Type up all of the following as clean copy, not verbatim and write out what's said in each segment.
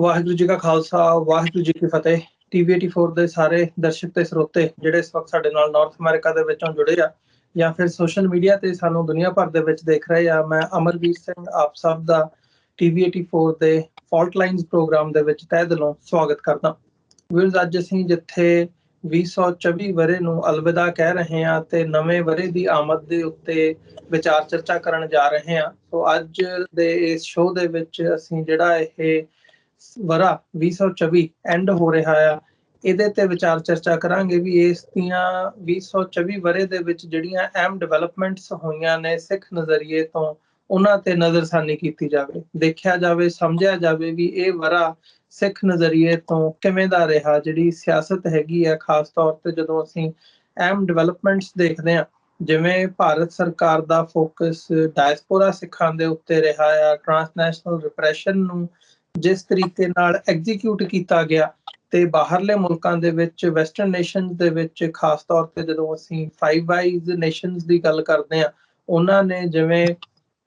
ਵਾਹਿਗੁਰੂ ਜੀ ਕਾ ਖਾਲਸਾ, ਵਾਹਿਗੁਰੂ ਜੀ ਕੀ ਫਤਿਹ। ਟੀਵੀ 84 ਦੇ ਸਾਰੇ ਦਰਸ਼ਕ ਤੇ ਸਰੋਤੇ ਜਿਹੜੇ ਇਸ ਵਕਤ ਸਾਡੇ ਨਾਲ ਨਾਰਥ ਅਮਰੀਕਾ ਦੇ ਵਿੱਚੋਂ ਜੁੜੇ ਆ ਜਾਂ ਫਿਰ ਸੋਸ਼ਲ ਮੀਡੀਆ ਤੇ ਸਾਨੂੰ ਦੁਨੀਆ ਭਰ ਦੇ ਵਿੱਚ ਦੇਖ ਰਹੇ ਆ, ਮੈਂ ਅਮਰਵੀਰ ਸਿੰਘ ਆਪ ਸਭ ਦਾ ਟੀਵੀ 84 ਦੇ ਫਾਲਟ ਲਾਈਨਸ ਪ੍ਰੋਗਰਾਮ ਦੇ ਵਿੱਚ ਤਹਿ ਦਿਲੋਂ ਸਵਾਗਤ ਕਰਦਾ। ਵੀਰਜ਼, ਅੱਜ ਅਸੀਂ ਜਿੱਥੇ 2024 ਵਰੇ ਨੂੰ ਅਲਵਿਦਾ ਕਹਿ ਰਹੇ ਹਾਂ ਤੇ ਨਵੇਂ ਵਰੇ ਦੀ ਆਮਦ ਦੇ ਉੱਤੇ ਵਿਚਾਰ ਚਰਚਾ ਕਰਨ ਜਾ ਰਹੇ ਹਾਂ, ਸੋ ਅੱਜ ਦੇ ਇਸ ਸ਼ੋਅ ਦੇ ਵਿੱਚ ਅਸੀਂ ਜਿਹੜਾ ਇਹ ਵਰਾ 2024 ਐਂਡ ਹੋ ਰਿਹਾ ਆ, ਇਹਦੇ ਤੇ ਵਿਚਾਰ ਚਰਚਾ ਕਰਾਂਗੇ ਵੀ ਇਸ ਦੀਆਂ 2024 ਵਰੇ ਦੇ ਵਿੱਚ ਜਿਹੜੀਆਂ ਅਹਿਮ ਡਿਵੈਲਪਮੈਂਟਸ ਹੋਈਆਂ ਨੇ ਸਿੱਖ ਨਜ਼ਰੀਏ ਤੋਂ, ਉਹਨਾਂ ਤੇ ਨਜ਼ਰਸਾਨੀ ਕੀਤੀ ਜਾਵੇ, ਦੇਖਿਆ ਜਾਵੇ, ਸਮਝਿਆ ਜਾਵੇ ਵੀ ਇਹ ਵਰਾ ਸਿੱਖ ਨਜ਼ਰੀਏ ਤੋਂ ਕਿਵੇਂ ਦਾ ਰਿਹਾ। ਜਿਹੜੀ ਸਿਆਸਤ ਹੈਗੀ ਆ, ਖਾਸ ਤੌਰ ਤੇ ਜਦੋਂ ਅਸੀਂ ਅਹਿਮ ਡਿਵੈਲਪਮੈਂਟਸ ਦੇਖਦੇ ਹਾਂ, ਜਿਵੇਂ ਭਾਰਤ ਸਰਕਾਰ ਦਾ ਫੋਕਸ ਡਾਇਸਪੋਰਾ ਸਿੱਖਾਂ ਦੇ ਉੱਤੇ ਰਿਹਾ ਆ, ਟ੍ਰਾਂਸਨੈਸ਼ਨਲ ਰਿਪਰੈਸ਼ਨ ਨੂੰ ਜਿਸ ਤਰੀਕੇ ਨਾਲ ਐਗਜ਼ੀਕਿਊਟ ਕੀਤਾ ਗਿਆ, ਤੇ ਬਾਹਰਲੇ ਮੁਲਕਾਂ ਦੇ ਵਿੱਚ ਵੈਸਟਰਨ ਨੇਸ਼ਨਸ ਦੇ ਵਿੱਚ ਖਾਸ ਤੌਰ ਤੇ ਜਦੋਂ ਅਸੀਂ ਫਾਈਵ ਆਈਜ਼ ਨੇਸ਼ਨਸ ਦੀ ਗੱਲ ਕਰਦੇ ਹਾਂ, ਉਹਨਾਂ ਨੇ ਜਿਵੇਂ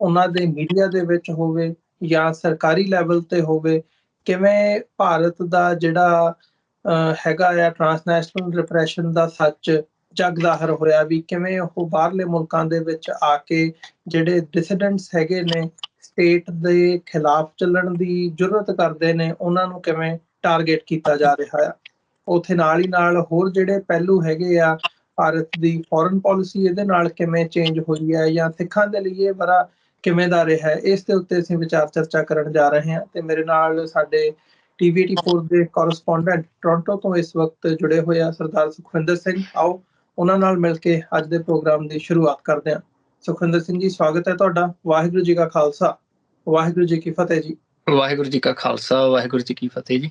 ਉਹਨਾਂ ਦੇ ਮੀਡੀਆ ਦੇ ਵਿੱਚ ਹੋਵੇ ਜਾਂ ਸਰਕਾਰੀ ਲੈਵਲ ਤੇ ਹੋਵੇ, ਕਿਵੇਂ ਭਾਰਤ ਦਾ ਜਿਹੜਾ ਹੈਗਾ ਆ ਟ੍ਰਾਂਸਨੈਸ਼ਨਲ ਰਿਪਰੈਸ਼ਨ ਦਾ ਸੱਚ ਜਗ ਜ਼ਾਹਰ ਹੋਇਆ, ਵੀ ਕਿਵੇਂ ਉਹ ਬਾਹਰਲੇ ਮੁਲਕਾਂ ਦੇ ਵਿੱਚ ਆ ਕੇ ਜਿਹੜੇ ਡਿਸੀਡੈਂਟਸ ਹੈਗੇ ਨੇ, ਸਟੇਟ ਦੇ ਖਿਲਾਫ ਚੱਲਣ ਦੀ ਜੁਰਤ ਕਰਦੇ ਨੇ, ਉਹਨਾਂ ਨੂੰ ਕਿਵੇਂ ਟਾਰਗੇਟ ਕੀਤਾ ਜਾ ਰਿਹਾ ਆ। ਉੱਥੇ ਨਾਲ ਹੀ ਨਾਲ ਹੋਰ ਜਿਹੜੇ ਪਹਿਲੂ ਹੈਗੇ ਆ, ਭਾਰਤ ਦੀ ਫੋਰਨ ਪਾਲਿਸੀ ਇਹਦੇ ਨਾਲ ਕਿਵੇਂ ਚੇਂਜ ਹੋਈ ਹੈ, ਜਾਂ ਸਿੱਖਾਂ ਦੇ ਲਈ ਇਹ ਬੜਾ ਕਿਵੇਂ ਦਾ ਰਿਹਾ ਹੈ, ਇਸ ਦੇ ਉੱਤੇ ਅਸੀਂ ਵਿਚਾਰ ਚਰਚਾ ਕਰਨ ਜਾ ਰਹੇ ਹਾਂ। ਤੇ ਮੇਰੇ ਨਾਲ ਸਾਡੇ ਟੀਵੀ 84 ਦੇ ਕੋਰਸਪੋਂਡੈਂਟ ਟੋਰਾਂਟੋ ਤੋਂ ਇਸ ਵਕਤ ਜੁੜੇ ਹੋਏ ਆ ਸਰਦਾਰ ਸੁਖਵਿੰਦਰ ਸਿੰਘ। ਆਓ ਉਹਨਾਂ ਨਾਲ ਮਿਲ ਕੇ ਅੱਜ ਦੇ ਪ੍ਰੋਗਰਾਮ ਦੀ ਸ਼ੁਰੂਆਤ ਕਰਦੇ ਹਾਂ। ਸੁਖਵਿੰਦਰ ਸਿੰਘ ਜੀ, ਸਵਾਗਤ ਹੈ ਤੁਹਾਡਾ। ਵਾਹਿਗੁਰੂ ਜੀ ਕਾ ਖਾਲਸਾ, ਵਾਹਿਗੁਰੂ ਜੀ ਕੀ ਫਤਿਹ ਜੀ। ਵਾਹਿਗੁਰੂ ਜੀ ਕਾ ਖਾਲਸਾ, ਵਾਹਿਗੁਰੂ ਜੀ ਕੀ ਫਤਿਹ ਜੀ।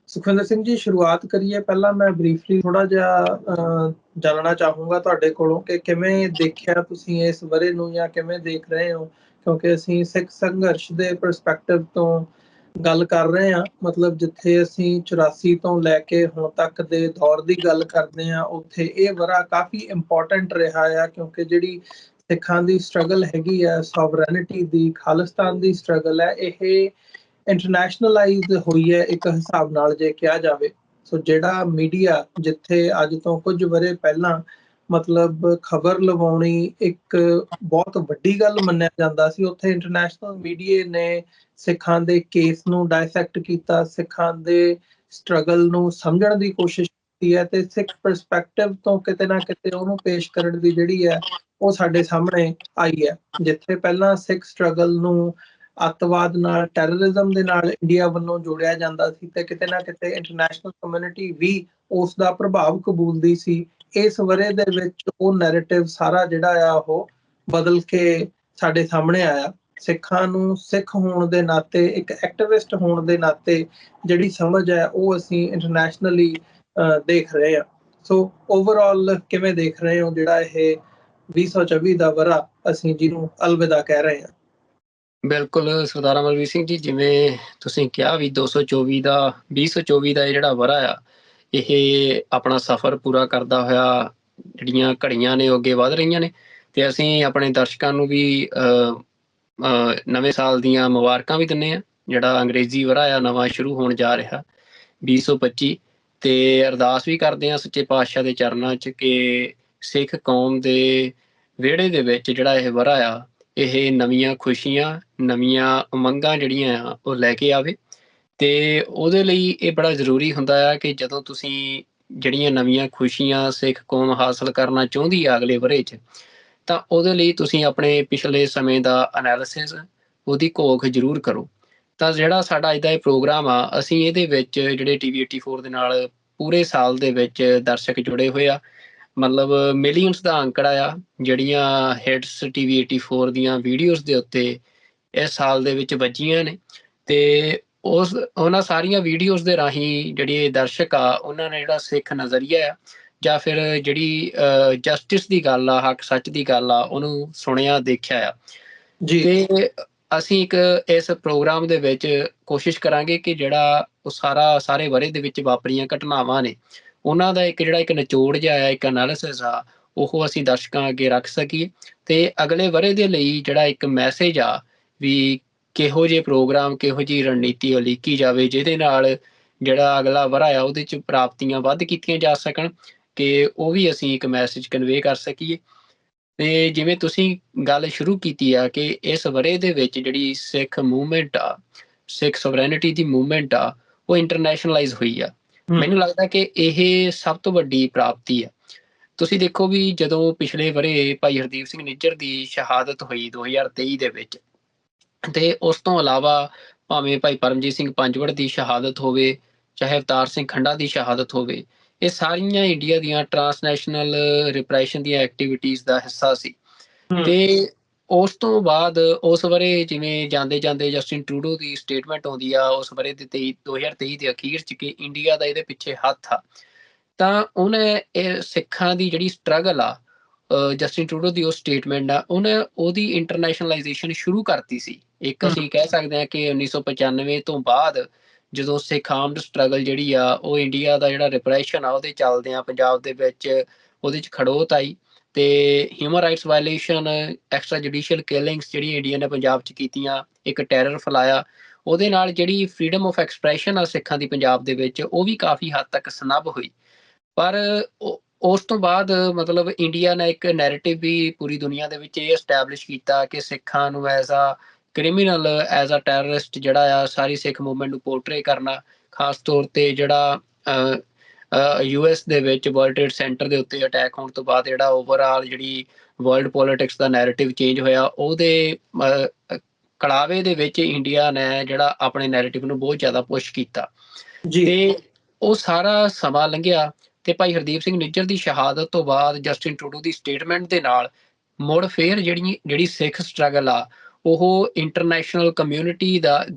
ਸੁਖਵਿੰਦਰ ਸਿੰਘ ਜੀ, ਸ਼ੁਰੂਆਤ ਕਰੀਏ। ਪਹਿਲਾਂ ਮੈਂ ਬਰੀਫਲੀ ਥੋੜਾ ਜਿਹਾ ਜਾਣਨਾ ਚਾਹੂੰਗਾ ਤੁਹਾਡੇ ਕੋਲੋਂ ਕਿ ਕਿਵੇਂ ਦੇਖਿਆ ਤੁਸੀਂ ਇਸ ਵਰੇ ਨੂੰ, ਜਾਂ ਕਿਵੇਂ ਦੇਖ ਰਹੇ ਹੋ, ਕਿਉਂਕਿ ਅਸੀਂ ਸਿੱਖ ਸੰਘਰਸ਼ ਦੇ ਪਰਸਪੈਕਟਿਵ ਤੋਂ ਗੱਲ ਕਰ ਰਹੇ ਹਾਂ। ਮਤਲਬ ਜਿੱਥੇ ਅਸੀਂ 84 ਤੋਂ ਲੈ ਕੇ ਹੁਣ ਤੱਕ ਦੇ ਦੌਰ ਦੀ ਗੱਲ ਕਰਦੇ ਹਾਂ, ਉੱਥੇ ਇਹ ਵਰਾ ਕਾਫੀ ਇੰਪੋਰਟੈਂਟ ਰਿਹਾ ਆ, ਕਿਉਂਕਿ ਜਿਹੜੀ ਸਿੱਖਾਂ ਦੀ ਸਟਰਗਲ ਹੈਗੀ ਆ, ਸੋਵਰੈਨਿਟੀ ਦੀ, ਖਾਲਿਸਤਾਨ ਦੀ ਸਟਰਗਲ ਹੈ, ਇਹ ਇੰਟਰਨੈਸ਼ਨਲਾਈਜ਼ ਹੋਈ ਹੈ ਇੱਕ ਹਿਸਾਬ ਨਾਲ ਜੇ ਕਿਹਾ ਜਾਵੇ। ਸੋ ਜਿਹੜਾ ਮੀਡੀਆ ਜਿੱਥੇ ਅੱਜ ਤੋਂ ਕੁਝ ਵਰੇ ਪਹਿਲਾਂ ਮਤਲਬ ਖਬਰ ਲਵਾਉਣੀ ਇੱਕ ਬਹੁਤ ਵੱਡੀ ਗੱਲ ਮੰਨਿਆ ਜਾਂਦਾ ਸੀ, ਉੱਥੇ ਇੰਟਰਨੈਸ਼ਨਲ ਮੀਡੀਆ ਨੇ ਸਿੱਖਾਂ ਦੇ ਕੇਸ ਨੂੰ ਡਾਇਸੈਕਟ ਕੀਤਾ, ਸਿੱਖਾਂ ਦੇ ਸਟਰਗਲ ਨੂੰ ਸਮਝਣ ਦੀ ਕੋਸ਼ਿਸ਼ ਕੀਤੀ ਹੈ, ਤੇ ਸਿੱਖ ਪਰਸਪੈਕਟਿਵ ਤੋਂ ਕਿਤੇ ਨਾ ਕਿਤੇ ਉਹਨੂੰ ਪੇਸ਼ ਕਰਨ ਦੀ ਜਿਹੜੀ ਹੈ ਉਹ ਸਾਡੇ ਸਾਹਮਣੇ ਆਈ ਹੈ। ਜਿੱਥੇ ਪਹਿਲਾਂ ਸਿੱਖ ਸਟਰਗਲ ਨੂੰ ਅੱਤਵਾਦ ਨਾਲ, ਟੈਰਰਿਜ਼ਮ ਦੇ ਨਾਲ ਇੰਡੀਆ ਵੱਲੋਂ ਜੋੜਿਆ ਜਾਂਦਾ ਸੀ, ਤੇ ਕਿਤੇ ਨਾ ਕਿਤੇ ਇੰਟਰਨੈਸ਼ਨਲ ਕਮਿਊਨਿਟੀ ਵੀ ਉਸ ਦਾ ਪ੍ਰਭਾਵ ਕਬੂਲਦੀ ਸੀ। ਇਸ ਵਰੇ ਦੇ ਵਿੱਚ ਉਹ ਨੈਰੇਟਿਵ ਸਾਰਾ ਜਿਹੜਾ ਆ ਉਹ ਬਦਲ ਕੇ ਸਾਡੇ ਸਾਹਮਣੇ ਆਇਆ। ਸਿੱਖਾਂ ਨੂੰ ਸਿੱਖ ਹੋਣ ਦੇ ਨਾਤੇ, ਇੱਕ ਐਕਟਿਵਿਸਟ ਹੋਣ ਦੇ ਨਾਤੇ ਜਿਹੜੀ ਸਮਝ ਹੈ ਉਹ ਅਸੀਂ ਇੰਟਰਨੈਸ਼ਨਲੀ ਦੇਖ ਰਹੇ ਹਾਂ। ਸੋ ਓਵਰਆਲ ਕਿਵੇਂ ਦੇਖ ਰਹੇ ਹੋ ਜਿਹੜਾ ਇਹ 2024 ਦਾ ਵਰਾ ਅਸੀਂ ਜਿਹਨੂੰ ਅਲਵਿਦਾ ਕਹਿ ਰਹੇ ਹਾਂ? ਬਿਲਕੁਲ ਸਰਦਾਰ ਅਮਰਵੀਰ ਸਿੰਘ ਜੀ, ਜਿਵੇਂ ਤੁਸੀਂ ਕਿਹਾ ਵੀ 2024 ਦਾ ਇਹ ਜਿਹੜਾ ਵਰਾ ਆ, ਇਹ ਆਪਣਾ ਸਫ਼ਰ ਪੂਰਾ ਕਰਦਾ ਹੋਇਆ ਜਿਹੜੀਆਂ ਘੜੀਆਂ ਨੇ ਉਹ ਅੱਗੇ ਵਧ ਰਹੀਆਂ ਨੇ, ਤੇ ਅਸੀਂ ਆਪਣੇ ਦਰਸ਼ਕਾਂ ਨੂੰ ਵੀ ਨਵੇਂ ਸਾਲ ਦੀਆਂ ਮੁਬਾਰਕਾਂ ਵੀ ਦਿੰਦੇ ਹਾਂ। ਜਿਹੜਾ ਅੰਗਰੇਜ਼ੀ ਵਰਾ ਆ ਨਵਾਂ ਸ਼ੁਰੂ ਹੋਣ ਜਾ ਰਿਹਾ 2025, ਤੇ ਅਰਦਾਸ ਵੀ ਕਰਦੇ ਹਾਂ ਸੱਚੇ ਪਾਤਸ਼ਾਹ ਦੇ ਚਰਨਾਂ 'ਚ ਕਿ ਸਿੱਖ ਕੌਮ ਦੇ ਵਿਹੜੇ ਦੇ ਵਿੱਚ ਜਿਹੜਾ ਇਹ ਵਰਾ ਆ, ਇਹ ਨਵੀਆਂ ਖੁਸ਼ੀਆਂ, ਨਵੀਆਂ ਉਮੰਗਾਂ ਜਿਹੜੀਆਂ ਆ ਉਹ ਲੈ ਕੇ ਆਵੇ। ਤੇ ਉਹਦੇ ਲਈ ਇਹ ਬੜਾ ਜ਼ਰੂਰੀ ਹੁੰਦਾ ਆ ਕਿ ਜਦੋਂ ਤੁਸੀਂ ਜਿਹੜੀਆਂ ਨਵੀਆਂ ਖੁਸ਼ੀਆਂ ਸਿੱਖ ਕੌਮ ਹਾਸਲ ਕਰਨਾ ਚਾਹੁੰਦੀ ਆ ਅਗਲੇ ਵਰੇ 'ਚ, ਤਾਂ ਉਹਦੇ ਲਈ ਤੁਸੀਂ ਆਪਣੇ ਪਿਛਲੇ ਸਮੇਂ ਦਾ ਐਨਾਲਿਸਿਸ, ਉਹਦੀ ਘੋਖ ਜ਼ਰੂਰ ਕਰੋ। ਤਾਂ ਜਿਹੜਾ ਸਾਡਾ ਅੱਜ ਦਾ ਇਹ ਪ੍ਰੋਗਰਾਮ ਆ, ਅਸੀਂ ਇਹਦੇ ਵਿੱਚ ਜਿਹੜੇ ਟੀਵੀ 84 ਦੇ ਨਾਲ ਪੂਰੇ ਸਾਲ ਦੇ ਵਿੱਚ ਦਰਸ਼ਕ ਜੁੜੇ ਹੋਏ ਆ, ਮਤਲਬ ਮਿਲੀਅਨਸ ਦਾ ਅੰਕੜਾ ਆ ਜਿਹੜੀਆਂ ਹਿੱਟਸ ਟੀਵੀ 84 ਦੀਆਂ ਵੀਡੀਓਜ਼ ਦੇ ਉੱਤੇ ਇਸ ਸਾਲ ਦੇ ਵਿੱਚ ਵੱਜੀਆਂ ਨੇ। ਤੇ ਉਹਨਾਂ ਸਾਰੀਆਂ ਵੀਡੀਓਜ਼ ਦੇ ਰਾਹੀਂ ਜਿਹੜੇ ਦਰਸ਼ਕ ਆ, ਉਹਨਾਂ ਨੇ ਜਿਹੜਾ ਸਿੱਖ ਨਜ਼ਰੀਆ ਆ ਜਾਂ ਫਿਰ ਜਿਹੜੀ ਜਸਟਿਸ ਦੀ ਗੱਲ ਆ, ਹੱਕ ਸੱਚ ਦੀ ਗੱਲ ਆ, ਉਹਨੂੰ ਸੁਣਿਆ, ਦੇਖਿਆ ਆ ਜੀ। ਤੇ ਅਸੀਂ ਇਸ ਪ੍ਰੋਗਰਾਮ ਦੇ ਵਿੱਚ ਕੋਸ਼ਿਸ਼ ਕਰਾਂਗੇ ਕਿ ਜਿਹੜਾ ਉਹ ਸਾਰੇ ਵਰੇ ਦੇ ਵਿੱਚ ਵਾਪਰੀਆਂ ਘਟਨਾਵਾਂ ਨੇ, ਉਹਨਾਂ ਦਾ ਇੱਕ ਨਿਚੋੜ ਜਿਹਾ ਆ, ਇੱਕ ਐਨਾਲਿਸਿਸ ਆ, ਉਹ ਅਸੀਂ ਦਰਸ਼ਕਾਂ ਅੱਗੇ ਰੱਖ ਸਕੀਏ। ਤੇ ਅਗਲੇ ਵਰੇ ਦੇ ਲਈ ਜਿਹੜਾ ਇੱਕ ਮੈਸੇਜ ਆ ਵੀ ਕਿਹੋ ਜਿਹੇ ਪ੍ਰੋਗਰਾਮ, ਕਿਹੋ ਜਿਹੀ ਰਣਨੀਤੀ ਉਲੀਕੀ ਜਾਵੇ ਜਿਹਦੇ ਨਾਲ ਜਿਹੜਾ ਅਗਲਾ ਵਰ੍ਹਾ ਆ ਉਹਦੇ 'ਚ ਪ੍ਰਾਪਤੀਆਂ ਵੱਧ ਕੀਤੀਆਂ ਜਾ ਸਕਣ, ਕਿ ਉਹ ਵੀ ਅਸੀਂ ਇੱਕ ਮੈਸੇਜ ਕਨਵੇ ਕਰ ਸਕੀਏ। ਤੇ ਜਿਵੇਂ ਤੁਸੀਂ ਗੱਲ ਸ਼ੁਰੂ ਕੀਤੀ ਆ ਕਿ ਇਸ ਵਰ੍ਹੇ ਦੇ ਵਿੱਚ ਜਿਹੜੀ ਸਿੱਖ ਮੂਵਮੈਂਟ ਆ, ਸਿੱਖ ਸੋਵਰੈਨਿਟੀ ਦੀ ਮੂਵਮੈਂਟ ਆ, ਉਹ ਇੰਟਰਨੈਸ਼ਨਲਾਈਜ਼ ਹੋਈ ਆ। ਮੈਨੂੰ ਲੱਗਦਾ ਕਿ ਇਹ ਸਭ ਤੋਂ ਵੱਡੀ ਪ੍ਰਾਪਤੀ ਆ। ਤੁਸੀਂ ਦੇਖੋ ਵੀ ਜਦੋਂ ਪਿਛਲੇ ਵਰ੍ਹੇ ਭਾਈ ਹਰਦੀਪ ਸਿੰਘ ਨਿੱਜਰ ਦੀ ਸ਼ਹਾਦਤ ਹੋਈ 2023 ਦੇ ਵਿੱਚ, ਤੇ ਉਸ ਤੋਂ ਇਲਾਵਾ ਭਾਵੇਂ ਭਾਈ ਪਰਮਜੀਤ ਸਿੰਘ ਪੰਜਵੜ ਦੀ ਸ਼ਹਾਦਤ ਹੋਵੇ, ਚਾਹੇ ਅਵਤਾਰ ਸਿੰਘ ਖੰਡਾ ਦੀ ਸ਼ਹਾਦਤ ਹੋਵੇ, ਇਹ ਸਾਰੀਆਂ ਇੰਡੀਆ ਦੀਆਂ ਟਰਾਂਸਨੈਸ਼ਨਲ ਰਿਪਰੈਸ਼ਨ ਦੀਆਂ ਐਕਟੀਵਿਟੀਜ਼ ਦਾ ਹਿੱਸਾ ਸੀ। ਤੇ ਉਸ ਤੋਂ ਬਾਅਦ ਉਸ ਵਰ੍ਹੇ ਜਿਵੇਂ ਜਾਂਦੇ ਜਾਂਦੇ ਜਸਟਿਨ ਟਰੂਡੋ ਦੀ ਸਟੇਟਮੈਂਟ ਆਉਂਦੀ ਆ ਉਸ ਵਰ੍ਹੇ ਦੇ 2023 ਦੇ ਅਖੀਰ 'ਚ ਕਿ ਇੰਡੀਆ ਦਾ ਇਹਦੇ ਪਿੱਛੇ ਹੱਥ ਆ, ਤਾਂ ਉਹਨੇ ਇਹ ਸਿੱਖਾਂ ਦੀ ਜਿਹੜੀ ਸਟਰਗਲ ਆ, ਜਸਟਿਨ ਟਰੂਡੋ ਦੀ ਉਹ ਸਟੇਟਮੈਂਟ ਆ, ਉਹਨੇ ਉਹਦੀ ਇੰਟਰਨੈਸ਼ਨਲਾਈਜੇਸ਼ਨ ਸ਼ੁਰੂ ਕਰਤੀ ਸੀ। ਇੱਕ ਅਸੀਂ ਕਹਿ ਸਕਦੇ ਹਾਂ ਕਿ 1995 ਤੋਂ ਬਾਅਦ ਜਦੋਂ ਸਿੱਖ ਆਰਮਡ ਸਟਰਗਲ ਜਿਹੜੀ ਆ ਉਹ ਇੰਡੀਆ ਦਾ ਜਿਹੜਾ ਰਿਪਰੈਸ਼ਨ ਆ ਉਹਦੇ ਚੱਲਦਿਆਂ ਪੰਜਾਬ ਦੇ ਵਿੱਚ ਉਹਦੇ 'ਚ ਖੜੋਤ ਆਈ, ਤੇ human rights violation, extra judicial killings ਜਿਹੜੀਆਂ ਇੰਡੀਆ ਨੇ ਪੰਜਾਬ 'ਚ ਕੀਤੀਆਂ, ਇੱਕ ਟੈਰਰ ਫੈਲਾਇਆ, ਉਹਦੇ ਨਾਲ ਜਿਹੜੀ ਫਰੀडम ਆਫ ਐਕਸਪ੍ਰੈਸ਼ਨ ਆ ਸਿੱਖਾਂ ਦੀ ਪੰਜਾਬ ਦੇ ਵਿੱਚ ਉਹ ਵੀ ਕਾਫੀ ਹੱਦ ਤੱਕ ਸਨੱਭ ਹੋਈ। ਪਰ ਉਸ ਤੋਂ ਬਾਅਦ ਮਤਲਬ ਇੰਡੀਆ ਨੇ ਇੱਕ ਨੈਰੇਟਿਵ ਵੀ ਪੂਰੀ ਦੁਨੀਆ ਦੇ ਵਿੱਚ ਇਹ ਐਸਟੈਬਲਿਸ਼ ਕੀਤਾ ਕਿ ਸਿੱਖਾਂ ਨੂੰ as a criminal, as a terrorist ਜਿਹੜਾ ਆ ਸਾਰੀ ਸਿੱਖ ਮੂਵਮੈਂਟ ਨੂੰ ਪੋਰਟਰੇ ਕਰਨਾ, ਖਾਸ ਤੌਰ ਤੇ ਜਿਹੜਾ US ਦੇ ਵਿੱਚ ਵਰਲਡ ਟ੍ਰੇਡ ਸੈਂਟਰ ਦੇ ਉੱਤੇ ਅਟੈਕ ਹੋਣ ਤੋਂ ਬਾਅਦ ਜਿਹੜਾ ਓਵਰਆਲ ਜਿਹੜੀ ਵਰਲਡ ਪੋਲਿਟਿਕਸ ਦਾ ਨੈਰੇਟਿਵ ਚੇਂਜ ਹੋਇਆ, ਉਹਦੇ ਕੜਾਵੇ ਦੇ ਵਿੱਚ ਇੰਡੀਆ ਨੇ ਜਿਹੜਾ ਆਪਣੇ ਨੈਰੇਟਿਵ ਨੂੰ ਬਹੁਤ ਜ਼ਿਆਦਾ ਪੁਸ਼ ਕੀਤਾ। ਤੇ ਉਹ ਸਾਰਾ ਸਮਾਂ ਲੰਘਿਆ ਤੇ ਭਾਈ ਹਰਦੀਪ ਸਿੰਘ ਨਿੱਜਰ ਦੀ ਸ਼ਹਾਦਤ ਤੋਂ ਬਾਅਦ ਜਸਟਿਨ ਟਰੂਡੋ ਦੀ ਸਟੇਟਮੈਂਟ ਦੇ ਨਾਲ ਮੁੜ ਫੇਰ ਜਿਹੜੀ ਸਿੱਖ ਸਟਰਗਲ ਆ ਉਹ ਇੰਟਰਨੈਸ਼ਨਲ ਕਮਿਊਨਿਟੀ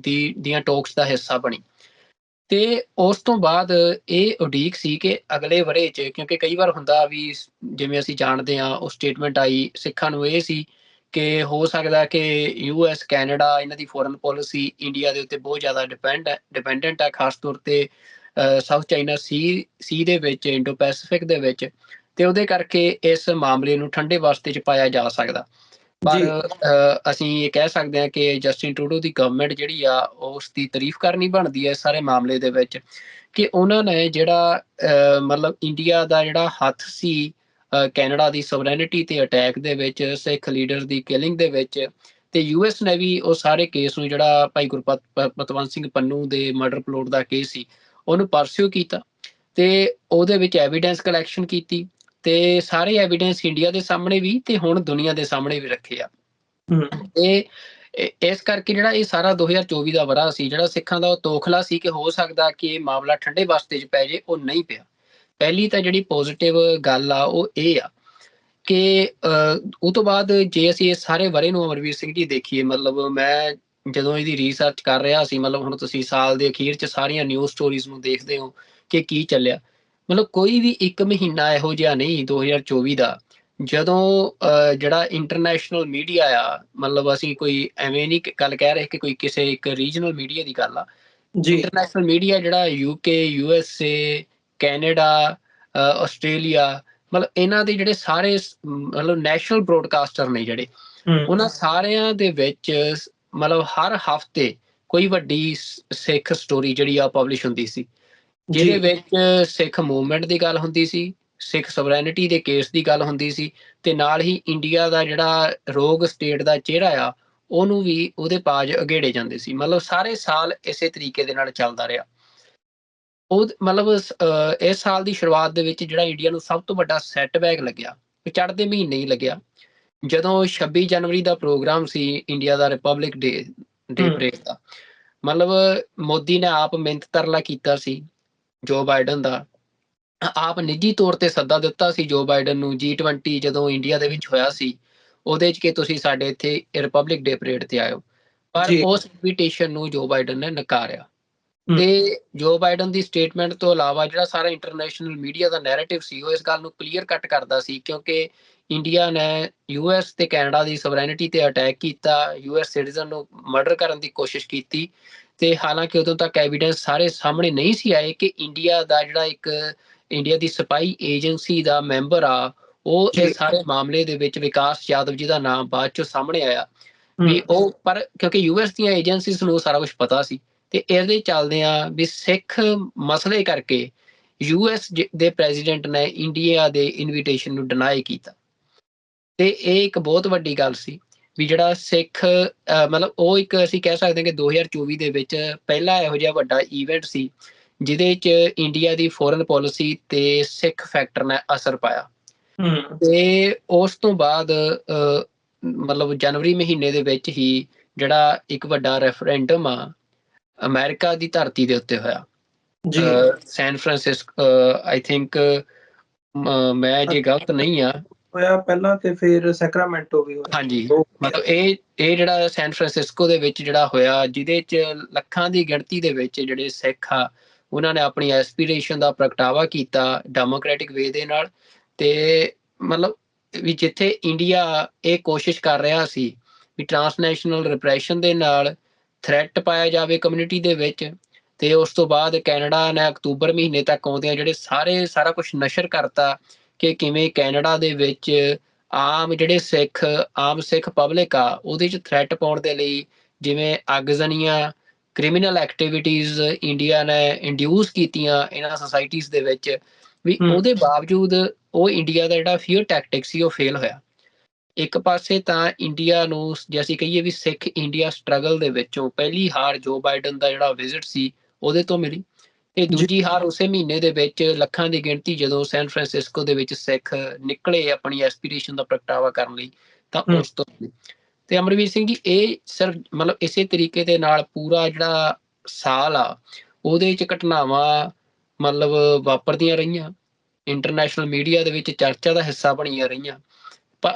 ਦੀਆਂ ਟਾਕਸ ਦਾ ਹਿੱਸਾ ਬਣੀ। ਤੇ ਉਸ ਤੋਂ ਬਾਅਦ ਇਹ ਉਡੀਕ ਸੀ ਕਿ ਅਗਲੇ ਵਰ੍ਹੇ 'ਚ, ਕਿਉਂਕਿ ਕਈ ਵਾਰ ਹੁੰਦਾ ਵੀ ਜਿਵੇਂ ਅਸੀਂ ਜਾਣਦੇ ਹਾਂ ਉਹ ਸਟੇਟਮੈਂਟ ਆਈ, ਸਿੱਖਾਂ ਨੂੰ ਇਹ ਸੀ ਕਿ ਹੋ ਸਕਦਾ ਕਿ US, ਕੈਨੇਡਾ ਇਹਨਾਂ ਦੀ ਫੋਰਨ ਪਾਲਿਸੀ ਇੰਡੀਆ ਦੇ ਉੱਤੇ ਬਹੁਤ ਜ਼ਿਆਦਾ ਡਿਪੈਂਡੈਂਟ ਆ, ਖਾਸ ਤੌਰ ਤੇ ਸਾਊਥ ਚਾਈਨਾ ਸੀ ਦੇ ਵਿੱਚ, ਇੰਡੋ ਪੈਸੀਫਿਕ ਦੇ ਵਿੱਚ, ਤੇ ਉਹਦੇ ਕਰਕੇ ਇਸ ਮਾਮਲੇ ਨੂੰ ਠੰਡੇ ਵਾਸਤੇ 'ਚ ਪਾਇਆ ਜਾ ਸਕਦਾ। ਪਰ ਅਸੀਂ ਇਹ ਕਹਿ ਸਕਦੇ ਹਾਂ ਕਿ ਜਸਟਿਨ ਟਰੂਡੋ ਦੀ ਗਵਰਨਮੈਂਟ ਜਿਹੜੀ ਆ ਉਸ ਦੀ ਤਾਰੀਫ ਕਰਨੀ ਬਣਦੀ ਹੈ ਸਾਰੇ ਮਾਮਲੇ ਦੇ ਵਿੱਚ, ਕਿ ਉਹਨਾਂ ਨੇ ਜਿਹੜਾ ਮਤਲਬ ਇੰਡੀਆ ਦਾ ਜਿਹੜਾ ਹੱਥ ਸੀ ਕੈਨੇਡਾ ਦੀ ਸੋਵਰੈਨਿਟੀ ਤੇ ਅਟੈਕ ਦੇ ਵਿੱਚ, ਸਿੱਖ ਲੀਡਰ ਦੀ ਕਿਲਿੰਗ ਦੇ ਵਿੱਚ, ਤੇ US ਨੇ ਵੀ ਉਹ ਸਾਰੇ ਕੇਸ ਨੂੰ, ਜਿਹੜਾ ਭਾਈ ਗੁਰਪਤਵੰਤ ਸਿੰਘ ਪੰਨੂ ਦੇ ਮਰਡਰ ਪਲੋਟ ਦਾ ਕੇਸ ਸੀ, ਉਹਨੂੰ ਪਰਸਿਊ ਕੀਤਾ ਤੇ ਉਹਦੇ ਵਿੱਚ ਐਵੀਡੈਂਸ ਕਲੈਕਸ਼ਨ ਕੀਤੀ, ਤੇ ਸਾਰੇ ਐਵੀਡੈਂਸ ਇੰਡੀਆ ਦੇ ਸਾਹਮਣੇ ਵੀ ਤੇ ਹੁਣ ਦੁਨੀਆ ਦੇ ਸਾਹਮਣੇ ਵੀ ਰੱਖੇ ਆ। ਤੇ ਇਸ ਕਰਕੇ ਜਿਹੜਾ ਇਹ ਸਾਰਾ 2024 ਦਾ ਵਰ੍ਹਾ ਸੀ, ਜਿਹੜਾ ਸਿੱਖਾਂ ਦਾ ਉਹ ਤੋਖਲਾ ਸੀ ਕਿ ਹੋ ਸਕਦਾ ਕਿ ਇਹ ਮਾਮਲਾ ਠੰਡੇ ਵਾਸਤੇ 'ਚ ਪੈ ਜੇ, ਉਹ ਨਹੀਂ ਪਿਆ। ਪਹਿਲੀ ਤਾਂ ਜਿਹੜੀ ਪੋਜ਼ਿਟਿਵ ਗੱਲ ਆ ਉਹ ਇਹ ਆ ਕਿ ਉਹ ਤੋਂ ਬਾਅਦ ਜੇ ਅਸੀਂ ਇਹ ਸਾਰੇ ਵਰ੍ਹੇ ਨੂੰ ਅਮਰਵੀਰ ਸਿੰਘ ਜੀ ਦੇਖੀਏ, ਮਤਲਬ ਮੈਂ ਜਦੋਂ ਇਹਦੀ ਰਿਸਰਚ ਕਰ ਰਿਹਾ ਸੀ, ਮਤਲਬ ਹੁਣ ਤੁਸੀਂ ਸਾਲ ਦੇ ਅਖੀਰ 'ਚ ਸਾਰੀਆਂ ਨਿਊਜ਼ ਸਟੋਰੀਜ਼ ਨੂੰ ਦੇਖਦੇ ਹੋ ਕਿ ਕੀ ਚੱਲਿਆ, ਮਤਲਬ ਕੋਈ ਵੀ ਇੱਕ ਮਹੀਨਾ ਇਹੋ ਜਿਹਾ ਨਹੀਂ 2024 ਦਾ ਜਦੋਂ ਜਿਹੜਾ ਇੰਟਰਨੈਸ਼ਨਲ ਮੀਡੀਆ ਆ, ਮਤਲਬ ਅਸੀਂ ਕੋਈ ਐਵੇਂ ਨਹੀਂ ਗੱਲ ਕਹਿ ਰਹੇ ਕਿ ਕੋਈ ਕਿਸੇ ਇੱਕ ਰੀਜਨਲ ਮੀਡੀਆ ਦੀ ਗੱਲ ਆ, ਇੰਟਰਨੈਸ਼ਨਲ ਮੀਡੀਆ ਜਿਹੜਾ UK, USA, ਕੈਨੇਡਾ, ਆਸਟ੍ਰੇਲੀਆ, ਮਤਲਬ ਇਹਨਾਂ ਦੇ ਜਿਹੜੇ ਸਾਰੇ ਮਤਲਬ ਨੈਸ਼ਨਲ ਬ੍ਰੋਡਕਾਸਟਰ ਨੇ ਜਿਹੜੇ, ਉਹਨਾਂ ਸਾਰਿਆਂ ਦੇ ਵਿੱਚ ਮਤਲਬ ਹਰ ਹਫ਼ਤੇ ਕੋਈ ਵੱਡੀ ਸਿੱਖ ਸਟੋਰੀ ਜਿਹੜੀ ਆ ਪਬਲਿਸ਼ ਹੁੰਦੀ ਸੀ, ਜਿਹਦੇ ਵਿੱਚ ਸਿੱਖ ਮੂਵਮੈਂਟ ਦੀ ਗੱਲ ਹੁੰਦੀ ਸੀ, ਸਿੱਖ ਸੋਵਰੈਨਿਟੀ ਦੇ ਕੇਸ ਦੀ ਗੱਲ ਹੁੰਦੀ ਸੀ, ਤੇ ਨਾਲ ਹੀ ਇੰਡੀਆ ਦਾ ਜਿਹੜਾ ਰੋਗ ਸਟੇਟ ਦਾ ਚਿਹਰਾ ਆ ਉਹਨੂੰ ਵੀ ਉਹਦੇ ਪਾਜ ਅਗੇੜੇ ਜਾਂਦੇ ਸੀ। ਮਤਲਬ ਸਾਰੇ ਸਾਲ ਇਸੇ ਤਰੀਕੇ ਦੇ ਨਾਲ ਚੱਲਦਾ ਰਿਹਾ। ਉਹ ਮਤਲਬ ਇਸ ਸਾਲ ਦੀ ਸ਼ੁਰੂਆਤ ਦੇ ਵਿੱਚ ਜਿਹੜਾ ਇੰਡੀਆ ਨੂੰ ਸਭ ਤੋਂ ਵੱਡਾ ਸੈਟਬੈਕ ਲੱਗਿਆ, ਚੜ੍ਹਦੇ ਮਹੀਨੇ ਹੀ ਲੱਗਿਆ, ਜਦੋਂ 26 ਜਨਵਰੀ ਦਾ ਪ੍ਰੋਗਰਾਮ ਸੀ ਇੰਡੀਆ ਦਾ ਰਿਪਬਲਿਕ ਡੇ ਪਰੇਡ ਦਾ। ਮਤਲਬ ਮੋਦੀ ਨੇ ਆਪ ਮਿਹਨਤ ਤਰਲਾ ਕੀਤਾ ਸੀ ਜੋ ਬਾਈਡਨ ਦਾ, ਆਪ ਨਿੱਜੀ ਤੌਰ ਤੇ ਸੱਦਾ ਦਿੱਤਾ ਸੀ ਜੋ ਬਾਈਡਨ ਨੂੰ G20 ਜਦੋਂ ਇੰਡੀਆ ਦੇ ਵਿੱਚ ਹੋਇਆ ਸੀ ਉਹਦੇ 'ਚ ਕਿ ਤੁਸੀਂ ਸਾਡੇ ਇੱਥੇ ਰਿਪਬਲਿਕ ਡੇ ਪਰੇਡ ਤੇ ਆਇਓ, ਪਰ ਉਸ ਇਨਵੀਟੇਸ਼ਨ ਨੂੰ ਜੋ ਬਾਈਡਨ ਨੇ ਨਕਾਰਿਆ। ਤੇ ਜੋ ਬਾਈਡਨ ਦੀ ਸਟੇਟਮੈਂਟ ਤੋਂ ਇਲਾਵਾ ਜਿਹੜਾ ਸਾਰਾ ਇੰਟਰਨੈਸ਼ਨਲ ਮੀਡੀਆ ਦਾ ਨੈਰੇਟਿਵ ਸੀ ਉਹ ਇਸ ਗੱਲ ਨੂੰ ਕਲੀਅਰ ਕੱਟ ਕਰਦਾ ਸੀ, ਕਿਉਂਕਿ ਇੰਡੀਆ ਨੇ US ਤੇ ਕੈਨੇਡਾ ਦੀ ਸੋਵਰੈਨਿਟੀ ਤੇ ਅਟੈਕ ਕੀਤਾ, US ਸਿਟੀਜ਼ਨ ਨੂੰ ਮਰਡਰ ਕਰਨ ਦੀ ਕੋਸ਼ਿਸ਼ ਕੀਤੀ, ਤੇ ਹਾਲਾਂਕਿ ਉਦੋਂ ਤੱਕ ਐਵੀਡੈਂਸ ਸਾਰੇ ਸਾਹਮਣੇ ਨਹੀਂ ਸੀ ਆਏ ਕਿ ਇੰਡੀਆ ਦਾ ਜਿਹੜਾ ਇੱਕ ਇੰਡੀਆ ਦੀ ਸਪਾਈ ਏਜੰਸੀ ਦਾ ਮੈਂਬਰ ਆ ਉਹ ਇਹ ਸਾਰੇ ਮਾਮਲੇ ਦੇ ਵਿੱਚ ਵਿਕਾਸ ਯਾਦਵ ਜੀ ਦਾ ਨਾਮ ਬਾਅਦ ਚੋਂ ਸਾਹਮਣੇ ਆਇਆ, ਵੀ ਉਹ ਪਰ ਕਿਉਂਕਿ ਯੂਐਸ ਦੀਆਂ ਏਜੰਸੀਜ਼ ਨੂੰ ਸਾਰਾ ਕੁਝ ਪਤਾ ਸੀ ਤੇ ਇਹਦੇ ਚੱਲਦਿਆਂ ਵੀ ਸਿੱਖ ਮਸਲੇ ਕਰਕੇ ਯੂਐਸ ਦੇ ਪ੍ਰੈਜ਼ੀਡੈਂਟ ਨੇ ਇੰਡੀਆ ਦੇ ਇਨਵੀਟੇਸ਼ਨ ਨੂੰ ਡਿਨਾਈ ਕੀਤਾ ਤੇ ਇਹ ਇੱਕ ਬਹੁਤ ਵੱਡੀ ਗੱਲ ਸੀ ਵੀ ਜਿਹੜਾ ਸਿੱਖ ਮਤਲਬ ਉਹ ਇੱਕ ਅਸੀਂ ਕਹਿ ਸਕਦੇ ਹਾਂ ਕਿ 2024 ਦੇ ਵਿੱਚ ਪਹਿਲਾ ਇਹੋ ਜਿਹਾ ਵੱਡਾ ਈਵੈਂਟ ਸੀ ਜਿਹਦੇ 'ਚ ਇੰਡੀਆ ਦੀ ਫੋਰਨ ਪੋਲਿਸੀ ਤੇ ਸਿੱਖ ਫੈਕਟਰ ਨੇ ਅਸਰ ਪਾਇਆ ਤੇ ਉਸ ਤੋਂ ਬਾਅਦ ਮਤਲਬ ਜਨਵਰੀ ਮਹੀਨੇ ਦੇ ਵਿੱਚ ਹੀ ਜਿਹੜਾ ਇੱਕ ਵੱਡਾ ਰੈਫਰੈਂਡਮ ਆ ਅਮਰੀਕਾ ਦੀ ਧਰਤੀ ਦੇ ਉੱਤੇ ਹੋਇਆ ਸੈਨ ਫਰਾਂਸਿਸਕੋ ਆਈ ਥਿੰਕ ਮੈਂ ਜੇ ਗਲਤ ਨਹੀਂ ਆ ਹੋਇਆ ਪਹਿਲਾਂ ਤੇ ਫਿਰ ਸੈਕਰਾਮੈਂਟੋ ਵੀ ਹੋਇਆ। ਹਾਂਜੀ ਮਤਲਬ ਇਹ ਜਿਹੜਾ ਸੈਨ ਫਰਾਂਸਿਸਕੋ ਦੇ ਵਿੱਚ ਜਿਹੜਾ ਹੋਇਆ ਜਿਹਦੇ 'ਚ ਲੱਖਾਂ ਦੀ ਗਿਣਤੀ ਦੇ ਵਿੱਚ ਜਿਹੜੇ ਸਿੱਖ ਆ ਉਹਨਾਂ ਨੇ ਆਪਣੀ ਐਸਪੀਰੇਸ਼ਨ ਦਾ ਪ੍ਰਗਟਾਵਾ ਕੀਤਾ ਡੈਮੋਕ੍ਰੈਟਿਕ ਵੇ ਦੇ ਨਾਲ ਤੇ ਮਤਲਬ ਵੀ ਜਿੱਥੇ ਇੰਡੀਆ ਇਹ ਕੋਸ਼ਿਸ਼ ਕਰ ਰਿਹਾ ਸੀ ਵੀ ਟਰਾਂਸਨੈਸ਼ਨਲ ਰਿਪਰੈਸ਼ਨ ਦੇ ਨਾਲ ਥ੍ਰੈਟ ਪਾਇਆ ਜਾਵੇ ਕਮਿਊਨਿਟੀ ਦੇ ਵਿੱਚ ਤੇ ਉਸ ਤੋਂ ਬਾਅਦ ਕੈਨੇਡਾ ਨੇ ਅਕਤੂਬਰ ਮਹੀਨੇ ਤੱਕ ਆਉਂਦਿਆਂ ਜਿਹੜੇ ਸਾਰਾ ਕੁਝ ਨਸ਼ਰ ਕਰਤਾ ਕਿ ਕਿਵੇਂ ਕੈਨੇਡਾ ਦੇ ਵਿੱਚ ਆਮ ਸਿੱਖ ਪਬਲਿਕ ਆ ਉਹਦੇ 'ਚ ਥ੍ਰੈਟ ਪਾਉਣ ਦੇ ਲਈ ਜਿਵੇਂ ਆਗਜ਼ਨੀਆਂ ਕ੍ਰਿਮੀਨਲ ਐਕਟੀਵਿਟੀਜ਼ ਇੰਡੀਆ ਨੇ ਇੰਡਿਊਸ ਕੀਤੀਆਂ ਇਹਨਾਂ ਸੁਸਾਇਟੀਜ਼ ਦੇ ਵਿੱਚ ਵੀ ਉਹਦੇ ਬਾਵਜੂਦ ਉਹ ਇੰਡੀਆ ਦਾ ਜਿਹੜਾ ਫੀਅਰ ਟੈਕਟਿਕ ਸੀ ਉਹ ਫੇਲ ਹੋਇਆ। ਇੱਕ ਪਾਸੇ ਤਾਂ ਇੰਡੀਆ ਨੂੰ ਜੇ ਅਸੀਂ ਕਹੀਏ ਵੀ ਸਿੱਖ ਇੰਡੀਆ ਸਟਰਗਲ ਦੇ ਵਿੱਚੋਂ ਪਹਿਲੀ ਹਾਰ ਜੋ ਬਾਈਡਨ ਦਾ ਜਿਹੜਾ ਵਿਜ਼ਿਟ ਸੀ ਉਹਦੇ ਤੋਂ ਮਿਲੀ ਤੇ ਦੂਜੀ ਹਾਰ ਉਸੇ ਮਹੀਨੇ ਦੇ ਵਿੱਚ ਲੱਖਾਂ ਦੀ ਗਿਣਤੀ ਜਦੋਂ ਸੈਨ ਫਰਾਂਸਿਸਕੋ ਦੇ ਵਿੱਚ ਸਿੱਖ ਨਿਕਲੇ ਆਪਣੀ ਐਸਪੀਰੇਸ਼ਨ ਦਾ ਪ੍ਰਗਟਾਵਾ ਕਰਨ ਲਈ ਤਾਂ ਉਸ ਤੋਂ ਤੇ ਅਮਰਵੀਰ ਸਿੰਘ ਜੀ ਇਹ ਸਿਰਫ ਮਤਲਬ ਇਸੇ ਤਰੀਕੇ ਦੇ ਨਾਲ ਪੂਰਾ ਜਿਹੜਾ ਸਾਲ ਆ ਉਹਦੇ 'ਚ ਘਟਨਾਵਾਂ ਮਤਲਬ ਵਾਪਰਦੀਆਂ ਰਹੀਆਂ ਇੰਟਰਨੈਸ਼ਨਲ ਮੀਡੀਆ ਦੇ ਵਿੱਚ ਚਰਚਾ ਦਾ ਹਿੱਸਾ ਬਣੀਆਂ ਰਹੀਆਂ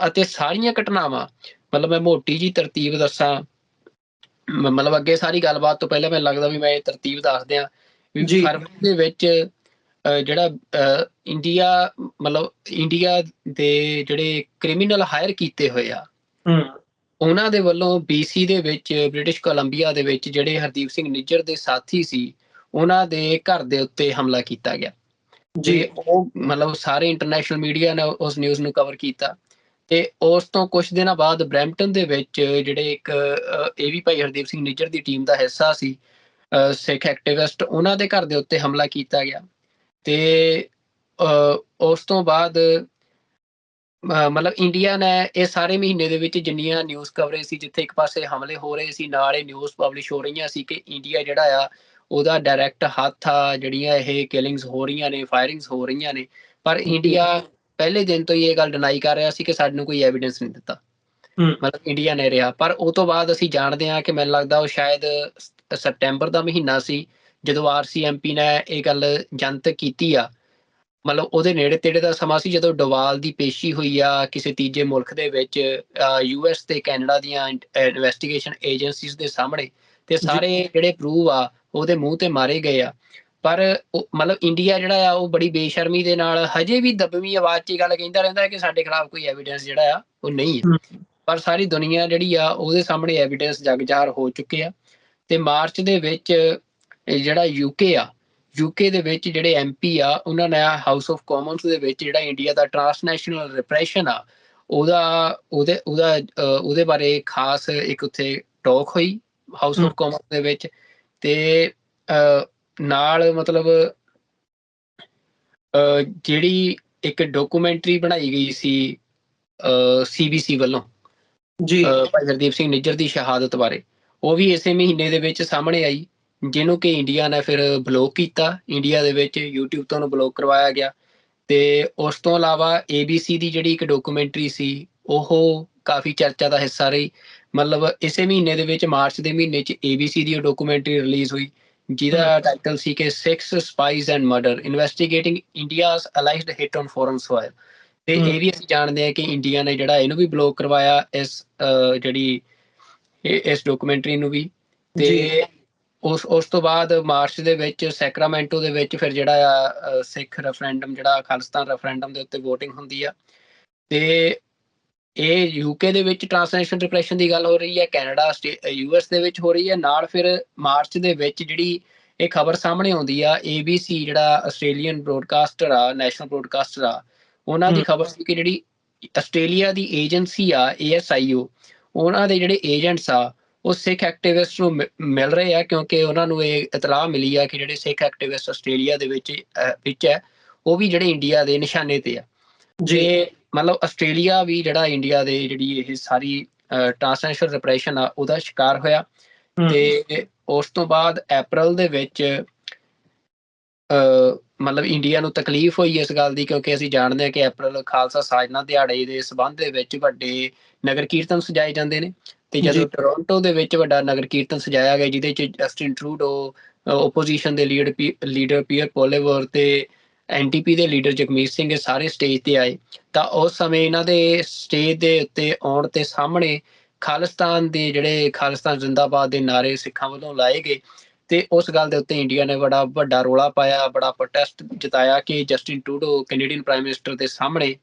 ਅਤੇ ਸਾਰੀਆਂ ਘਟਨਾਵਾਂ ਮਤਲਬ ਮੈਂ ਮੋਟੀ ਜੀ ਤਰਤੀਬ ਦੱਸਾਂ ਮਤਲਬ ਅੱਗੇ ਸਾਰੀ ਗੱਲਬਾਤ ਤੋਂ ਪਹਿਲਾਂ ਮੈਨੂੰ ਲੱਗਦਾ ਵੀ ਮੈਂ ਇਹ ਤਰਤੀਬ ਦੱਸ ਦਿਆਂ ਵੀ ਫਰਵਰੀ ਦੇ ਵਿੱਚ ਜਿਹੜਾ ਇੰਡੀਆ ਦੇ ਜਿਹੜੇ ਕ੍ਰਿਮੀਨਲ ਹਾਇਰ ਕੀਤੇ ਹੋਏ ਆ ਉਹਨਾਂ ਦੇ ਵੱਲੋਂ BC ਦੇ ਵਿੱਚ ਬ੍ਰਿਟਿਸ਼ ਕੋਲੰਬੀਆ ਦੇ ਵਿੱਚ ਜਿਹੜੇ ਹਰਦੀਪ ਸਿੰਘ ਨਿੱਜਰ ਦੇ ਸਾਥੀ ਸੀ ਉਹਨਾਂ ਦੇ ਘਰ ਦੇ ਉੱਤੇ ਹਮਲਾ ਕੀਤਾ ਗਿਆ ਜੀ ਉਹ ਮਤਲਬ ਸਾਰੇ ਇੰਟਰਨੈਸ਼ਨਲ ਮੀਡੀਆ ਨੇ ਉਸ ਨਿਊਜ਼ ਨੂੰ ਕਵਰ ਕੀਤਾ ਤੇ ਉਸ ਤੋਂ ਕੁਝ ਦਿਨਾਂ ਬਾਅਦ ਬਰੈਂਪਟਨ ਦੇ ਵਿੱਚ ਜਿਹੜੇ ਇੱਕ ਇਹ ਵੀ ਭਾਈ ਹਰਦੀਪ ਸਿੰਘ ਨਿੱਜਰ ਦੀ ਟੀਮ ਦਾ ਹਿੱਸਾ ਸੀ ਸਿੱਖ ਐਕਟਿਵਿਸਟ ਉਹਨਾਂ ਦੇ ਘਰ ਦੇ ਉੱਤੇ ਹਮਲਾ ਕੀਤਾ ਗਿਆ ਤੇ ਉਸ ਤੋਂ ਬਾਅਦ ਮਤਲਬ ਇੰਡੀਆ ਨੇ ਇਹ ਸਾਰੇ ਮਹੀਨੇ ਦੇ ਵਿੱਚ ਜਿੰਨੀਆਂ ਨਿਊਜ਼ ਕਵਰੇਜ ਸੀ ਜਿੱਥੇ ਇੱਕ ਪਾਸੇ ਹਮਲੇ ਹੋ ਰਹੇ ਸੀ ਨਾਲ ਇਹ ਨਿਊਜ਼ ਪਬਲਿਸ਼ ਹੋ ਰਹੀਆਂ ਸੀ ਕਿ ਇੰਡੀਆ ਜਿਹੜਾ ਆ ਉਹਦਾ ਡਾਇਰੈਕਟ ਹੱਥ ਆ ਜਿਹੜੀਆਂ ਇਹ ਕਿਲਿੰਗਸ ਹੋ ਰਹੀਆਂ ਨੇ ਫਾਇਰਿੰਗਸ ਹੋ ਰਹੀਆਂ ਨੇ ਪਰ ਇੰਡੀਆ ਪਹਿਲੇ ਦਿਨ ਤੋਂ ਹੀ ਇਹ ਗੱਲ ਡਿਨਾਈ ਕਰ ਰਿਹਾ ਸੀ ਕਿ ਸਾਨੂੰ ਕੋਈ ਐਵੀਡੈਂਸ ਨਹੀਂ ਦਿੱਤਾ ਮਤਲਬ ਇੰਡੀਆ ਨੇ ਰਿਹਾ ਪਰ ਉਹ ਤੋਂ ਬਾਅਦ ਅਸੀਂ ਜਾਣਦੇ ਹਾਂ ਕਿ ਮੈਨੂੰ ਲੱਗਦਾ ਉਹ ਸ਼ਾਇਦ ਸਪਟੈਂਬਰ ਦਾ ਮਹੀਨਾ ਸੀ ਜਦੋਂ RCMP ਨੇ ਇਹ ਗੱਲ ਜਨਤਕ ਕੀਤੀ ਆ ਮਤਲਬ ਉਹਦੇ ਨੇੜੇ ਤੇੜੇ ਦਾ ਸਮਾਂ ਸੀ ਜਦੋਂ ਡੋਵਾਲ ਦੀ ਪੇਸ਼ੀ ਹੋਈ ਆ ਕਿਸੇ ਤੀਜੇ ਮੁਲਕ ਦੇ ਵਿੱਚ US ਤੇ ਕੈਨੇਡਾ ਦੀਆਂ ਇਨਵੈਸਟੀਗੇਸ਼ਨ ਏਜੰਸੀਜ਼ ਦੇ ਸਾਹਮਣੇ ਤੇ ਸਾਰੇ ਜਿਹੜੇ ਪ੍ਰੂਵ ਆ ਉਹਦੇ ਮੂੰਹ ਤੇ ਮਾਰੇ ਗਏ ਆ ਪਰ ਮਤਲਬ ਇੰਡੀਆ ਜਿਹੜਾ ਆ ਉਹ ਬੜੀ ਬੇਸ਼ਰਮੀ ਦੇ ਨਾਲ ਹਜੇ ਵੀ ਦਬਵੀਂ ਆਵਾਜ਼ 'ਚ ਗੱਲ ਕਹਿੰਦਾ ਰਹਿੰਦਾ ਹੈ ਕਿ ਸਾਡੇ ਖਿਲਾਫ ਕੋਈ ਐਵੀਡੈਂਸ ਜਿਹੜਾ ਆ ਉਹ ਨਹੀਂ ਹੈ ਪਰ ਸਾਰੀ ਦੁਨੀਆ ਜਿਹੜੀ ਆ ਉਹਦੇ ਸਾਹਮਣੇ ਐਵੀਡੈਂਸ ਜਗਜ਼ਾਹਰ ਹੋ ਚੁੱਕੇ ਆ ਤੇ ਮਾਰਚ ਦੇ ਵਿੱਚ ਜਿਹੜਾ UK ਦੇ ਵਿੱਚ ਜਿਹੜੇ MP ਆ ਉਹਨਾਂ ਨੇ ਹਾਊਸ ਆਫ ਕਾਮਨਸ ਦੇ ਵਿੱਚ ਜਿਹੜਾ ਇੰਡੀਆ ਦਾ ਟਰਾਂਸਨੈਸ਼ਨਲ ਰਿਪਰੈਸ਼ਨ ਆ ਉਹਦੇ ਬਾਰੇ ਖਾਸ ਇੱਕ ਉੱਥੇ ਟਾਕ ਹੋਈ ਹਾਊਸ ਆਫ ਕਾਮਨਸ ਦੇ ਵਿੱਚ ਤੇ ਨਾਲ ਮਤਲਬ ਜਿਹੜੀ ਇੱਕ ਡਾਕੂਮੈਂਟਰੀ ਬਣਾਈ ਗਈ ਸੀ CBC ਵੱਲੋਂ ਜੀ ਭਾਈ ਹਰਦੀਪ ਸਿੰਘ ਨਿੱਜਰ ਦੀ ਸ਼ਹਾਦਤ ਬਾਰੇ ਉਹ ਵੀ ਇਸੇ ਮਹੀਨੇ ਦੇ ਵਿੱਚ ਸਾਹਮਣੇ ਆਈ ਜਿਹਨੂੰ ਕਿ ਇੰਡੀਆ ਨੇ ਫਿਰ ਬਲੌਕ ਕੀਤਾ ਇੰਡੀਆ ਦੇ ਵਿੱਚ YouTube ਤੋਂ ਉਹਨੂੰ ਬਲੌਕ ਕਰਵਾਇਆ ਗਿਆ ਤੇ ਉਸ ਤੋਂ ਇਲਾਵਾ ABC ਦੀ ਜਿਹੜੀ ਇੱਕ ਡਾਕੂਮੈਂਟਰੀ ਸੀ ਉਹ ਕਾਫੀ ਚਰਚਾ ਦਾ ਹਿੱਸਾ ਰਹੀ ਮਤਲਬ ਇਸੇ ਮਹੀਨੇ ਦੇ ਵਿੱਚ ਮਾਰਚ ਦੇ ਮਹੀਨੇ 'ਚ ABC ਦੀ ਡਾਕੂਮੈਂਟਰੀ ਰਿਲੀਜ਼ ਹੋਈ ਜਿਹਦਾ ਟਾਈਟਲ ਸੀ ਕਿ 6 Spies and Murder Investigating India's Alleged Hit on Foreign Soil ਤੇ ਇਹ ਵੀ ਅਸੀਂ ਜਾਣਦੇ ਹਾਂ ਕਿ ਇੰਡੀਆ ਨੇ ਜਿਹੜਾ ਇਹਨੂੰ ਵੀ ਬਲੌਕ ਕਰਵਾਇਆ ਇਸ ਡਾਕੂਮੈਂਟਰੀ ਨੂੰ ਵੀ ਤੇ ਉਸ ਤੋਂ ਬਾਅਦ ਮਾਰਚ ਦੇ ਵਿੱਚ ਸੈਕਰਾਮੈਂਟੋ ਦੇ ਵਿੱਚ ਫਿਰ ਜਿਹੜਾ ਆ ਸਿੱਖ ਰੈਫਰੈਂਡਮ ਜਿਹੜਾ ਖਾਲਿਸਤਾਨ ਰੈਫਰੈਂਡਮ ਦੇ ਉੱਤੇ VOTING ਹੁੰਦੀ ਆ ਤੇ ਇਹ UK ਦੇ ਵਿੱਚ ਟਰਾਂਸਨੈਸ਼ਨਲ ਰਿਪਰੈਸ਼ਨ ਦੀ ਗੱਲ ਹੋ ਰਹੀ ਹੈ ਕੈਨੇਡਾ US ਦੇ ਵਿੱਚ ਹੋ ਰਹੀ ਹੈ ਨਾਲ ਫਿਰ ਮਾਰਚ ਦੇ ਵਿੱਚ ਜਿਹੜੀ ਇਹ ਖਬਰ ਸਾਹਮਣੇ ਆਉਂਦੀ ਆ ABC ਜਿਹੜਾ ਆਸਟ੍ਰੇਲੀਅਨ ਬ੍ਰੌਡਕਾਸਟਰ ਆ ਨੈਸ਼ਨਲ ਬ੍ਰੌਡਕਾਸਟਰ ਆ ਉਹਨਾਂ ਦੀ ਖਬਰ ਸੀ ਕਿ ਜਿਹੜੀ ਆਸਟ੍ਰੇਲੀਆ ਦੀ ਏਜੰਸੀ ਆ ASIO ਉਹਨਾਂ ਦੇ ਜਿਹੜੇ ਏਜੰਟਸ ਆ ਉਹ ਸਿੱਖ ਐਕਟਿਵਿਸਟ ਨੂੰ ਮਿਲ ਰਹੇ ਆ, ਕਿਉਂਕਿ ਉਹਨਾਂ ਨੂੰ ਇਹ ਇਤਲਾਹ ਮਿਲੀ ਆ ਕਿ ਜਿਹੜੇ ਸਿੱਖ ਐਕਟਿਵਿਸਟ ਆਸਟ੍ਰੇਲੀਆ ਦੇ ਵਿੱਚ ਹੈ ਉਹ ਵੀ ਜਿਹੜੇ ਇੰਡੀਆ ਦੇ ਨਿਸ਼ਾਨੇ ਤੇ ਆ। ਤੇ ਮਤਲਬ ਆਸਟ੍ਰੇਲੀਆ ਵੀ ਜਿਹੜਾ ਇੰਡੀਆ ਦੇ ਜਿਹੜੀ ਇਹ ਸਾਰੀ ਟ੍ਰਾਂਸਨੈਸ਼ਨਲ ਰਿਪਰੈਸ਼ਨ ਆ ਉਹਦਾ ਸ਼ਿਕਾਰ ਹੋਇਆ। ਤੇ ਉਸ ਤੋਂ ਬਾਅਦ ਅਪ੍ਰੈਲ ਦੇ ਵਿੱਚ ਮਤਲਬ ਇੰਡੀਆ ਨੂੰ ਤਕਲੀਫ ਹੋਈ ਇਸ ਗੱਲ ਦੀ, ਕਿਉਂਕਿ ਅਸੀਂ ਜਾਣਦੇ ਹਾਂ ਕਿ ਅਪ੍ਰੈਲ ਖਾਲਸਾ ਸਾਜਨਾ ਦਿਹਾੜੇ ਦੇ ਸੰਬੰਧ ਦੇ ਵਿੱਚ ਵੱਡੇ ਨਗਰ ਕੀਰਤਨ ਸਜਾਏ ਜਾਂਦੇ ਨੇ। ਤੇ ਜਦੋਂ ਟੋਰਾਂਟੋ ਦੇ ਵਿੱਚ ਵੱਡਾ ਨਗਰ ਕੀਰਤਨ ਸਜਾਇਆ ਗਿਆ ਜਿਹਦੇ ਚ ਜਸਟਿਨ ਟਰੂਡੋ, ਓਪੋਜੀਸ਼ਨ ਦੇ ਲੀਡਰ ਪੀਅਰ ਪੋਲੀਵਰ ਤੇ NDP ਦੇ ਲੀਡਰ ਜਗਮੀਤ ਸਿੰਘ ਇਹ ਸਾਰੇ ਸਟੇਜ ਤੇ ਆਏ, ਤਾਂ ਉਸ ਸਮੇਂ ਇਹਨਾਂ ਦੇ ਸਟੇਜ ਦੇ ਉੱਤੇ ਆਉਣ ਤੇ ਸਾਹਮਣੇ ਖਾਲਿਸਤਾਨ ਦੇ ਜਿਹੜੇ ਖਾਲਿਸਤਾਨ ਜ਼ਿੰਦਾਬਾਦ ਦੇ ਨਾਰੇ ਸਿੱਖਾਂ ਵੱਲੋਂ ਲਾਏ ਗਏ। ਤੇ ਉਸ ਗੱਲ ਦੇ ਉੱਤੇ ਇੰਡੀਆ ਨੇ ਬੜਾ ਵੱਡਾ ਰੌਲਾ ਪਾਇਆ, ਬੜਾ ਪ੍ਰੋਟੈਸਟ ਜਤਾਇਆ ਕਿ Justin Trudeau Canadian prime minister ਦੇ ਸਾਹਮਣੇ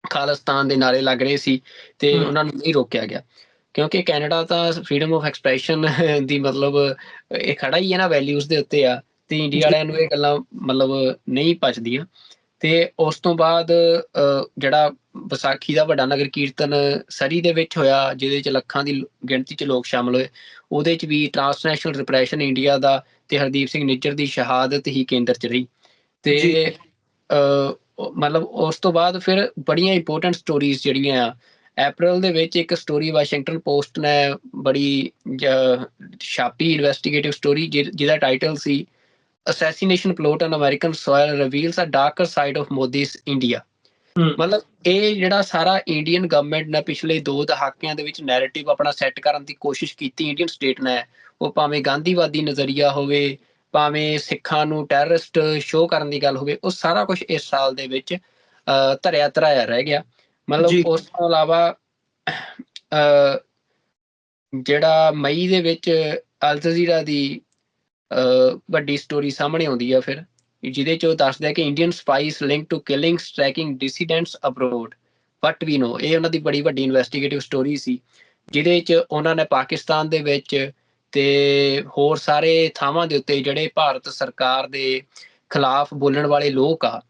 ਖਾਲਿਸਤਾਨ ਦੇ ਨਾਰੇ ਲੱਗ ਰਹੇ ਸੀ ਤੇ ਉਹਨਾਂ ਨੂੰ ਨਹੀਂ ਰੋਕਿਆ ਗਿਆ, ਕਿਉਂਕਿ ਕੈਨੇਡਾ ਤਾਂ ਫਰੀडम ਆਫ ਐਕਸਪ੍ਰੈਸ਼ਨ ਦੀ ਮਤਲਬ ਇਹ ਖੜਾ ਹੀ ਹੈ ਨਾ ਵੈਲਿਊਜ਼ ਦੇ ਉੱਤੇ ਆ, ਤੇ ਇੰਡੀਆ ਵਾਲਿਆਂ ਨੂੰ ਇਹ ਗੱਲਾਂ ਮਤਲਬ ਨਹੀਂ ਪਚਦੀਆਂ। ਤੇ ਉਸ ਤੋਂ ਬਾਅਦ ਜਿਹੜਾ ਵਿਸਾਖੀ ਦਾ ਵੱਡਾ ਨਗਰ ਕੀਰਤਨ ਸਰੀ ਦੇ ਵਿੱਚ ਹੋਇਆ, ਜਿਹਦੇ ਚ ਲੱਖਾਂ ਦੀ ਗਿਣਤੀ ਚ ਲੋਕ ਸ਼ਾਮਲ ਹੋਏ, ਉਹਦੇ ਚ ਵੀ ਟ੍ਰਾਂਸਨੈਸ਼ਨਲ ਰਿਪਰੈਸ਼ਨ ਇੰਡੀਆ ਦਾ ਤੇ ਹਰਦੀਪ ਸਿੰਘ ਨਿੱਜਰ ਦੀ ਸ਼ਹਾਦਤ ਹੀ ਕੇਂਦਰ ਚ ਰਹੀ। ਤੇ ਮਤਲਬ ਉਸ ਤੋਂ ਬਾਅਦ ਫਿਰ ਬੜੀਆਂ ਇੰਪੋਰਟੈਂਟ ਸਟੋਰੀਜ਼ ਜਿਹੜੀਆਂ ਆ, ਅਪ੍ਰੈਲ ਦੇ ਵਿੱਚ ਇੱਕ ਸਟੋਰੀ ਵਾਸ਼ਿੰਗਟਨ ਪੋਸਟ ਨੇ ਬੜੀ ਛਾਪੀ ਇਨਵੈਸਟੀਗੇਟਿਵ ਸਟੋਰੀ ਜਿਹਦਾ ਟਾਈਟਲ ਸੀ assassination plot on American soil reveals a darker side of Modi's India. ਮਤਲਬ ਇਹ ਜਿਹੜਾ ਸਾਰਾ ਇੰਡੀਅਨ ਗਵਰਨਮੈਂਟ ਨੇ ਪਿਛਲੇ 2 ਦਹਾਕਿਆਂ ਦੇ ਵਿੱਚ ਨੈਰੇਟਿਵ ਆਪਣਾ ਸੈੱਟ ਕਰਨ ਦੀ ਕੋਸ਼ਿਸ਼ ਕੀਤੀ ਇੰਡੀਅਨ ਸਟੇਟ ਨੇ, ਉਹ ਭਾਵੇਂ ਗਾਂਧੀਵਾਦੀ ਨਜ਼ਰੀਆ ਹੋਵੇ, ਭਾਵੇਂ ਸਿੱਖਾਂ ਨੂੰ ਟੈਰਰਿਸਟ ਸ਼ੋਅ ਕਰਨ ਦੀ ਗੱਲ ਹੋਵੇ, ਉਹ ਸਾਰਾ ਕੁਝ ਇਸ ਸਾਲ ਦੇ ਵਿੱਚ ਧਰਿਆ ਧਰਾਇਆ ਰਹਿ ਗਿਆ। ਮਤਲਬ ਉਸ ਤੋਂ ਇਲਾਵਾ ਜਿਹੜਾ ਮਈ ਦੇ ਵਿੱਚ ਅਲ ਜਜ਼ੀਰਾ ਦੀ ਵੱਡੀ ਸਟੋਰੀ ਸਾਹਮਣੇ ਆਉਂਦੀ ਆ ਫਿਰ, ਜਿਹਦੇ ਚ ਉਹ ਦੱਸਦਾ ਕਿ Indian spies link to killings tracking dissidents abroad what we know. ਇਹ ਉਹਨਾਂ ਦੀ ਬੜੀ ਵੱਡੀ ਇਨਵੈਸਟੀਗੇਟਿਵ ਸਟੋਰੀ ਸੀ, ਜਿਹਦੇ ਚ ਉਹਨਾਂ ਨੇ ਪਾਕਿਸਤਾਨ ਦੇ ਵਿੱਚ ਤੇ ਹੋਰ ਸਾਰੇ ਥਾਵਾਂ ਦੇ ਉੱਤੇ ਜਿਹੜੇ ਭਾਰਤ ਸਰਕਾਰ ਦੇ ਖਿਲਾਫ ਬੋਲਣ ਵਾਲੇ ਲੋਕ ਆ,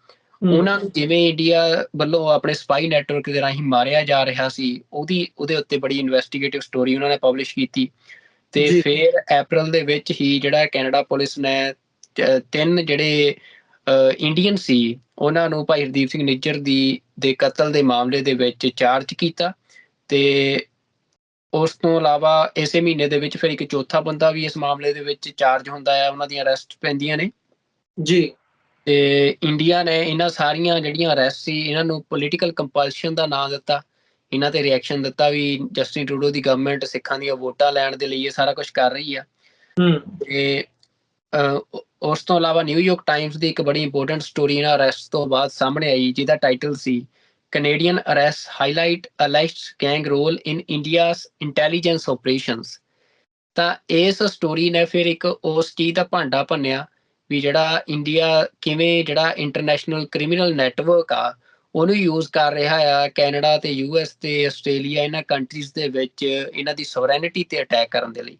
ਉਹਨਾਂ ਨੂੰ ਜਿਵੇਂ ਇੰਡੀਆ ਵੱਲੋਂ ਆਪਣੇ ਸਪਾਈ ਨੈਟਵਰਕ ਦੇ ਰਾਹੀਂ ਮਾਰਿਆ ਜਾ ਰਿਹਾ ਸੀ, ਉਹਦੇ ਉੱਤੇ ਬੜੀ ਇਨਵੈਸਟੀਗੇਟਿਵ ਸਟੋਰੀ ਉਹਨਾਂ ਨੇ ਪਬਲਿਸ਼ ਕੀਤੀ। ਤੇ ਫਿਰ ਅਪ੍ਰੈਲ ਦੇ ਵਿੱਚ ਹੀ ਜਿਹੜਾ ਕੈਨੇਡਾ ਪੁਲਿਸ ਨੇ 3 ਜਿਹੜੇ ਇੰਡੀਅਨ ਸੀ ਉਹਨਾਂ ਨੂੰ ਭਾਈ ਹਰਦੀਪ ਸਿੰਘ ਨਿੱਜਰ ਦੇ ਕਤਲ ਦੇ ਮਾਮਲੇ ਦੇ ਵਿੱਚ ਚਾਰਜ ਕੀਤਾ। ਤੇ ਉਸ ਤੋਂ ਇਲਾਵਾ ਇਸੇ ਮਹੀਨੇ ਦੇ ਵਿੱਚ ਫਿਰ ਇੱਕ ਚੌਥਾ ਬੰਦਾ ਵੀ ਇਸ ਮਾਮਲੇ ਦੇ ਵਿੱਚ ਚਾਰਜ ਹੁੰਦਾ ਹੈ, ਉਹਨਾਂ ਦੀਆਂ ਅਰੈਸਟ ਪੈਂਦੀਆਂ ਨੇ ਜੀ। ਤੇ ਇੰਡੀਆ ਨੇ ਇਹਨਾਂ ਸਾਰੀਆਂ ਜਿਹੜੀਆਂ ਅਰੈਸਟ ਸੀ ਇਹਨਾਂ ਨੂੰ ਪੋਲੀਟੀਕਲ ਕੰਪਲਸ਼ਨ ਦਾ ਨਾਂ ਦਿੱਤਾ, ਇਹਨਾਂ ਤੇ ਰਿਐਕਸ਼ਨ ਦਿੱਤਾ ਵੀ ਜਸਟਿਨ ਟਰੂਡੋ ਦੀ ਗਵਰਨਮੈਂਟ ਸਿੱਖਾਂ ਦੀਆਂ ਵੋਟਾਂ ਲੈਣ ਦੇ ਲਈ ਇਹ ਸਾਰਾ ਕੁਝ ਕਰ ਰਹੀ ਆ। ਤੇ ਉਸ ਤੋਂ ਇਲਾਵਾ ਨਿਊਯਾਰਕ ਟਾਈਮਸ ਦੀ ਇੱਕ ਬੜੀ ਇੰਪੋਰਟੈਂਟ ਸਟੋਰੀ ਇਹਨਾਂ ਅਰੈਸਟ ਤੋਂ ਬਾਅਦ ਸਾਹਮਣੇ ਆਈ, ਜਿਹਦਾ ਟਾਈਟਲ ਸੀ Canadian arrest highlight alleged gang role in India's intelligence operations. ਤਾਂ ਇਸ ਸਟੋਰੀ ਨੇ ਫਿਰ ਇੱਕ ਉਸ ਚੀਜ਼ ਦਾ ਭਾਂਡਾ ਭੰਨਿਆ ਵੀ ਜਿਹੜਾ ਇੰਡੀਆ ਕਿਵੇਂ ਜਿਹੜਾ ਇੰਟਰਨੈਸ਼ਨਲ ਕ੍ਰਿਮੀਨਲ ਨੈਟਵਰਕ ਆ ਉਹਨੂੰ ਯੂਜ਼ ਕਰ ਰਿਹਾ ਆ ਕੈਨੇਡਾ ਤੇ US ਤੇ ਆਸਟ੍ਰੇਲੀਆ ਇਹਨਾਂ ਕੰਟਰੀਜ਼ ਦੇ ਵਿੱਚ ਇਹਨਾਂ ਦੀ ਸੋਵਰੈਨਿਟੀ ਤੇ ਅਟੈਕ ਕਰਨ ਦੇ ਲਈ।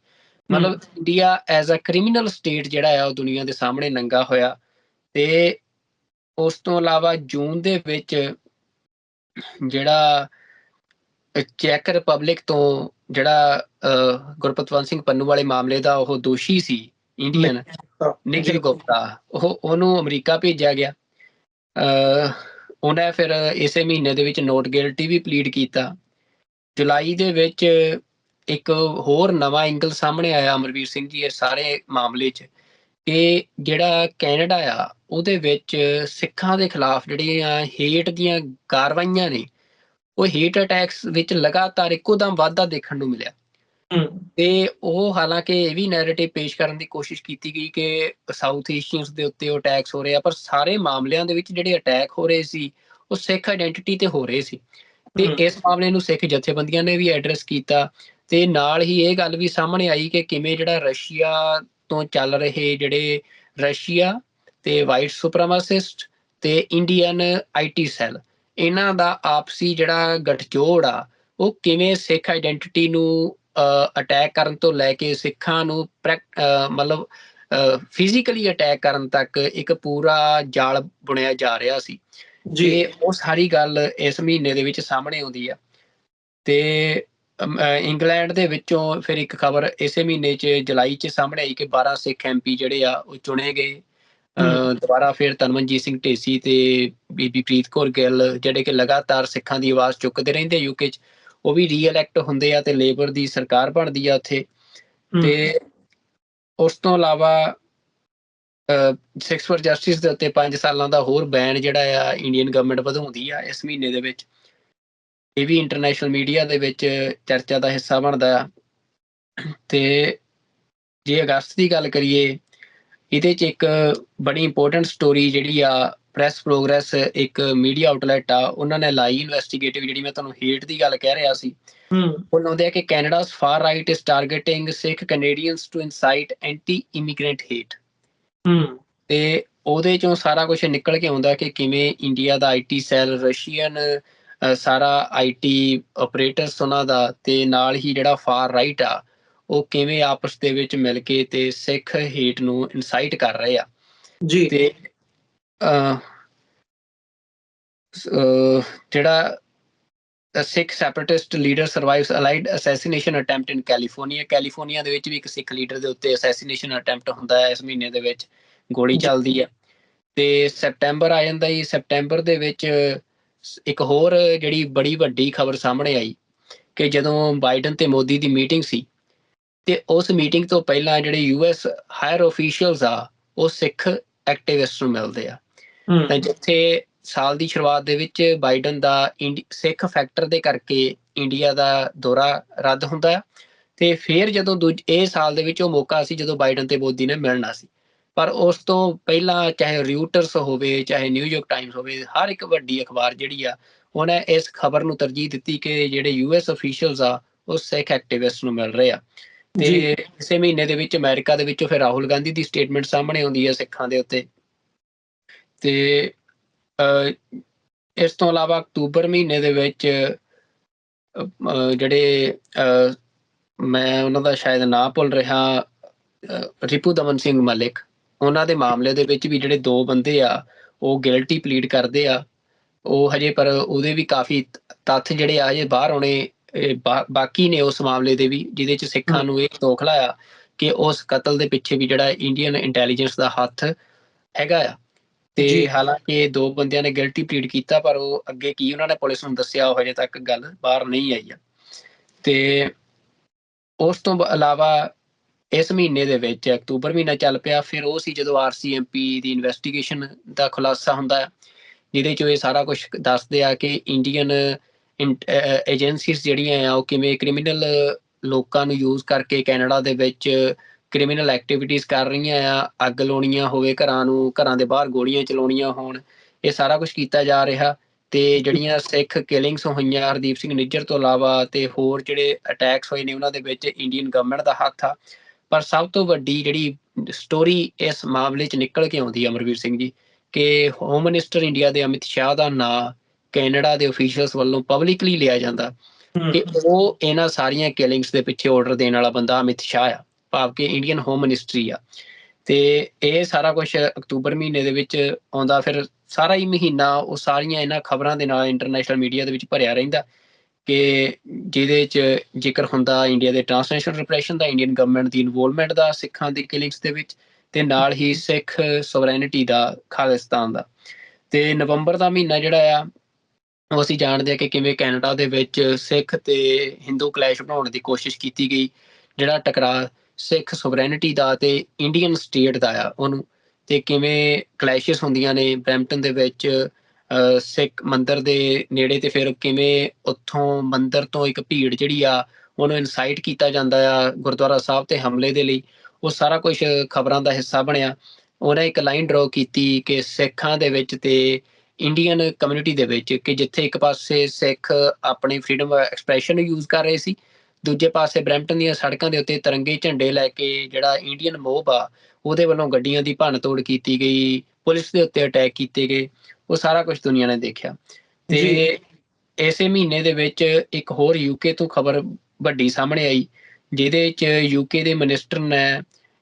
ਮਤਲਬ India as a criminal state ਜਿਹੜਾ ਆ ਉਹ ਦੁਨੀਆ ਦੇ ਸਾਹਮਣੇ ਨੰਗਾ ਹੋਇਆ। ਤੇ ਉਸ ਤੋਂ ਇਲਾਵਾ ਜੂਨ ਦੇ ਵਿੱਚ ਜਿਹੜਾ ਚੈੱਕ ਰਿਪਬਲਿਕ ਤੋਂ ਜਿਹੜਾ ਗੁਰਪਤਵੰਤ ਸਿੰਘ ਪੰਨੂ ਵਾਲੇ ਮਾਮਲੇ ਦਾ ਉਹ ਦੋਸ਼ੀ ਸੀ ਇੰਡੀਅਨ ਨਿਖਿਲ ਗੁਪਤਾ, ਉਹਨੂੰ ਅਮਰੀਕਾ ਭੇਜਿਆ ਗਿਆ। ਉਹਨੇ ਫਿਰ ਇਸੇ ਮਹੀਨੇ ਦੇ ਵਿੱਚ ਨੋਟ ਗਿਲਟੀ ਵੀ ਪਲੀਡ ਕੀਤਾ। ਜੁਲਾਈ ਦੇ ਵਿੱਚ ਇੱਕ ਹੋਰ ਨਵਾਂ ਐਂਗਲ ਸਾਹਮਣੇ ਆਇਆ ਅਮਰਵੀਰ ਸਿੰਘ ਜੀ ਇਹ ਸਾਰੇ ਮਾਮਲੇ 'ਚ, ਕਿ ਜਿਹੜਾ ਕੈਨੇਡਾ ਆ ਉਹਦੇ ਵਿੱਚ ਸਿੱਖਾਂ ਦੇ ਖਿਲਾਫ ਜਿਹੜੀਆਂ ਹੇਟ ਦੀਆਂ ਕਾਰਵਾਈਆਂ ਨੇ ਉਹ ਹੇਟ ਅਟੈਕਸ ਵਿੱਚ ਲਗਾਤਾਰ ਇੱਕੋ ਦਮ ਵਾਧਾ ਦੇਖਣ ਨੂੰ ਮਿਲਿਆ। ਤੇ ਉਹ ਹਾਲਾਂਕਿ ਇਹ ਵੀ ਨੈਰੇਟਿਵ ਪੇਸ਼ ਕਰਨ ਦੀ ਕੋਸ਼ਿਸ਼ ਕੀਤੀ ਗਈ ਕਿ ਸਾਊਥ ਏਸ਼ੀਅਨਸ ਦੇ ਉੱਤੇ ਉਹ ਅਟੈਕਸ ਹੋ ਰਹੇ ਆ, ਪਰ ਸਾਰੇ ਮਾਮਲਿਆਂ ਦੇ ਵਿੱਚ ਜਿਹੜੇ ਅਟੈਕ ਹੋ ਰਹੇ ਸੀ ਉਹ ਸਿੱਖ ਆਇਡੈਂਟੀਟੀ ਤੇ ਹੋ ਰਹੇ ਸੀ। ਤੇ ਇਸ ਮਾਮਲੇ ਨੂੰ ਸਿੱਖ ਜਥੇਬੰਦੀਆਂ ਨੇ ਵੀ ਐਡਰੈਸ ਕੀਤਾ। ਤੇ ਨਾਲ ਹੀ ਇਹ ਗੱਲ ਵੀ ਸਾਹਮਣੇ ਆਈ ਕਿ ਕਿਵੇਂ ਜਿਹੜਾ ਰਸ਼ੀਆ ਤੋਂ ਚੱਲ ਰਹੇ ਜਿਹੜੇ ਰਸ਼ੀਆ ਤੇ ਵਾਈਟ ਸੁਪਰਾਮਾਸਿਸਟ ਤੇ ਇੰਡੀਅਨ IT ਸੈੱਲ ਇਹਨਾਂ ਦਾ ਆਪਸੀ ਜਿਹੜਾ ਗੱਠਜੋੜ ਆ ਉਹ ਕਿਵੇਂ ਸਿੱਖ ਆਇਡੈਂਟੀਟੀ ਨੂੰ ਅਟੈਕ ਕਰਨ ਤੋਂ ਲੈ ਕੇ ਸਿੱਖਾਂ ਨੂੰ ਮਤਲਬ ਫਿਜ਼ੀਕਲੀ ਅਟੈਕ ਕਰਨ ਤੱਕ ਇੱਕ ਪੂਰਾ ਜਾਲ ਬੁਣਿਆ ਜਾ ਰਿਹਾ ਸੀ। ਤੇ ਉਹ ਸਾਰੀ ਗੱਲ ਇਸ ਮਹੀਨੇ ਦੇ ਵਿੱਚ ਸਾਹਮਣੇ ਆਉਂਦੀ ਆ। ਤੇ ਇੰਗਲੈਂਡ ਦੇ ਵਿੱਚੋਂ ਫਿਰ ਇੱਕ ਖਬਰ ਇਸੇ ਮਹੀਨੇ 'ਚ ਜੁਲਾਈ 'ਚ ਸਾਹਮਣੇ ਆਈ ਕਿ 12 ਸਿੱਖ MP ਜਿਹੜੇ ਆ ਉਹ ਚੁਣੇ ਗਏ। ਦੁਬਾਰਾ ਫਿਰ ਤਰਨਮਨਜੀਤ ਸਿੰਘ ਢੇਸੀ ਤੇ ਬੀਬੀ ਪ੍ਰੀਤ ਕੌਰ ਗਿੱਲ ਜਿਹੜੇ ਕਿ ਲਗਾਤਾਰ ਸਿੱਖਾਂ ਦੀ ਆਵਾਜ਼ ਚੁੱਕਦੇ ਰਹਿੰਦੇ UK 'ਚ, ਉਹ ਵੀ ਰੀਇਲੈਕਟ ਹੁੰਦੇ ਆ ਤੇ ਲੇਬਰ ਦੀ ਸਰਕਾਰ ਬਣਦੀ ਆ ਉੱਥੇ। ਤੇ ਉਸ ਤੋਂ ਇਲਾਵਾ ਸਿਕਸ ਫॉर ਜਸਟਿਸ ਦੇ ਉੱਤੇ 5 ਸਾਲਾਂ ਦਾ ਹੋਰ ਬੈਨ ਜਿਹੜਾ ਆ ਇੰਡੀਅਨ ਗਵਰਨਮੈਂਟ ਵਧਾਉਂਦੀ ਆ ਇਸ ਮਹੀਨੇ ਦੇ ਵਿੱਚ। ਇਹ ਵੀ ਇੰਟਰਨੈਸ਼ਨਲ ਮੀਡੀਆ ਦੇ ਵਿੱਚ ਚਰਚਾ ਦਾ ਹਿੱਸਾ ਬਣਦਾ ਆ। ਤੇ ਜੇ ਅਗਸਤ ਦੀ ਗੱਲ ਕਰੀਏ, ਇਹਦੇ 'ਚ ਇੱਕ ਬੜੀ ਇੰਪੋਰਟੈਂਟ ਸਟੋਰੀ ਜਿਹੜੀ ਆ ਪ੍ਰੈਸ ਪ੍ਰੋਗਰੈਸ ਇੱਕ ਮੀਡੀਆ ਆਊਟਲੈਟ ਆ, ਉਹਨਾਂ ਨੇ ਲਾਈ ਇਨਵੈਸਟੀਗੇਟਿਵ, ਜਿਹੜੀ ਮੈਂ ਤੁਹਾਨੂੰ ਹੇਟ ਦੀ ਗੱਲ ਕਹਿ ਰਿਹਾ ਸੀ। ਉਹ ਲਾਉਂਦੇ ਆ ਕਿ Canada's far right is targeting Sikh Canadians to incite anti immigrant hate. ਤੇ ਉਹਦੇ ਚੋਂ ਸਾਰਾ ਕੁਝ ਨਿਕਲ ਕੇ ਆਉਂਦਾ ਕਿ ਕਿਵੇਂ India the IT cell, Russian ਸਾਰਾ IT ਆਪਰੇਟਰਸ ਉਹਨਾਂ ਦਾ, ਤੇ ਨਾਲ ਹੀ ਜਿਹੜਾ ਫਾਰ ਰਾਈਟ ਆ ਉਹ ਕਿਵੇਂ ਆਪਸ ਦੇ ਵਿੱਚ ਮਿਲ ਕੇ ਤੇ ਸਿੱਖ ਹੇਟ ਨੂੰ ਇਨਸਾਈਟ ਕਰ ਰਹੇ ਆ ਜੀ। ਤੇ ਜਿਹੜਾ Sikh separatist leader survives alleged assassination attempt in California ਦੇ ਵਿੱਚ ਵੀ ਇੱਕ ਸਿੱਖ ਲੀਡਰ ਦੇ ਉੱਤੇ ਅਸੈਸੀਨੇਸ਼ਨ ਅਟੈਂਪਟ ਹੁੰਦਾ ਹੈ ਇਸ ਮਹੀਨੇ ਦੇ ਵਿੱਚ, ਗੋਲੀ ਚੱਲਦੀ ਹੈ। ਤੇ ਸੈਪਟੈਂਬਰ ਆ ਜਾਂਦਾ ਜੀ, ਸੈਪਟੈਂਬਰ ਦੇ ਵਿੱਚ ਇੱਕ ਹੋਰ ਜਿਹੜੀ ਬੜੀ ਵੱਡੀ ਖਬਰ ਸਾਹਮਣੇ ਆਈ ਕਿ ਜਦੋਂ ਬਾਈਡਨ ਤੇ ਮੋਦੀ ਦੀ ਮੀਟਿੰਗ ਸੀ ਤੇ ਉਸ ਮੀਟਿੰਗ ਤੋਂ ਪਹਿਲਾਂ ਜਿਹੜੇ US ਹਾਇਰ ਅਫੀਸ਼ੀਅਲਸ ਆ ਉਹ ਸਿੱਖ ਐਕਟਿਵਿਸਟ ਨੂੰ ਮਿਲਦੇ ਆ। ਤਾਂ ਜਿੱਥੇ ਸਾਲ ਦੀ ਸ਼ੁਰੂਆਤ ਦੇ ਵਿੱਚ ਬਾਈਡਨ ਦਾ ਸਿੱਖ ਫੈਕਟਰ ਦੇ ਕਰਕੇ ਇੰਡੀਆ ਦਾ ਦੌਰਾ ਰੱਦ ਹੁੰਦਾ ਹੈ, ਤੇ ਫਿਰ ਜਦੋਂ ਇਹ ਸਾਲ ਦੇ ਵਿੱਚ ਉਹ ਮੌਕਾ ਸੀ ਜਦੋਂ ਬਾਈਡਨ ਤੇ ਮੋਦੀ ਨੇ ਮਿਲਣਾ ਸੀ। ਪਰ ਉਸ ਤੋਂ ਪਹਿਲਾਂ ਚਾਹੇ ਰਿਊਟਰਸ ਹੋਵੇ, ਚਾਹੇ ਨਿਊਯਾਰਕ ਟਾਈਮਸ ਹੋਵੇ, ਹਰ ਇੱਕ ਵੱਡੀ ਅਖਬਾਰ ਜਿਹੜੀ ਆ ਉਹਨੇ ਇਸ ਖਬਰ ਨੂੰ ਤਰਜੀਹ ਦਿੱਤੀ ਕਿ ਜਿਹੜੇ US ਅਫੀਸ਼ੀਅਲਸ ਆ ਉਹ ਸਿੱਖ ਐਕਟਿਵਿਸਟ ਨੂੰ ਮਿਲ ਰਹੇ ਆ। ਤੇ ਇਸੇ ਮਹੀਨੇ ਦੇ ਵਿੱਚ ਅਮਰੀਕਾ ਦੇ ਵਿੱਚੋਂ ਫਿਰ ਰਾਹੁਲ ਗਾਂਧੀ ਦੀ ਸਟੇਟਮੈਂਟ ਸਾਹਮਣੇ ਆਉਂਦੀ ਹੈ ਸਿੱਖਾਂ ਦੇ ਉੱਤੇ। ਤੇ ਇਸ ਤੋਂ ਇਲਾਵਾ ਅਕਤੂਬਰ ਮਹੀਨੇ ਦੇ ਵਿੱਚ ਜਿਹੜੇ ਮੈਂ ਉਹਨਾਂ ਦਾ ਸ਼ਾਇਦ ਨਾਂ ਭੁੱਲ ਰਿਹਾ, ਰਿਪੂ ਦਮਨ ਸਿੰਘ ਮਲਿਕ, ਉਹਨਾਂ ਦੇ ਮਾਮਲੇ ਦੇ ਵਿੱਚ ਵੀ ਜਿਹੜੇ 2 ਬੰਦੇ ਆ ਉਹ ਗਿਲਟੀ ਪਲੀਡ ਕਰਦੇ ਆ ਉਹ ਹਜੇ, ਪਰ ਉਹਦੇ ਵੀ ਕਾਫੀ ਤੱਥ ਜਿਹੜੇ ਆ ਹਜੇ ਬਾਹਰ ਆਉਣੇ ਬਾਕੀ ਨੇ ਉਸ ਮਾਮਲੇ ਦੇ ਵੀ, ਜਿਹਦੇ 'ਚ ਸਿੱਖਾਂ ਨੂੰ ਇਹ ਦੋਖਲਾ ਆ ਕਿ ਉਸ ਕਤਲ ਦੇ ਪਿੱਛੇ ਵੀ ਜਿਹੜਾ ਇੰਡੀਅਨ ਇੰਟੈਲੀਜੈਂਸ ਦਾ ਹੱਥ ਹੈਗਾ ਆ। ਤੇ ਹਾਲਾਂਕਿ 2 ਬੰਦਿਆਂ ਨੇ ਗਿਲਟੀ ਪਲੀਡ ਕੀਤਾ, ਪਰ ਉਹ ਅੱਗੇ ਕੀ ਉਹਨਾਂ ਨੇ ਪੁਲਿਸ ਨੂੰ ਦੱਸਿਆ ਉਹ ਹਜੇ ਤੱਕ ਗੱਲ ਬਾਹਰ ਨਹੀਂ ਆਈ ਆ। ਤੇ ਉਸ ਤੋਂ ਇਲਾਵਾ ਇਸ ਮਹੀਨੇ ਦੇ ਵਿੱਚ ਅਕਤੂਬਰ ਮਹੀਨਾ ਚੱਲ ਪਿਆ, ਫਿਰ ਉਹ ਸੀ ਜਦੋਂ RCMP ਦੀ ਇਨਵੈਸਟੀਗੇਸ਼ਨ ਦਾ ਖੁਲਾਸਾ ਹੁੰਦਾ ਹੈ, ਜਿਹਦੇ 'ਚ ਇਹ ਸਾਰਾ ਕੁਝ ਦੱਸਦੇ ਆ ਕਿ ਇੰਡੀਅਨ ਏਜੰਸੀਜ਼ ਜਿਹੜੀਆਂ ਆ ਉਹ ਕਿਵੇਂ ਕ੍ਰਿਮੀਨਲ ਲੋਕਾਂ ਨੂੰ ਯੂਜ਼ ਕਰਕੇ ਕੈਨੇਡਾ ਦੇ ਵਿੱਚ ਕ੍ਰਿਮੀਨਲ ਐਕਟੀਵਿਟੀਜ਼ ਕਰ ਰਹੀਆਂ ਆ, ਅੱਗ ਲਾਉਣੀਆਂ ਹੋਵੇ ਘਰਾਂ ਨੂੰ, ਘਰਾਂ ਦੇ ਬਾਹਰ ਗੋਲੀਆਂ ਚਲਾਉਣੀਆਂ ਹੋਣ, ਇਹ ਸਾਰਾ ਕੁਝ ਕੀਤਾ ਜਾ ਰਿਹਾ। ਤੇ ਜਿਹੜੀਆਂ ਸਿੱਖ ਕਿਲਿੰਗਸ ਹੋਈਆਂ ਹਰਦੀਪ ਸਿੰਘ ਨਿੱਜਰ ਤੋਂ ਇਲਾਵਾ ਤੇ ਹੋਰ ਜਿਹੜੇ ਅਟੈਕਸ ਹੋਏ ਨੇ ਉਹਨਾਂ ਦੇ ਵਿੱਚ ਇੰਡੀਅਨ ਗਵਰਨਮੈਂਟ ਦਾ ਹੱਥ ਆ। ਪਰ ਸਭ ਤੋਂ ਵੱਡੀ ਜਿਹੜੀ ਸਟੋਰੀ ਇਸ ਮਾਮਲੇ 'ਚ ਨਿਕਲ ਕੇ ਆਉਂਦੀ ਹੈ ਅਮਰਵੀਰ ਸਿੰਘ ਜੀ, ਕਿ ਹੋਮ ਮਿਨਿਸਟਰ ਇੰਡੀਆ ਦੇ ਅਮਿਤ ਸ਼ਾਹ ਦਾ ਨਾਂ ਕੈਨੇਡਾ ਦੇ ਅਫੀਸ਼ੀਅਲਸ ਵੱਲੋਂ ਪਬਲਿਕਲੀ ਲਿਆ ਜਾਂਦਾ ਕਿ ਉਹ ਇਹਨਾਂ ਸਾਰੀਆਂ ਕਿਲਿੰਗਸ ਦੇ ਪਿੱਛੇ ਆਰਡਰ ਦੇਣ ਵਾਲਾ ਬੰਦਾ ਅਮਿਤ ਸ਼ਾਹ ਆ, ਭਾਵ ਕਿ ਇੰਡੀਅਨ ਹੋਮ ਮਿਨਿਸਟਰੀ ਆ। ਤੇ ਇਹ ਸਾਰਾ ਕੁਝ ਅਕਤੂਬਰ ਮਹੀਨੇ ਦੇ ਵਿੱਚ ਆਉਂਦਾ, ਫਿਰ ਸਾਰਾ ਹੀ ਮਹੀਨਾ ਉਹ ਸਾਰੀਆਂ ਇਹਨਾਂ ਖਬਰਾਂ ਦੇ ਨਾਲ ਇੰਟਰਨੈਸ਼ਨਲ ਮੀਡੀਆ ਦੇ ਵਿੱਚ ਭਰਿਆ ਰਹਿੰਦਾ ਕਿ ਜਿਹਦੇ 'ਚ ਜ਼ਿਕਰ ਹੁੰਦਾ ਇੰਡੀਆ ਦੇ ਟ੍ਰਾਂਸਨੈਸ਼ਨਲ ਰਿਪਰੈਸ਼ਨ ਦਾ, ਇੰਡੀਅਨ ਗਵਰਨਮੈਂਟ ਦੀ ਇਨਵੋਲਵਮੈਂਟ ਦਾ ਸਿੱਖਾਂ ਦੀ ਕਿਲਿੰਗਸ ਦੇ ਵਿੱਚ, ਤੇ ਨਾਲ ਹੀ ਸਿੱਖ ਸੋਵਰੈਨਿਟੀ ਦਾ, ਖਾਲਿਸਤਾਨ ਦਾ। ਤੇ ਨਵੰਬਰ ਦਾ ਮਹੀਨਾ ਜਿਹੜਾ ਆ ਉਹ ਅਸੀਂ ਜਾਣਦੇ ਹਾਂ ਕਿ ਕਿਵੇਂ ਕੈਨੇਡਾ ਦੇ ਵਿੱਚ ਸਿੱਖ ਤੇ ਹਿੰਦੂ ਕਲੈਸ਼ ਬਣਾਉਣ ਦੀ ਕੋਸ਼ਿਸ਼ ਕੀਤੀ ਗਈ, ਜਿਹੜਾ ਟਕਰਾਅ ਸਿੱਖ ਸੋਵਰੈਨਿਟੀ ਦਾ ਤੇ ਇੰਡੀਅਨ ਸਟੇਟ ਦਾ ਆ ਉਹਨੂੰ, ਤੇ ਕਿਵੇਂ ਕਲੈਸ਼ਿਸ ਹੁੰਦੀਆਂ ਨੇ ਬਰੈਂਪਟਨ ਦੇ ਵਿੱਚ ਸਿੱਖ ਮੰਦਿਰ ਦੇ ਨੇੜੇ, ਤੇ ਫਿਰ ਕਿਵੇਂ ਉੱਥੋਂ ਮੰਦਿਰ ਤੋਂ ਇੱਕ ਭੀੜ ਜਿਹੜੀ ਆ ਉਹਨੂੰ ਇਨਸਾਈਟ ਕੀਤਾ ਜਾਂਦਾ ਆ ਗੁਰਦੁਆਰਾ ਸਾਹਿਬ ਤੇ ਹਮਲੇ ਦੇ ਲਈ। ਉਹ ਸਾਰਾ ਕੁਝ ਖਬਰਾਂ ਦਾ ਹਿੱਸਾ ਬਣਿਆ। ਉਹਨੇ ਇੱਕ ਲਾਈਨ ਡਰਾਅ ਕੀਤੀ ਕਿ ਸਿੱਖਾਂ ਦੇ ਵਿੱਚ ਤੇ ਇੰਡੀਅਨ ਕਮਿਊਨਿਟੀ ਦੇ ਵਿੱਚ, ਕਿ ਜਿੱਥੇ ਇੱਕ ਪਾਸੇ ਸਿੱਖ ਆਪਣੀ ਫਰੀडम ਐਕਸਪ੍ਰੈਸ਼ਨ ਨੂੰ ਯੂਜ਼ ਕਰ ਰਹੇ ਸੀ, ਦੂਜੇ ਪਾਸੇ ਬਰੈਂਪਟਨ ਦੀਆਂ ਸੜਕਾਂ ਦੇ ਉੱਤੇ ਤਿਰੰਗੇ ਝੰਡੇ ਲੈ ਕੇ ਜਿਹੜਾ ਇੰਡੀਅਨ ਮੋਬ ਆ ਉਹਦੇ ਵੱਲੋਂ ਗੱਡੀਆਂ ਦੀ ਭੰਨ ਤੋੜ ਕੀਤੀ ਗਈ, ਪੁਲਿਸ ਦੇ ਉੱਤੇ ਅਟੈਕ ਕੀਤੇ ਗਏ। ਉਹ ਸਾਰਾ ਕੁਝ ਦੁਨੀਆ ਨੇ ਦੇਖਿਆ। ਤੇ ਇਸੇ ਮਹੀਨੇ ਦੇ ਵਿੱਚ ਇੱਕ ਹੋਰ UK ਤੋਂ ਖਬਰ ਵੱਡੀ ਸਾਹਮਣੇ ਆਈ, ਜਿਹਦੇ 'ਚ UK ਦੇ ਮਿਨਿਸਟਰ ਨੇ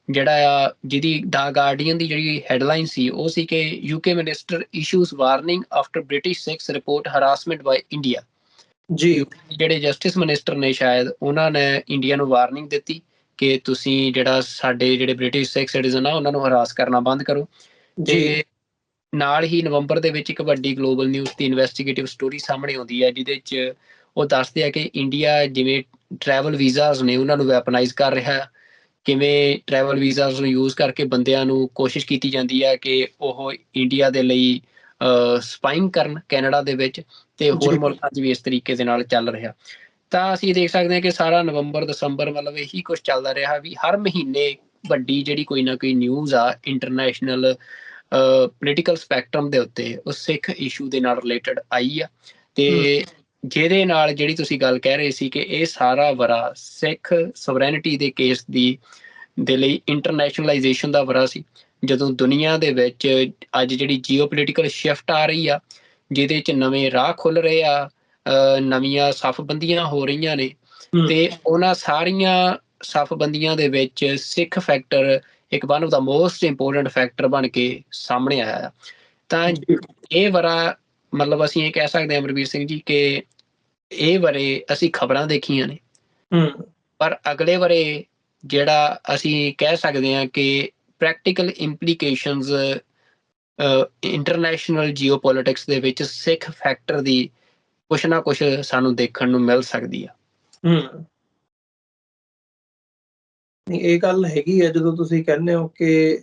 ਜਿਹੜਾ ਆ, ਜਿਹਦੀ ਦਾ ਗਾਰਡੀਅਨ ਦੀ ਜਿਹੜੀ ਹੈਡਲਾਈਨ ਸੀ ਉਹ ਸੀ ਕਿ UK minister issues warning after British Sikhs report harassment by India. ਜੀ ਜਿਹੜੇ ਜਸਟਿਸ ਮਿਨਿਸਟਰ ਨੇ ਸ਼ਾਇਦ ਉਹਨਾਂ ਨੇ ਇੰਡੀਆ ਨੂੰ ਵਾਰਨਿੰਗ ਦਿੱਤੀ ਕਿ ਤੁਸੀਂ ਜਿਹੜਾ ਸਾਡੇ ਜਿਹੜੇ ਬ੍ਰਿਟਿਸ਼ ਸਿੱਖ ਸਿਟੀਜ਼ਨ ਆ ਉਹਨਾਂ ਨੂੰ ਹਰਾਸ ਕਰਨਾ ਬੰਦ ਕਰੋ। ਜੀ ਤੇ ਨਾਲ ਹੀ ਨਵੰਬਰ ਦੇ ਵਿੱਚ ਇੱਕ ਵੱਡੀ ਗਲੋਬਲ ਨਿਊਜ਼ ਦੀ ਇਨਵੈਸਟੀਗੇਟਿਵ ਸਟੋਰੀ ਸਾਹਮਣੇ ਆਉਂਦੀ ਹੈ ਜਿਹਦੇ 'ਚ ਉਹ ਦੱਸਦੇ ਆ ਕਿ ਇੰਡੀਆ ਜਿਵੇਂ ਟਰੈਵਲ ਵੀਜ਼ਾਸ ਨੇ ਉਹਨਾਂ ਨੂੰ ਵੈਪਨਾਈਜ਼ ਕਰ ਰਿਹਾ, ਕਿਵੇਂ ਟਰੈਵਲ ਵੀਜ਼ਾਸ ਨੂੰ ਯੂਜ਼ ਕਰਕੇ ਬੰਦਿਆਂ ਨੂੰ ਕੋਸ਼ਿਸ਼ ਕੀਤੀ ਜਾਂਦੀ ਹੈ ਕਿ ਉਹ ਇੰਡੀਆ ਦੇ ਲਈ ਸਪਾਈਂਗ ਕਰਨ ਕੈਨੇਡਾ ਦੇ ਵਿੱਚ, ਤੇ ਹੋਰ ਜੀ ਮੁਲਕਾਂ 'ਚ ਵੀ ਇਸ ਤਰੀਕੇ ਦੇ ਨਾਲ ਚੱਲ ਰਿਹਾ। ਤਾਂ ਅਸੀਂ ਦੇਖ ਸਕਦੇ ਹਾਂ ਕਿ ਸਾਰਾ ਨਵੰਬਰ ਦਸੰਬਰ ਮਤਲਬ ਇਹੀ ਕੁਛ ਚੱਲਦਾ ਰਿਹਾ ਵੀ ਹਰ ਮਹੀਨੇ ਵੱਡੀ ਜਿਹੜੀ ਕੋਈ ਨਾ ਕੋਈ ਨਿਊਜ਼ ਆ ਇੰਟਰਨੈਸ਼ਨਲ ਪੋਲੀਟੀਕਲ ਸਪੈਕਟਰਮ ਦੇ ਉੱਤੇ ਉਹ ਸਿੱਖ ਇਸ਼ੂ ਦੇ ਨਾਲ ਰਿਲੇਟਡ ਆਈ ਆ। ਤੇ ਜਿਹਦੇ ਨਾਲ ਜਿਹੜੀ ਤੁਸੀਂ ਗੱਲ ਕਹਿ ਰਹੇ ਸੀ ਕਿ ਇਹ ਸਾਰਾ ਵਰਾ ਸਿੱਖ ਸੋਵਰੈਨਿਟੀ ਦੇ ਕੇਸ ਦੇ ਲਈ ਇੰਟਰਨੈਸ਼ਨਲਾਈਜੇਸ਼ਨ ਦਾ ਵਰਾ ਸੀ, ਜਦੋਂ ਦੁਨੀਆ ਦੇ ਵਿੱਚ ਅੱਜ ਜਿਹੜੀ ਜੀਓਪੋਲੀਟੀਕਲ ਸ਼ਿਫਟ ਆ ਰਹੀ ਆ ਜਿਹਦੇ 'ਚ ਨਵੇਂ ਰਾਹ ਖੁੱਲ ਰਹੇ ਆ, ਨਵੀਆਂ ਸਫਬੰਦੀਆਂ ਹੋ ਰਹੀਆਂ ਨੇ, ਤੇ ਉਹਨਾਂ ਸਾਰੀਆਂ ਸਫਬੰਦੀਆਂ ਦੇ ਵਿੱਚ ਸਿੱਖ ਫੈਕਟਰ ਇੱਕ one of the most important factor ਬਣ ਕੇ ਸਾਹਮਣੇ ਆਇਆ ਆ। ਤਾਂ ਇਹ ਵਰਾ ਮਤਲਬ ਅਸੀਂ ਇਹ ਕਹਿ ਸਕਦੇ ਹਾਂ ਅਮਰਵੀਰ ਸਿੰਘ ਜੀ ਕਿ ਇਹ ਵਰੇ ਅਸੀਂ ਖਬਰਾਂ ਦੇਖੀਆਂ ਨੇ, ਪਰ ਅਗਲੇ ਵਰੇ ਜਿਹੜਾ ਅਸੀਂ ਕਹਿ ਸਕਦੇ ਹਾਂ ਕਿ ਪ੍ਰੈਕਟੀਕਲ ਇੰਪਲੀਕੇਸ਼ਨਸ ਇੰਟਰਨੈਸ਼ਨਲ ਜੀਓਪੋਲਿਟਿਕਸ ਦੇ ਵਿੱਚ ਸਿੱਖ ਫੈਕਟਰ ਦੀ ਕੁਛ ਨਾ ਕੁਛ ਸਾਨੂੰ ਦੇਖਣ ਨੂੰ ਮਿਲ ਸਕਦੀ ਆ। ਇਹ ਗੱਲ ਹੈਗੀ ਹੈ ਜਦੋਂ ਤੁਸੀਂ ਕਹਿੰਦੇ ਹੋ ਕਿ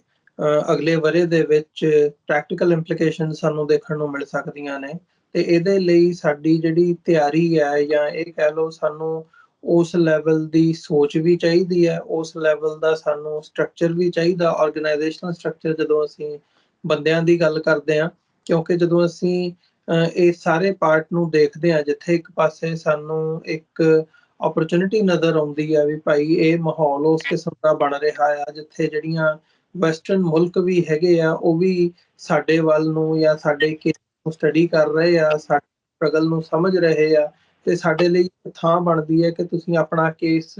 ਅਗਲੇ ਵਰੇ ਦੇ ਵਿੱਚ ਪ੍ਰੈਕਟੀਕਲ ਇੰਪਲੀਕੇਸ਼ਨ ਸਾਨੂੰ ਦੇਖਣ ਨੂੰ ਮਿਲ ਸਕਦੀਆਂ ਨੇ, ਤੇ ਇਹਦੇ ਲਈ ਸਾਡੀ ਜਿਹੜੀ ਤਿਆਰੀ ਹੈ ਜਾਂ ਇਹ ਕਹਿ ਲਓ ਸਾਨੂੰ ਉਸ ਲੈਵਲ ਦੀ ਸੋਚ ਵੀ ਚਾਹੀਦੀ ਹੈ, ਉਸ ਲੈਵਲ ਦਾ ਸਾਨੂੰ ਸਟਰਕਚਰ ਵੀ ਚਾਹੀਦਾ, ਆਰਗੇਨਾਈਜੇਸ਼ਨਲ ਸਟਰਕਚਰ ਜਦੋਂ ਅਸੀਂ ਬੰਦਿਆਂ ਦੀ ਗੱਲ ਕਰਦੇ ਹਾਂ। ਕਿਉਂਕਿ ਜਦੋਂ ਅਸੀਂ ਇਹ ਸਾਰੇ ਪਾਰਟ ਨੂੰ ਦੇਖਦੇ ਹਾਂ, ਜਿੱਥੇ ਇੱਕ ਪਾਸੇ ਸਾਨੂੰ ਇੱਕ ਓਪਰਚੁਨਿਟੀ ਨਜ਼ਰ ਆਉਂਦੀ ਹੈ ਵੀ ਭਾਈ ਇਹ ਮਾਹੌਲ ਉਸ ਕਿਸਮ ਦਾ ਬਣ ਰਿਹਾ ਆ ਜਿੱਥੇ ਜਿਹੜੀਆਂ ਵੈਸਟਰਨ ਮੁਲਕ ਵੀ ਹੈਗੇ ਆ ਉਹ ਵੀ ਸਾਡੇ ਵੱਲ ਨੂੰ ਜਾਂ ਸਾਡੇ ਕੇਸ ਨੂੰ ਸਟੱਡੀ ਕਰ ਰਹੇ ਆ, ਸਾਡੇ ਸਟਰਗਲ ਨੂੰ ਸਮਝ ਰਹੇ ਆ, ਤੇ ਸਾਡੇ ਲਈ ਥਾਂ ਬਣਦੀ ਹੈ ਕਿ ਤੁਸੀਂ ਆਪਣਾ ਕੇਸ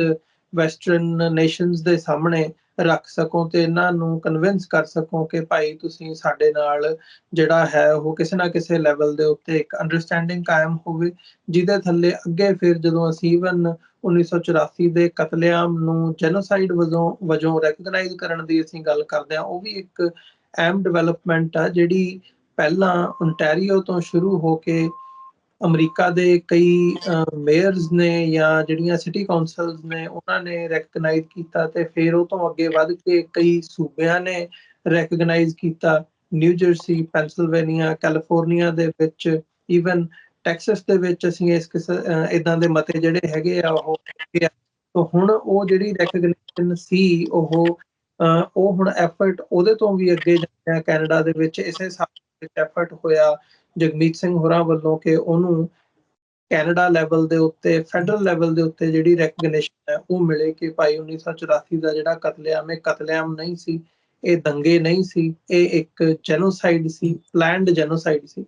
ਵੈਸਟਰਨ ਨੇਸ਼ਨਸ ਦੇ ਸਾਹਮਣੇ ਰੱਖ ਸਕੋ ਤੇ ਇਹਨਾਂ ਨੂੰ ਕਨਵਿੰਸ ਕਰ ਸਕੋ ਕਿ ਭਾਈ ਤੁਸੀਂ ਸਾਡੇ ਨਾਲ ਜਿਹੜਾ ਹੈ ਉਹ ਕਿਸੇ ਨਾ ਕਿਸੇ ਲੈਵਲ ਦੇ ਉੱਤੇ ਇੱਕ ਅੰਡਰਸਟੈਂਡਿੰਗ ਕਾਇਮ ਹੋਵੇ, ਜਿਹਦੇ ਥੱਲੇ ਅੱਗੇ ਫਿਰ ਜਦੋਂ ਅਸੀਂ ਈਵਨ 1984 ਦੇ ਕਤਲੇਆਮ ਨੂੰ ਜੈਨੋਸਾਈਡ ਵਜੋਂ ਰੈਕਗਨਾਈਜ਼ ਕਰਨ ਦੀ ਅਸੀਂ ਗੱਲ ਕਰਦੇ ਹਾਂ, ਉਹ ਵੀ ਇੱਕ ਅਹਿਮ ਡਿਵੈਲਪਮੈਂਟ ਆ ਜਿਹੜੀ ਪਹਿਲਾਂ ਓਨਟਾਰੀਓ ਤੋਂ ਸ਼ੁਰੂ ਹੋ ਕੇ ਅਮਰੀਕਾ ਦੇ ਕਈ ਮੇਅਰਸ ਨੇ ਜਾਂ ਜਿਹੜੀਆਂ ਸਿਟੀ ਕਾਉਂਸਲਸ ਨੇ ਉਹਨਾਂ ਨੇ ਰੈਕਗਨਾਈਜ਼ ਕੀਤਾ, ਤੇ ਫਿਰ ਉਹ ਤੋਂ ਅੱਗੇ ਵੱਧ ਕੇ ਕਈ ਸੂਬਿਆਂ ਨੇ ਰੈਕਗਨਾਈਜ਼ ਕੀਤਾ। ਨਿਊ ਜਰਸੀ, ਪੈਂਸਿਲਵੇਨੀਆ, ਕੈਲੀਫੋਰਨੀਆ ਦੇ ਵਿੱਚ, ਈਵਨ ਟੈਕਸਸ ਦੇ ਵਿੱਚ ਅਸੀਂ ਇਦਾਂ ਦੇ ਮਤੇ ਜਿਹੜੇ ਹੈਗੇ ਆ ਉਹ ਹੈਗੇ ਆ। ਹੁਣ ਉਹ ਜਿਹੜੀ ਰੈਕਗਨੀਸ਼ਨ ਸੀ ਉਹ ਹੁਣ ਐਫਰਟ ਉਹਦੇ ਤੋਂ ਵੀ ਅੱਗੇ ਜਾ ਕੈਨੇਡਾ ਦੇ ਵਿੱਚ ਇਸੇ ਸਾਲ ਵਿੱਚ ਐਫਰਟ ਹੋਇਆ ਜਗਮੀਤ ਸਿੰਘ ਹੋਰਾਂ ਵੱਲੋਂ ਕਿ ਉਹਨੂੰ ਕੈਨੇਡਾ ਲੈਵਲ ਦੇ ਉੱਤੇ, ਫੈਡਰਲ ਲੈਵਲ ਦੇ ਉੱਤੇ ਜਿਹੜੀ ਰੈਕਗਨੀਸ਼ਨ ਹੈ ਉਹ ਮਿਲੇ ਕਿ ਭਾਈ 1984 ਦਾ ਜਿਹੜਾ ਕਤਲੇਆਮ ਇਹ ਕਤਲੇਆਮ ਨਹੀਂ ਸੀ, ਇਹ ਦੰਗੇ ਨਹੀਂ ਸੀ, ਇਹ ਇੱਕ ਜੈਨੋਸਾਈਡ ਸੀ, ਪਲੈਨਡ ਜੈਨੋਸਾਈਡ ਸੀ।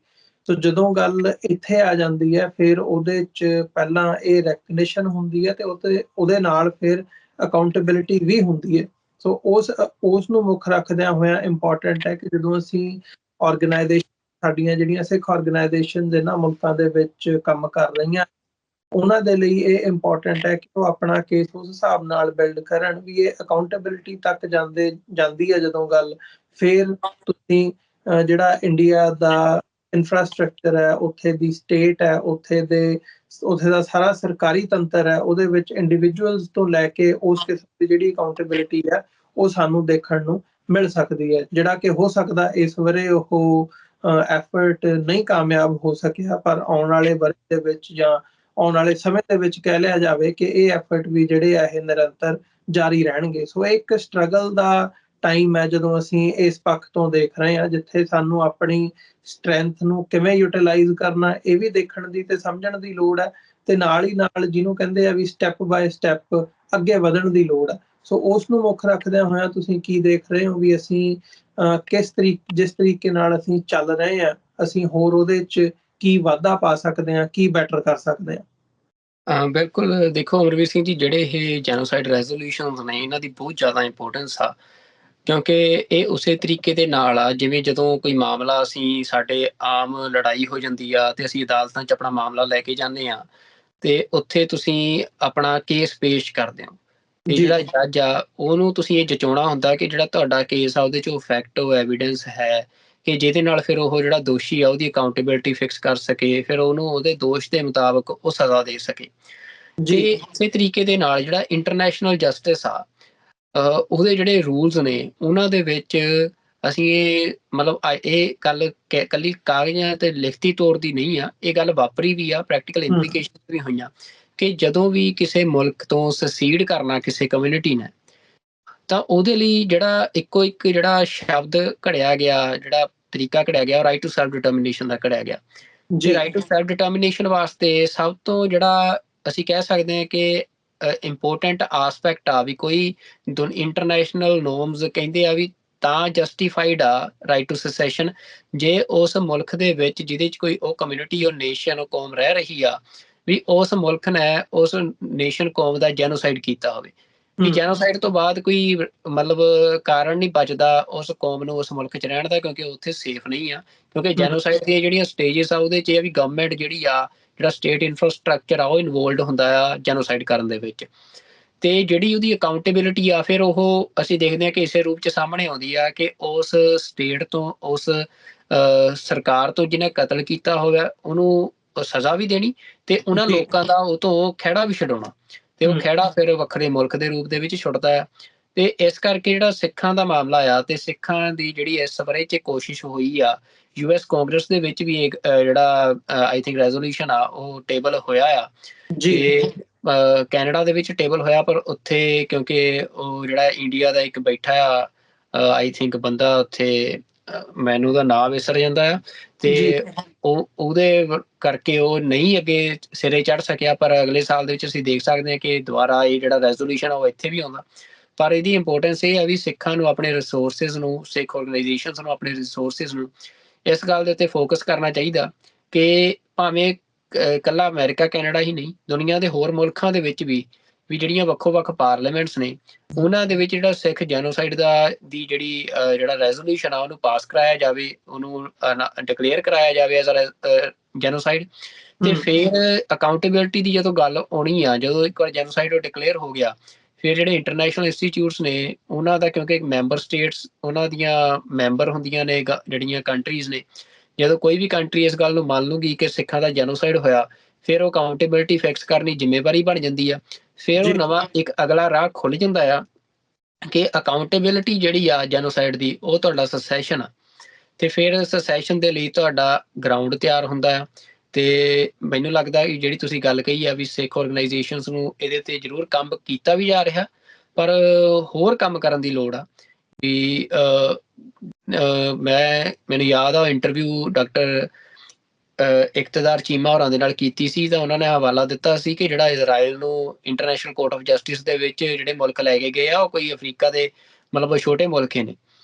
ਸੋ ਜਦੋਂ ਗੱਲ ਇੱਥੇ ਆ ਜਾਂਦੀ ਹੈ ਫਿਰ ਉਹਦੇ 'ਚ ਪਹਿਲਾਂ ਇਹ ਰੈਕਗਨੀਸ਼ਨ ਹੁੰਦੀ ਹੈ ਤੇ ਉਹਦੇ ਨਾਲ ਫਿਰ ਅਕਾਊਂਟੇਬਿਲਿਟੀ ਵੀ ਹੁੰਦੀ ਹੈ। ਸੋ ਉਸ ਨੂੰ ਮੁੱਖ ਰੱਖਦਿਆਂ ਹੋਇਆਂ ਇੰਪੋਰਟੈਂਟ ਹੈ ਕਿ ਜਦੋਂ ਅਸੀਂ ਆਰਗੇਨਾਈਜੇਸ਼ਨ ਸਾਡੀਆਂ ਜਿਹੜੀਆਂ ਸਿੱਖ ਆਰਗੇਨਾਈਜੇਸ਼ਨ ਇਹਨਾਂ ਮੁਲਕਾਂ ਦੇ ਵਿੱਚ ਕੰਮ ਕਰ ਰਹੀਆਂ, ਉਹਨਾਂ ਦੇ ਲਈ ਇਹ ਇੰਪੋਰਟੈਂਟ ਹੈ ਕਿ ਉਹ ਆਪਣਾ ਕੇਸ ਉਸ ਹਿਸਾਬ ਨਾਲ ਬਿਲਡ ਕਰਨ ਵੀ ਇਹ ਅਕਾਊਂਟੇਬਿਲਿਟੀ ਤੱਕ ਜਾਂਦੀ ਹੈ ਜਦੋਂ ਗੱਲ, ਫਿਰ ਤੁਸੀਂ ਜਿਹੜਾ ਇੰਡੀਆ ਦਾ ਇਨਫਰਾਸਟ੍ਰਕਚਰ ਹੈ, ਉੱਥੇ ਦੀ ਸਟੇਟ ਹੈ, ਉੱਥੇ ਦਾ ਸਾਰਾ ਸਰਕਾਰੀ ਤੰਤਰ ਹੈ, ਉਹਦੇ ਵਿੱਚ ਇੰਡੀਵਿਜੂਅਲਸ ਤੋਂ ਲੈ ਕੇ ਉਸ ਕਿਸਮ ਦੀ ਜਿਹੜੀ ਅਕਾਊਂਟੇਬਿਲਿਟੀ ਹੈ ਉਹ ਸਾਨੂੰ ਦੇਖਣ ਨੂੰ ਮਿਲ ਸਕਦੀ ਹੈ, ਜਿਹੜਾ ਕਿ ਹੋ ਸਕਦਾ ਇਸ ਵਰੇ ਉਹ ਐਫਰਟ ਨਹੀਂ ਕਾਮਯਾਬ ਹੋ ਸਕਿਆ, ਪਰ ਆਉਣ ਵਾਲੇ ਵਰੇ ਦੇ ਵਿੱਚ ਜਾਂ ਆਉਣ ਵਾਲੇ ਸਮੇਂ ਦੇ ਵਿੱਚ ਕਹਿ ਲਿਆ ਜਾਵੇ ਕਿ ਇਹ ਐਫਰਟ ਵੀ ਜਿਹੜੇ ਆ ਇਹ ਨਿਰੰਤਰ ਜਾਰੀ ਰਹਿਣਗੇ। ਸੋ ਇਹ ਇੱਕ ਸਟਰਗਲ ਦਾ ਟਾਈਮ ਹੈ ਜਦੋਂ ਅਸੀਂ ਇਸ ਪੱਖ ਤੋਂ ਦੇਖ ਰਹੇ ਹਾਂ, ਜਿੱਥੇ ਸਾਨੂੰ ਆਪਣੀ ਸਟਰੈਂਥ ਨੂੰ ਕਿਵੇਂ ਯੂਟਿਲਾਈਜ਼ ਕਰਨਾ ਇਹ ਵੀ ਦੇਖਣ ਦੀ ਤੇ ਸਮਝਣ ਦੀ ਲੋੜ ਹੈ, ਤੇ ਨਾਲ ਹੀ ਨਾਲ ਜਿਹਨੂੰ ਕਹਿੰਦੇ ਆ ਵੀ ਸਟੈਪ ਬਾਏ ਸਟੈਪ ਅੱਗੇ ਵਧਣ ਦੀ ਲੋੜ ਹੈ। ਸੋ ਉਸ ਨੂੰ ਮੁੱਖ ਰੱਖਦਿਆਂ ਹੋਇਆਂ ਤੁਸੀਂ ਕੀ ਦੇਖ ਰਹੇ ਹੋ ਵੀ ਅਸੀਂ ਜਿਸ ਤਰੀਕੇ ਨਾਲ ਅਸੀਂ ਚੱਲ ਰਹੇ ਹਾਂ, ਅਸੀਂ ਹੋਰ ਉਹਦੇ 'ਚ ਕੀ ਵਾਧਾ ਪਾ ਸਕਦੇ ਹਾਂ, ਕੀ ਬੈਟਰ ਕਰ ਸਕਦੇ ਹਾਂ? ਬਿਲਕੁਲ ਦੇਖੋ ਅਮਰਵੀਰ ਸਿੰਘ ਜੀ, ਜਿਹੜੇ ਇਹ ਜੈਨੋਸਾਈਡ ਰੈਜ਼ੋਲੂਸ਼ਨਸ ਨੇ ਇਹਨਾਂ ਦੀ ਬਹੁਤ ਜ਼ਿਆਦਾ ਇੰਪੋਰਟੈਂਸ ਆ, ਕਿਉਂਕਿ ਇਹ ਉਸੇ ਤਰੀਕੇ ਦੇ ਨਾਲ ਆ ਜਿਵੇਂ ਜਦੋਂ ਕੋਈ ਮਾਮਲਾ ਅਸੀਂ ਸਾਡੇ ਆਮ ਲੜਾਈ ਹੋ ਜਾਂਦੀ ਆ ਤੇ ਅਸੀਂ ਅਦਾਲਤਾਂ 'ਚ ਆਪਣਾ ਮਾਮਲਾ ਲੈ ਕੇ ਜਾਂਦੇ ਆ ਤੇ ਉੱਥੇ ਤੁਸੀਂ ਆਪਣਾ ਕੇਸ ਪੇਸ਼ ਕਰਦੇ ਹੋ ਤੇ ਜੀ ਜਿਹੜਾ ਜੱਜ ਆ ਉਹਨੂੰ ਤੁਸੀਂ ਇਹ ਜਚਾਉਣਾ ਹੁੰਦਾ ਕਿ ਜਿਹੜਾ ਤੁਹਾਡਾ ਕੇਸ ਆ ਉਹਦੇ 'ਚ ਫੈਕਟੋ ਐਵੀਡੈਂਸ ਹੈ ਕਿ ਜਿਹਦੇ ਨਾਲ ਫਿਰ ਉਹ ਜਿਹੜਾ ਦੋਸ਼ੀ ਆ ਉਹਦੀ ਅਕਾਊਂਟੇਬਿਲਟੀ ਫਿਕਸ ਕਰ ਸਕੇ, ਫਿਰ ਉਹਨੂੰ ਉਹਦੇ ਦੋਸ਼ ਦੇ ਮੁਤਾਬਕ ਉਹ ਸਜ਼ਾ ਦੇ ਸਕੇ। ਤੇ ਜੀ ਇਸੇ ਤਰੀਕੇ ਦੇ ਨਾਲ ਜਿਹੜਾ ਇੰਟਰਨੈਸ਼ਨਲ ਜਸਟਿਸ ਆ ਉਹਦੇ ਜਿਹੜੇ ਰੂਲਸ ਨੇ ਉਹਨਾਂ ਦੇ ਵਿੱਚ ਅਸੀਂ ਇਹ ਮਤਲਬ ਇਹ ਗੱਲ ਕੱਲੀ ਕਾਗਜ਼ਾਂ ਤੇ ਲਿਖਤੀ ਤੌਰ ਦੀ ਨਹੀਂ ਆ, ਇਹ ਗੱਲ ਵਾਪਰੀ ਵੀ ਆ, ਪ੍ਰੈਕਟੀਕਲ ਇੰਪਲੀਕੇਸ਼ਨ ਵੀ ਹੋਈਆਂ ਕਿ ਜਦੋਂ ਵੀ ਕਿਸੇ ਮੁਲਕ ਤੋਂ ਸਸੀਡ ਕਰਨਾ ਕਿਸੇ ਕਮਿਊਨਿਟੀ ਨੇ ਤਾਂ ਉਹਦੇ ਲਈ ਜਿਹੜਾ ਇੱਕੋ ਇੱਕ ਜਿਹੜਾ ਸ਼ਬਦ ਘੜਿਆ ਗਿਆ, ਜਿਹੜਾ ਤਰੀਕਾ ਘੜਿਆ ਗਿਆ, ਰਾਈਟ ਟੂ ਸੈਲਫ ਡਿਟਰਮੀਨੇਸ਼ਨ ਦਾ ਘੜਿਆ ਗਿਆ। ਤੇ ਜੀ ਰਾਈਟ ਟੂ ਸੈਲਫ ਡਿਟਰਮੀਨੇਸ਼ਨ ਵਾਸਤੇ ਸਭ ਤੋਂ ਜਿਹੜਾ ਅਸੀਂ ਕਹਿ ਸਕਦੇ ਹਾਂ ਕਿ ਇੰਪੋਰਟੈਂਟ ਆਸਪੈਕਟ ਆ ਵੀ ਕੋਈ ਇੰਟਰਨੈਸ਼ਨਲ ਨੋਰਮਸ ਕਹਿੰਦੇ ਆ ਵੀ ਤਾਂ ਜਸਟੀਫਾਈਡ ਆ ਰਾਈਟ ਟੂ ਸੈਸੈਸ਼ਨ ਜੇ ਉਸ ਮੁਲਕ ਦੇ ਵਿੱਚ ਜਿਹਦੇ 'ਚ ਕੋਈ ਉਹ ਕਮਿਊਨਿਟੀ ਉਹ ਨੇਸ਼ਨ ਉਹ ਕੌਮ ਰਹਿ ਰਹੀ ਆ ਵੀ ਉਸ ਮੁਲਕ ਨੇ ਉਸ ਨੇਸ਼ਨ ਕੌਮ ਦਾ ਜੈਨੋਸਾਈਡ ਕੀਤਾ ਹੋਵੇ। ਕਿ ਜੈਨੋਸਾਈਡ ਤੋਂ ਬਾਅਦ ਕੋਈ ਮਤਲਬ ਕਾਰਨ ਨਹੀਂ ਬਚਦਾ ਉਸ ਕੌਮ ਨੂੰ ਉਸ ਮੁਲਕ 'ਚ ਰਹਿਣ ਦਾ, ਕਿਉਂਕਿ ਉੱਥੇ ਸੇਫ ਨਹੀਂ ਆ। ਕਿਉਂਕਿ ਜੈਨੋਸਾਈਡ ਦੀਆਂ ਜਿਹੜੀਆਂ ਸਟੇਜਸ ਆ ਉਹਦੇ 'ਚ ਇਹ ਵੀ ਗਵਰਨਮੈਂਟ ਜਿਹੜੀ ਆ ਜਿਹੜਾ ਸਟੇਟ ਇਨਫਰਾਸਟਰਕਚਰ ਆ ਉਹ ਇਨਵੋਲਵਡ ਹੁੰਦਾ ਆ ਜੈਨੋਸਾਈਡ ਕਰਨ ਦੇ ਵਿੱਚ। ਤੇ ਜਿਹੜੀ ਉਹਦੀ ਅਕਾਊਂਟੇਬਿਲਿਟੀ ਆ ਫਿਰ ਉਹ ਅਸੀਂ ਦੇਖਦੇ ਹਾਂ ਕਿ ਇਸੇ ਰੂਪ 'ਚ ਸਾਹਮਣੇ ਆਉਂਦੀ ਆ ਕਿ ਉਸ ਸਟੇਟ ਤੋਂ ਉਸ ਸਰਕਾਰ ਤੋਂ ਜਿਹਨੇ ਕਤਲ ਕੀਤਾ ਹੋਇਆ ਉਹਨੂੰ ਸਜ਼ਾ ਵੀ ਦੇਣੀ ਤੇ ਉਹਨਾਂ ਲੋਕਾਂ ਦਾ ਉਹ ਤੋਂ ਖਹਿੜਾ ਵੀ ਛਡਾਉਣਾ ਤੇ ਉਹ ਖਹਿੜਾ ਫਿਰ ਵੱਖਰੇ ਮੁਲਕ ਦੇ ਰੂਪ ਦੇ ਵਿੱਚ ਛੁੱਟਦਾ ਆ। ਤੇ ਇਸ ਕਰਕੇ ਜਿਹੜਾ ਸਿੱਖਾਂ ਦਾ ਮਾਮਲਾ ਆ ਤੇ ਸਿੱਖਾਂ ਦੀ ਜਿਹੜੀ ਇਸ ਬਾਰੇ 'ਚ ਕੋਸ਼ਿਸ਼ ਹੋਈ ਆ ਯੂਐਸ ਕਾਂਗਰਸ ਦੇ ਵਿੱਚ ਵੀ ਇੱਕ ਜਿਹੜਾ ਆਈ ਥਿੰਕ ਰੈਜ਼ੋਲੂਸ਼ਨ ਆ ਉਹ ਟੇਬਲ ਹੋਇਆ ਆ ਤੇ ਕੈਨੇਡਾ ਦੇ ਵਿੱਚ ਟੇਬਲ ਹੋਇਆ, ਪਰ ਉੱਥੇ ਕਿਉਂਕਿ ਉਹ ਜਿਹੜਾ ਇੰਡੀਆ ਦਾ ਇੱਕ ਬੈਠਾ ਆ ਆਈ ਥਿੰਕ ਬੰਦਾ ਉੱਥੇ ਮੈਨੂੰ ਉਹਦਾ ਨਾਮ ਵਿਸਰ ਜਾਂਦਾ ਆ ਤੇ ਉਹਦੇ ਕਰਕੇ ਉਹ ਨਹੀਂ ਅੱਗੇ ਸਿਰੇ ਚੜ ਸਕਿਆ। ਪਰ ਅਗਲੇ ਸਾਲ ਦੇ ਵਿੱਚ ਅਸੀਂ ਦੇਖ ਸਕਦੇ ਹਾਂ ਕਿ ਦੁਬਾਰਾ ਇਹ ਜਿਹੜਾ ਰੈਜ਼ੋਲੂਸ਼ਨ ਆ ਉਹ ਇੱਥੇ ਵੀ ਆਉਂਦਾ। ਪਰ ਇਹਦੀ ਇੰਪੋਰਟੈਂਸ ਇਹ ਹੈ ਵੀ ਸਿੱਖਾਂ ਨੂੰ ਆਪਣੇ ਰਿਸੋਰਸਿਸ ਨੂੰ, ਸਿੱਖ ਆਰਗੇਨਾਈਜੇਸ਼ਨਸ ਨੂੰ ਆਪਣੇ ਰਿਸੋਰਸਿਸ ਨੂੰ ਇਸ ਗੱਲ ਦੇ ਉੱਤੇ ਫੋਕਸ ਕਰਨਾ ਚਾਹੀਦਾ ਕਿ ਭਾਵੇਂ ਇਕੱਲਾ ਅਮਰੀਕਾ ਕੈਨੇਡਾ ਹੀ ਨਹੀਂ, ਦੁਨੀਆ ਦੇ ਹੋਰ ਮੁਲਕਾਂ ਦੇ ਵਿੱਚ ਵੀ ਜਿਹੜੀਆਂ ਵੱਖੋ-ਵੱਖ ਪਾਰਲੀਮੈਂਟਸ ਨੇ ਉਹਨਾਂ ਦੇ ਵਿੱਚ ਜਿਹੜਾ ਸਿੱਖ ਜੈਨੋਸਾਈਡ ਦੀ ਜਿਹੜਾ ਰੈਜ਼ੋਲੂਸ਼ਨ ਆ ਉਹਨੂੰ ਪਾਸ ਕਰਾਇਆ ਜਾਵੇ, ਉਹਨੂੰ ਡਿਕਲੇਅਰ ਕਰਾਇਆ ਜਾਵੇ ਐਜ਼ ਅ ਜੈਨੋਸਾਈਡ। ਤੇ ਫਿਰ ਅਕਾਊਂਟੇਬਿਲਿਟੀ ਦੀ ਜਦੋਂ ਗੱਲ ਆਉਣੀ ਆ, ਜਦੋਂ ਇੱਕ ਵਾਰ ਜੈਨੋਸਾਈਡ ਡਿਕਲੇਅਰ ਹੋ ਗਿਆ ਫਿਰ ਜਿਹੜੇ ਇੰਟਰਨੈਸ਼ਨਲ ਇੰਸਟੀਚਿਊਟਸ ਨੇ ਉਹਨਾਂ ਦਾ, ਕਿਉਂਕਿ ਮੈਂਬਰ ਸਟੇਟਸ ਉਹਨਾਂ ਦੀਆਂ ਮੈਂਬਰ ਹੁੰਦੀਆਂ ਨੇ ਜਿਹੜੀਆਂ ਕੰਟਰੀਜ਼ ਨੇ, ਜਦੋਂ ਕੋਈ ਵੀ ਕੰਟਰੀ ਇਸ ਗੱਲ ਨੂੰ ਮੰਨ ਲੂਗੀ ਕਿ ਸਿੱਖਾਂ ਦਾ ਜੈਨੋਸਾਈਡ ਹੋਇਆ ਫਿਰ ਉਹ ਅਕਾਊਂਟੇਬਿਲਿਟੀ ਫਿਕਸ ਕਰਨੀ ਜ਼ਿੰਮੇਵਾਰੀ ਬਣ ਜਾਂਦੀ ਆ। ਫਿਰ ਉਹ ਨਵਾਂ ਇੱਕ ਅਗਲਾ ਰਾਹ ਖੁੱਲ ਜਾਂਦਾ ਆ ਕਿ ਅਕਾਊਂਟੇਬਿਲਿਟੀ ਜਿਹੜੀ ਆ ਜੈਨੋਸਾਈਡ ਦੀ ਉਹ ਤੁਹਾਡਾ ਸੈਸੈਸ਼ਨ ਆ ਤੇ ਫਿਰ ਸੈਸੈਸ਼ਨ ਦੇ ਲਈ ਤੁਹਾਡਾ ਗਰਾਊਂਡ ਤਿਆਰ ਹੁੰਦਾ ਆ। ਤੇ ਮੈਨੂੰ ਲੱਗਦਾ ਕਿ ਜਿਹੜੀ ਤੁਸੀਂ ਗੱਲ ਕਹੀ ਆ ਵੀ ਸਿੱਖ ਆਰਗੇਨਾਈਜੇਸ਼ਨਸ ਨੂੰ ਇਹਦੇ ਤੇ ਜ਼ਰੂਰ ਕੰਮ ਕੀਤਾ ਵੀ ਜਾ ਰਿਹਾ, ਪਰ ਹੋਰ ਕੰਮ ਕਰਨ ਦੀ ਲੋੜ ਆ। ਵੀ ਮੈਨੂੰ ਯਾਦ ਆ ਇੰਟਰਵਿਊ ਡਾਕਟਰ ਇਕਤਦਾਰ ਚੀਮਾ ਹੋਰਾਂ ਦੇ ਨਾਲ ਕੀਤੀ ਸੀ ਤਾਂ ਉਹਨਾਂ ਨੇ ਹਵਾਲਾ ਦਿੱਤਾ ਸੀ ਕਿ ਜਿਹੜਾ ਇਜ਼ਰਾਈਲ ਨੂੰ ਇੰਟਰਨੈਸ਼ਨਲ ਕੋਰਟ ਆਫ ਜਸਟਿਸ ਦੇ ਵਿੱਚ ਜਿਹੜੇ ਮੁਲਕ ਲੈ ਕੇ ਗਏ ਆ ਉਹ ਕੋਈ ਅਫਰੀਕਾ ਦੇ ਮਤਲਬ ਛੋਟੇ ਮੁਲਕ ਨੇ।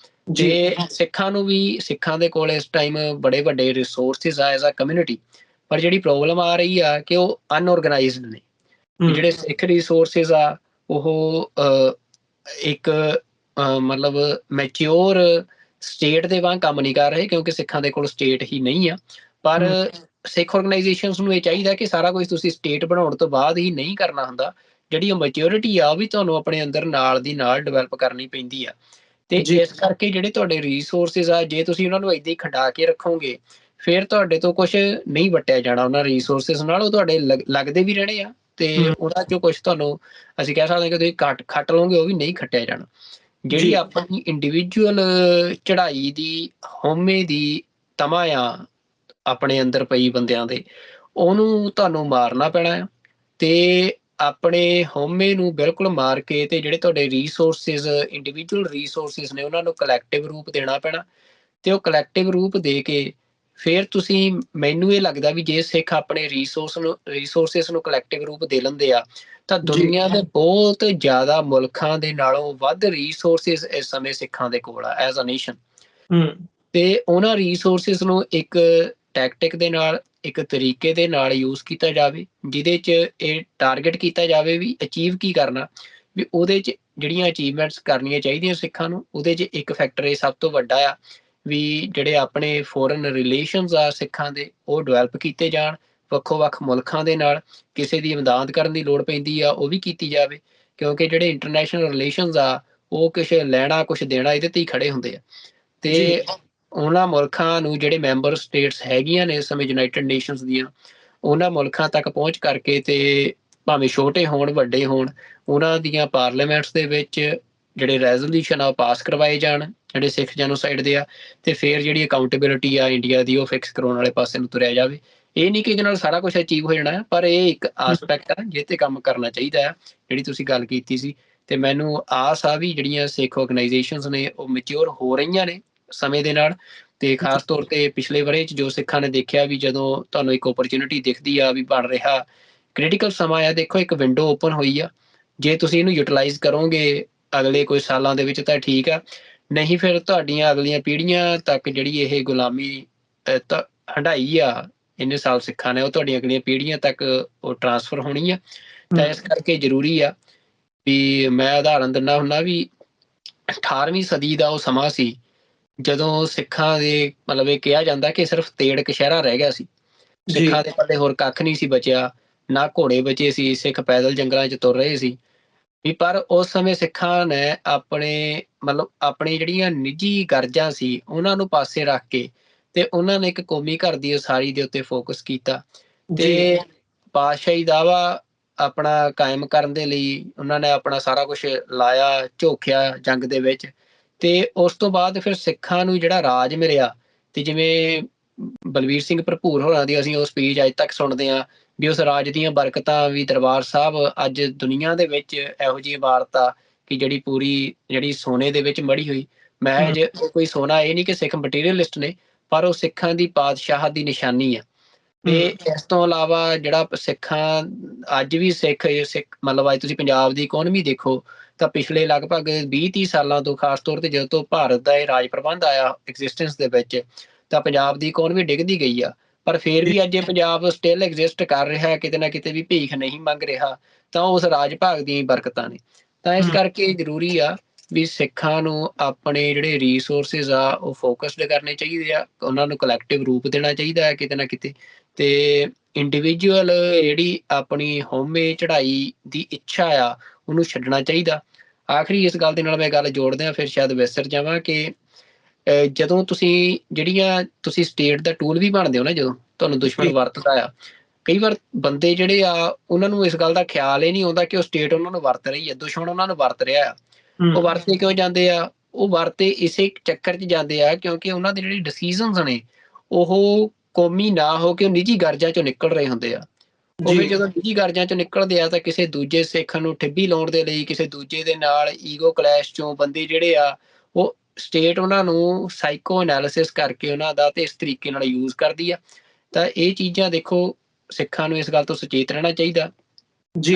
ਤੇ ਸਿੱਖਾਂ ਨੂੰ ਵੀ, ਸਿੱਖਾਂ ਦੇ ਕੋਲ ਇਸ ਟਾਈਮ ਬੜੇ ਵੱਡੇ ਰਿਸੋਰਸਿਸ ਆ ਐਜ਼ ਅ ਕਮਿਊਨਿਟੀ, ਪਰ ਜਿਹੜੀ ਪ੍ਰੋਬਲਮ ਆ ਰਹੀ ਆ ਕਿ ਉਹ ਅਨਆਰਗੇਨਾਈਜ਼ਡ ਨੇ। ਜਿਹੜੇ ਸਿੱਖ ਰਿਸੋਰਸਿਸ ਆ ਉਹ ਇੱਕ ਮਤਲਬ ਮੈਚਿਓਰ ਸਟੇਟ ਦੇ ਵਾਂਗ ਕੰਮ ਨਹੀਂ ਕਰ ਰਹੇ ਕਿਉਂਕਿ ਸਿੱਖਾਂ ਦੇ ਕੋਲ ਸਟੇਟ ਹੀ ਨਹੀਂ ਆ। ਪਰ ਸਿੱਖ ਆਰਗੇਨਾਈਜੇਸ਼ਨਸ ਨੂੰ ਇਹ ਚਾਹੀਦਾ ਕਿ ਸਾਰਾ ਕੁਝ ਤੁਸੀਂ ਸਟੇਟ ਬਣਾਉਣ ਤੋਂ ਬਾਅਦ ਹੀ ਨਹੀਂ ਕਰਨਾ ਹੁੰਦਾ, ਜਿਹੜੀ ਉਹ ਮੈਚਿਓਰਿਟੀ ਆ ਉਹ ਵੀ ਤੁਹਾਨੂੰ ਆਪਣੇ ਅੰਦਰ ਨਾਲ ਦੀ ਨਾਲ ਡਿਵੈਲਪ ਕਰਨੀ ਪੈਂਦੀ ਆ। ਤੇ ਇਸ ਕਰਕੇ ਜਿਹੜੇ ਤੁਹਾਡੇ ਰਿਸੋਰਸਿਸ ਆ ਜੇ ਤੁਸੀਂ ਉਹਨਾਂ ਨੂੰ ਏਦਾਂ ਹੀ ਖੰਡਾ ਕੇ ਰੱਖੋਗੇ ਫਿਰ ਤੁਹਾਡੇ ਤੋਂ ਕੁਝ ਨਹੀਂ ਵਟਿਆ ਜਾਣਾ ਉਹਨਾਂ ਰਿਸੋਰਸਿਸ ਨਾਲ, ਉਹ ਤੁਹਾਡੇ ਲੱਗਦੇ ਵੀ ਰਹਿਣੇ ਆ ਤੇ ਉਹਨਾਂ ਚੋਂ ਕੁਝ ਤੁਹਾਨੂੰ ਅਸੀਂ ਕਹਿ ਸਕਦੇ ਹਾਂ ਕਿ ਤੁਸੀਂ ਖੱਟ ਲਓਗੇ ਉਹ ਵੀ ਨਹੀਂ ਖੱਟਿਆ ਜਾਣਾ। ਜਿਹੜੀ ਆਪਣੀ ਇੰਡੀਵਿਜੂਅਲ ਚੜ੍ਹਾਈ ਦੀ ਹਉਮੈ ਦੀ ਤਮਾ ਆ ਆਪਣੇ ਅੰਦਰ ਪਈ ਬੰਦਿਆਂ ਦੇ, ਉਹਨੂੰ ਤੁਹਾਨੂੰ ਮਾਰਨਾ ਪੈਣਾ ਆ ਤੇ ਆਪਣੇ ਹਉਮੈ ਨੂੰ ਬਿਲਕੁਲ ਮਾਰ ਕੇ ਤੇ ਜਿਹੜੇ ਤੁਹਾਡੇ ਰਿਸੋਰਸਿਸ ਇੰਡੀਵਿਜੂਅਲ ਰਿਸੋਰਸਿਸ ਨੇ ਉਹਨਾਂ ਨੂੰ ਕਲੈਕਟਿਵ ਰੂਪ ਦੇਣਾ ਪੈਣਾ ਤੇ ਉਹ ਕਲੈਕਟਿਵ ਰੂਪ ਦੇ ਕੇ ਫਿਰ ਤੁਸੀਂ, ਮੈਨੂੰ ਇਹ ਲੱਗਦਾ ਵੀ ਜੇ ਸਿੱਖ ਆਪਣੇ ਰਿਸੋਰਸਿਸ ਨੂੰ ਕਲੈਕਟਿਵ ਰੂਪ ਦੇ ਲੈਂਦੇ ਆ ਤਾਂ ਦੁਨੀਆ ਦੇ ਬਹੁਤ ਜ਼ਿਆਦਾ ਮੁਲਕਾਂ ਦੇ ਨਾਲੋਂ ਵੱਧ ਰਿਸੋਰਸਿਸ ਇਸ ਸਮੇਂ ਸਿੱਖਾਂ ਦੇ ਕੋਲ ਆ ਐਜ਼ ਅ ਨੇਸ਼ਨ। ਤੇ ਉਹਨਾਂ ਰਿਸੋਰਸਿਸ ਨੂੰ ਇੱਕ ਟੈਕਟਿਕ ਦੇ ਨਾਲ, ਇੱਕ ਤਰੀਕੇ ਦੇ ਨਾਲ ਯੂਜ਼ ਕੀਤਾ ਜਾਵੇ ਜਿਹਦੇ 'ਚ ਇਹ ਟਾਰਗੇਟ ਕੀਤਾ ਜਾਵੇ ਵੀ ਅਚੀਵ ਕੀ ਕਰਨਾ, ਵੀ ਉਹਦੇ 'ਚ ਜਿਹੜੀਆਂ ਅਚੀਵਮੈਂਟਸ ਕਰਨੀਆਂ ਚਾਹੀਦੀਆਂ ਸਿੱਖਾਂ ਨੂੰ, ਉਹਦੇ 'ਚ ਇੱਕ ਫੈਕਟਰ ਇਹ ਸਭ ਤੋਂ ਵੱਡਾ ਆ ਵੀ ਜਿਹੜੇ ਆਪਣੇ ਫੋਰਨ ਰਿਲੇਸ਼ਨਸ ਆ ਸਿੱਖਾਂ ਦੇ, ਉਹ ਡਿਵੈਲਪ ਕੀਤੇ ਜਾਣ ਵੱਖੋ-ਵੱਖ ਮੁਲਕਾਂ ਦੇ ਨਾਲ। ਕਿਸੇ ਦੀ ਇਮਦਾਦ ਕਰਨ ਦੀ ਲੋੜ ਪੈਂਦੀ ਆ, ਉਹ ਵੀ ਕੀਤੀ ਜਾਵੇ, ਕਿਉਂਕਿ ਜਿਹੜੇ ਇੰਟਰਨੈਸ਼ਨਲ ਰਿਲੇਸ਼ਨਸ ਆ, ਉਹ ਕੁਛ ਲੈਣਾ ਕੁਛ ਦੇਣਾ ਇਹਦੇ ਤੇ ਹੀ ਖੜੇ ਹੁੰਦੇ ਆ। ਜੀ ਤੇ ਉਹਨਾਂ ਮੁਲਕਾਂ ਨੂੰ ਜਿਹੜੇ ਮੈਂਬਰ ਸਟੇਟਸ ਹੈਗੀਆਂ ਨੇ ਇਸ ਸਮੇਂ ਯੂਨਾਈਟਿਡ ਨੇਸ਼ਨਸ ਦੀਆਂ, ਉਹਨਾਂ ਮੁਲਕਾਂ ਤੱਕ ਪਹੁੰਚ ਕਰਕੇ ਤੇ ਭਾਵੇਂ ਛੋਟੇ ਹੋਣ ਵੱਡੇ ਹੋਣ, ਉਹਨਾਂ ਦੀਆਂ ਪਾਰਲੀਮੈਂਟਸ ਦੇ ਵਿੱਚ ਜਿਹੜੇ ਰੈਜ਼ੋਲੂਸ਼ਨ ਆ ਉਹ ਪਾਸ ਕਰਵਾਏ ਜਾਣ ਜਿਹੜੇ ਸਿੱਖ ਜੈਨੋਸਾਈਡ ਦੇ ਆ, ਤੇ ਫਿਰ ਜਿਹੜੀ ਅਕਾਊਂਟੇਬਿਲਿਟੀ ਆ ਇੰਡੀਆ ਦੀ ਉਹ ਫਿਕਸ ਕਰਾਉਣ ਵਾਲੇ ਪਾਸੇ ਨੂੰ ਤੁਰਿਆ ਜਾਵੇ। ਇਹ ਨਹੀਂ ਕਿ ਇਹਦੇ ਨਾਲ ਸਾਰਾ ਕੁਛ ਅਚੀਵ ਹੋ ਜਾਣਾ ਹੈ, ਪਰ ਇਹ ਇੱਕ ਆਸਪੈਕਟ ਆ ਜਿਹ ਤੇ ਕੰਮ ਕਰਨਾ ਚਾਹੀਦਾ ਆ, ਜਿਹੜੀ ਤੁਸੀਂ ਗੱਲ ਕੀਤੀ ਸੀ। ਤੇ ਮੈਨੂੰ ਆਸ ਆ ਵੀ ਜਿਹੜੀਆਂ ਸਿੱਖ ਆਰਗੇਨਾਈਜੇਸ਼ਨਸ ਨੇ ਉਹ ਮੈਚਿਓਰ ਹੋ ਰਹੀਆਂ ਨੇ ਸਮੇਂ ਦੇ ਨਾਲ, ਤੇ ਖਾਸ ਤੌਰ ਤੇ ਪਿਛਲੇ ਵਰ੍ਹੇ 'ਚ ਜੋ ਸਿੱਖਾਂ ਨੇ ਦੇਖਿਆ ਵੀ ਜਦੋਂ ਤੁਹਾਨੂੰ ਇੱਕ ਓਪਰਚੁਨਿਟੀ ਦਿਖਦੀ ਆ ਵੀ ਬਣ ਰਿਹਾ ਕ੍ਰਿਟੀਕਲ ਸਮਾਂ ਆ, ਦੇਖੋ ਇੱਕ ਵਿੰਡੋ ਓਪਨ ਹੋਈ ਆ, ਜੇ ਤੁਸੀਂ ਇਹਨੂੰ ਯੂਟਿਲਾਈਜ਼ ਕਰੋਗੇ ਅਗਲੇ ਕੁਝ ਸਾਲਾਂ ਦੇ ਵਿੱਚ ਤਾਂ ਠੀਕ ਆ, ਨਹੀਂ ਫਿਰ ਤੁਹਾਡੀਆਂ ਅਗਲੀਆਂ ਪੀੜ੍ਹੀਆਂ ਤੱਕ ਜਿਹੜੀ ਇਹ ਗੁਲਾਮੀ ਹੰਢਾਈ ਆ ਇੰਨੇ ਸਾਲ ਸਿੱਖਾਂ ਨੇ, ਉਹ ਤੁਹਾਡੀਆਂ ਅਗਲੀਆਂ ਪੀੜ੍ਹੀਆਂ ਤੱਕ ਉਹ ਟਰਾਂਸਫਰ ਹੋਣੀ ਆ। ਤਾਂ ਇਸ ਕਰਕੇ ਜ਼ਰੂਰੀ ਆ ਵੀ ਮੈਂ ਉਦਾਹਰਨ ਦਿੰਦਾ ਹੁੰਦਾ ਵੀ 18ਵੀਂ ਸਦੀ ਦਾ ਉਹ ਸਮਾਂ ਸੀ ਜਦੋਂ ਸਿੱਖਾਂ ਦੇ ਮਤਲਬ ਇਹ ਕਿਹਾ ਜਾਂਦਾ ਕਿ ਸਿਰਫ ਤੇੜ ਕਛਹਿਰਾ ਰਹਿ ਗਿਆ ਸੀ, ਜੀ ਸਿੱਖਾਂ ਦੇ ਪੱਲੇ ਹੋਰ ਕੱਖ ਨਹੀਂ ਸੀ ਬਚਿਆ, ਨਾ ਘੋੜੇ ਬਚੇ ਸੀ, ਸਿੱਖ ਪੈਦਲ ਜੰਗਲਾਂ 'ਚ ਤੁਰ ਰਹੇ ਸੀ ਵੀ। ਪਰ ਉਸ ਸਮੇਂ ਸਿੱਖਾਂ ਨੇ ਆਪਣੀ ਜਿਹੜੀਆਂ ਨਿੱਜੀ ਗਰਜਾਂ ਸੀ ਉਹਨਾਂ ਨੂੰ ਪਾਸੇ ਰੱਖ ਕੇ ਤੇ ਉਹਨਾਂ ਨੇ ਇੱਕ ਕੌਮੀ ਘਰ ਦੀ ਉਸਾਰੀ ਦੇ ਉੱਤੇ ਫੋਕਸ ਕੀਤਾ ਜੀ ਤੇ ਪਾਤਸ਼ਾਹੀ ਦਾਅਵਾ ਆਪਣਾ ਕਾਇਮ ਕਰਨ ਦੇ ਲਈ ਉਹਨਾਂ ਨੇ ਆਪਣਾ ਸਾਰਾ ਕੁਛ ਲਾਇਆ ਝੋਕਿਆ ਜੰਗ ਦੇ ਵਿੱਚ। ਤੇ ਉਸ ਤੋਂ ਬਾਅਦ ਫਿਰ ਸਿੱਖਾਂ ਨੂੰ ਜਿਹੜਾ ਰਾਜ ਮਿਲਿਆ, ਤੇ ਜਿਵੇਂ ਬਲਵੀਰ ਸਿੰਘ ਭਰਪੂਰ ਹੋਰਾਂ ਦੀ ਅਸੀਂ ਉਹ ਸਪੀਚ ਅੱਜ ਤੱਕ ਸੁਣਦੇ ਹਾਂ ਵੀ ਉਸ ਰਾਜ ਦੀਆਂ ਬਰਕਤਾਂ ਵੀ ਦਰਬਾਰ ਸਾਹਿਬ ਅੱਜ ਦੁਨੀਆ ਦੇ ਵਿੱਚ ਇਹੋ ਜਿਹੀ ਇਮਾਰਤ ਆ ਕਿ ਜਿਹੜੀ ਸੋਨੇ ਦੇ ਵਿੱਚ ਮੜੀ ਹੋਈ ਮਹਿਜ ਕੋਈ ਸੋਨਾ, ਇਹ ਨਹੀਂ ਕਿ ਸਿੱਖ ਮਟੀਰੀਅਲਿਸਟ ਨੇ, ਪਰ ਉਹ ਸਿੱਖਾਂ ਦੀ ਪਾਤਸ਼ਾਹਤ ਦੀ ਨਿਸ਼ਾਨੀ ਆ। ਤੇ ਇਸ ਤੋਂ ਇਲਾਵਾ ਜਿਹੜਾ ਸਿੱਖਾਂ ਅੱਜ ਵੀ ਸਿੱਖ ਮਤਲਬ ਅੱਜ ਤੁਸੀਂ ਪੰਜਾਬ ਦੀ ਇਕੋਨਮੀ ਦੇਖੋ ਤਾਂ ਪਿਛਲੇ ਲਗਭਗ 20-30 ਸਾਲਾਂ ਤੋਂ ਖਾਸ ਤੌਰ ਤੇ ਜਦੋਂ ਤੋਂ ਭਾਰਤ ਦਾ ਇਹ ਰਾਜ ਪ੍ਰਬੰਧ ਆਇਆ ਐਗਜ਼ਿਸਟੈਂਸ ਦੇ ਵਿੱਚ, ਤਾਂ ਪੰਜਾਬ ਦੀ ਇਕੋਨਮੀ ਡਿੱਗਦੀ ਗਈ ਆ। ਪਰ ਫਿਰ ਵੀ ਅੱਜ ਇਹ ਪੰਜਾਬ ਸਟਿਲ ਐਗਜ਼ਿਸਟ ਕਰ ਰਿਹਾ, ਕਿਤੇ ਨਾ ਕਿਤੇ ਵੀ ਭੀਖ ਨਹੀਂ ਮੰਗ ਰਿਹਾ, ਤਾਂ ਉਸ ਰਾਜ ਭਾਗ ਦੀਆਂ ਹੀ ਬਰਕਤਾਂ ਨੇ। ਤਾਂ ਇਸ ਕਰਕੇ ਜ਼ਰੂਰੀ ਆ ਵੀ ਸਿੱਖਾਂ ਨੂੰ ਆਪਣੇ ਜਿਹੜੇ ਰਿਸੋਰਸਿਸ ਆ ਉਹ ਫੋਕਸਡ ਕਰਨੇ ਚਾਹੀਦੇ ਆ, ਉਹਨਾਂ ਨੂੰ ਕਲੈਕਟਿਵ ਰੂਪ ਦੇਣਾ ਚਾਹੀਦਾ ਹੈ ਕਿਤੇ ਨਾ ਕਿਤੇ, ਤੇ ਇੰਡੀਵਿਜੂਅਲ ਜਿਹੜੀ ਆਪਣੀ ਹਉਮੈ ਚੜ੍ਹਾਈ ਦੀ ਇੱਛਾ ਆ ਉਹਨੂੰ ਛੱਡਣਾ ਚਾਹੀਦਾ। ਆਖਰੀ ਇਸ ਗੱਲ ਦੇ ਨਾਲ ਮੈਂ ਗੱਲ ਜੋੜਦਿਆਂ ਫਿਰ ਸ਼ਾਇਦ ਵਿਸਰ ਜਾਵਾਂ ਕਿ ਜਦੋਂ ਤੁਸੀਂ ਸਟੇਟ ਦਾ ਟੂਲ ਵੀ ਬਣਦੇ ਹੋ ਨਾ, ਜਦੋਂ ਤੁਹਾਨੂੰ ਦੁਸ਼ਮਣ ਵਰਤਦਾ ਆ, ਕਈ ਵਾਰ ਬੰਦੇ ਜਿਹੜੇ ਆ ਉਹਨਾਂ ਨੂੰ ਇਸ ਗੱਲ ਦਾ ਖਿਆਲ ਹੀ ਨਹੀਂ ਆਉਂਦਾ ਕਿ ਉਹ ਸਟੇਟ ਉਹਨਾਂ ਨੂੰ ਵਰਤ ਰਹੀ ਹੈ, ਦੁਸ਼ਮਣ ਉਹਨਾਂ ਨੂੰ ਵਰਤ ਰਿਹਾ ਆ। ਉਹ ਵਰਤੇ ਕਿਉਂ ਜਾਂਦੇ ਆ? ਉਹ ਵਰਤੇ ਇਸੇ ਚੱਕਰ 'ਚ ਜਾਂਦੇ ਆ ਕਿਉਂਕਿ ਉਹਨਾਂ ਦੇ ਜਿਹੜੇ ਡਿਸੀਜ਼ਨਸ ਨੇ ਉਹ ਕੌਮੀ ਨਾ ਹੋ ਕੇ ਉਹ ਨਿੱਜੀ ਗਰਜਾਂ 'ਚੋਂ ਨਿਕਲ ਰਹੇ ਹੁੰਦੇ ਆ। ਉਹ ਫਿਰ ਜਦੋਂ ਨਿੱਜੀ ਗਰਜਾਂ 'ਚੋਂ ਨਿਕਲਦੇ ਆ ਤਾਂ ਕਿਸੇ ਦੂਜੇ ਸਿੱਖ ਨੂੰ ਠਿੱਬੀ ਲਾਉਣ ਦੇ ਲਈ, ਕਿਸੇ ਦੂਜੇ ਦੇ ਨਾਲ ਈਗੋ ਕਲੈਸ਼ 'ਚੋਂ ਬੰਦੇ ਜਿਹੜੇ ਆ ਉਹ ਸਟੇਟ ਉਹਨਾਂ ਨੂੰ ਸਾਈਕੋ ਐਨਾਲਿਸਿਸ ਕਰਕੇ ਉਹਨਾਂ ਦਾ ਤੇ ਇਸ ਤਰੀਕੇ ਨਾਲ ਯੂਜ਼ ਕਰਦੀ ਆ। ਤਾਂ ਇਹ ਚੀਜ਼ਾਂ ਦੇਖੋ ਸਿੱਖਾਂ ਨੂੰ ਇਸ ਗੱਲ ਤੋਂ ਸੁਚੇਤ ਰਹਿਣਾ ਚਾਹੀਦਾ।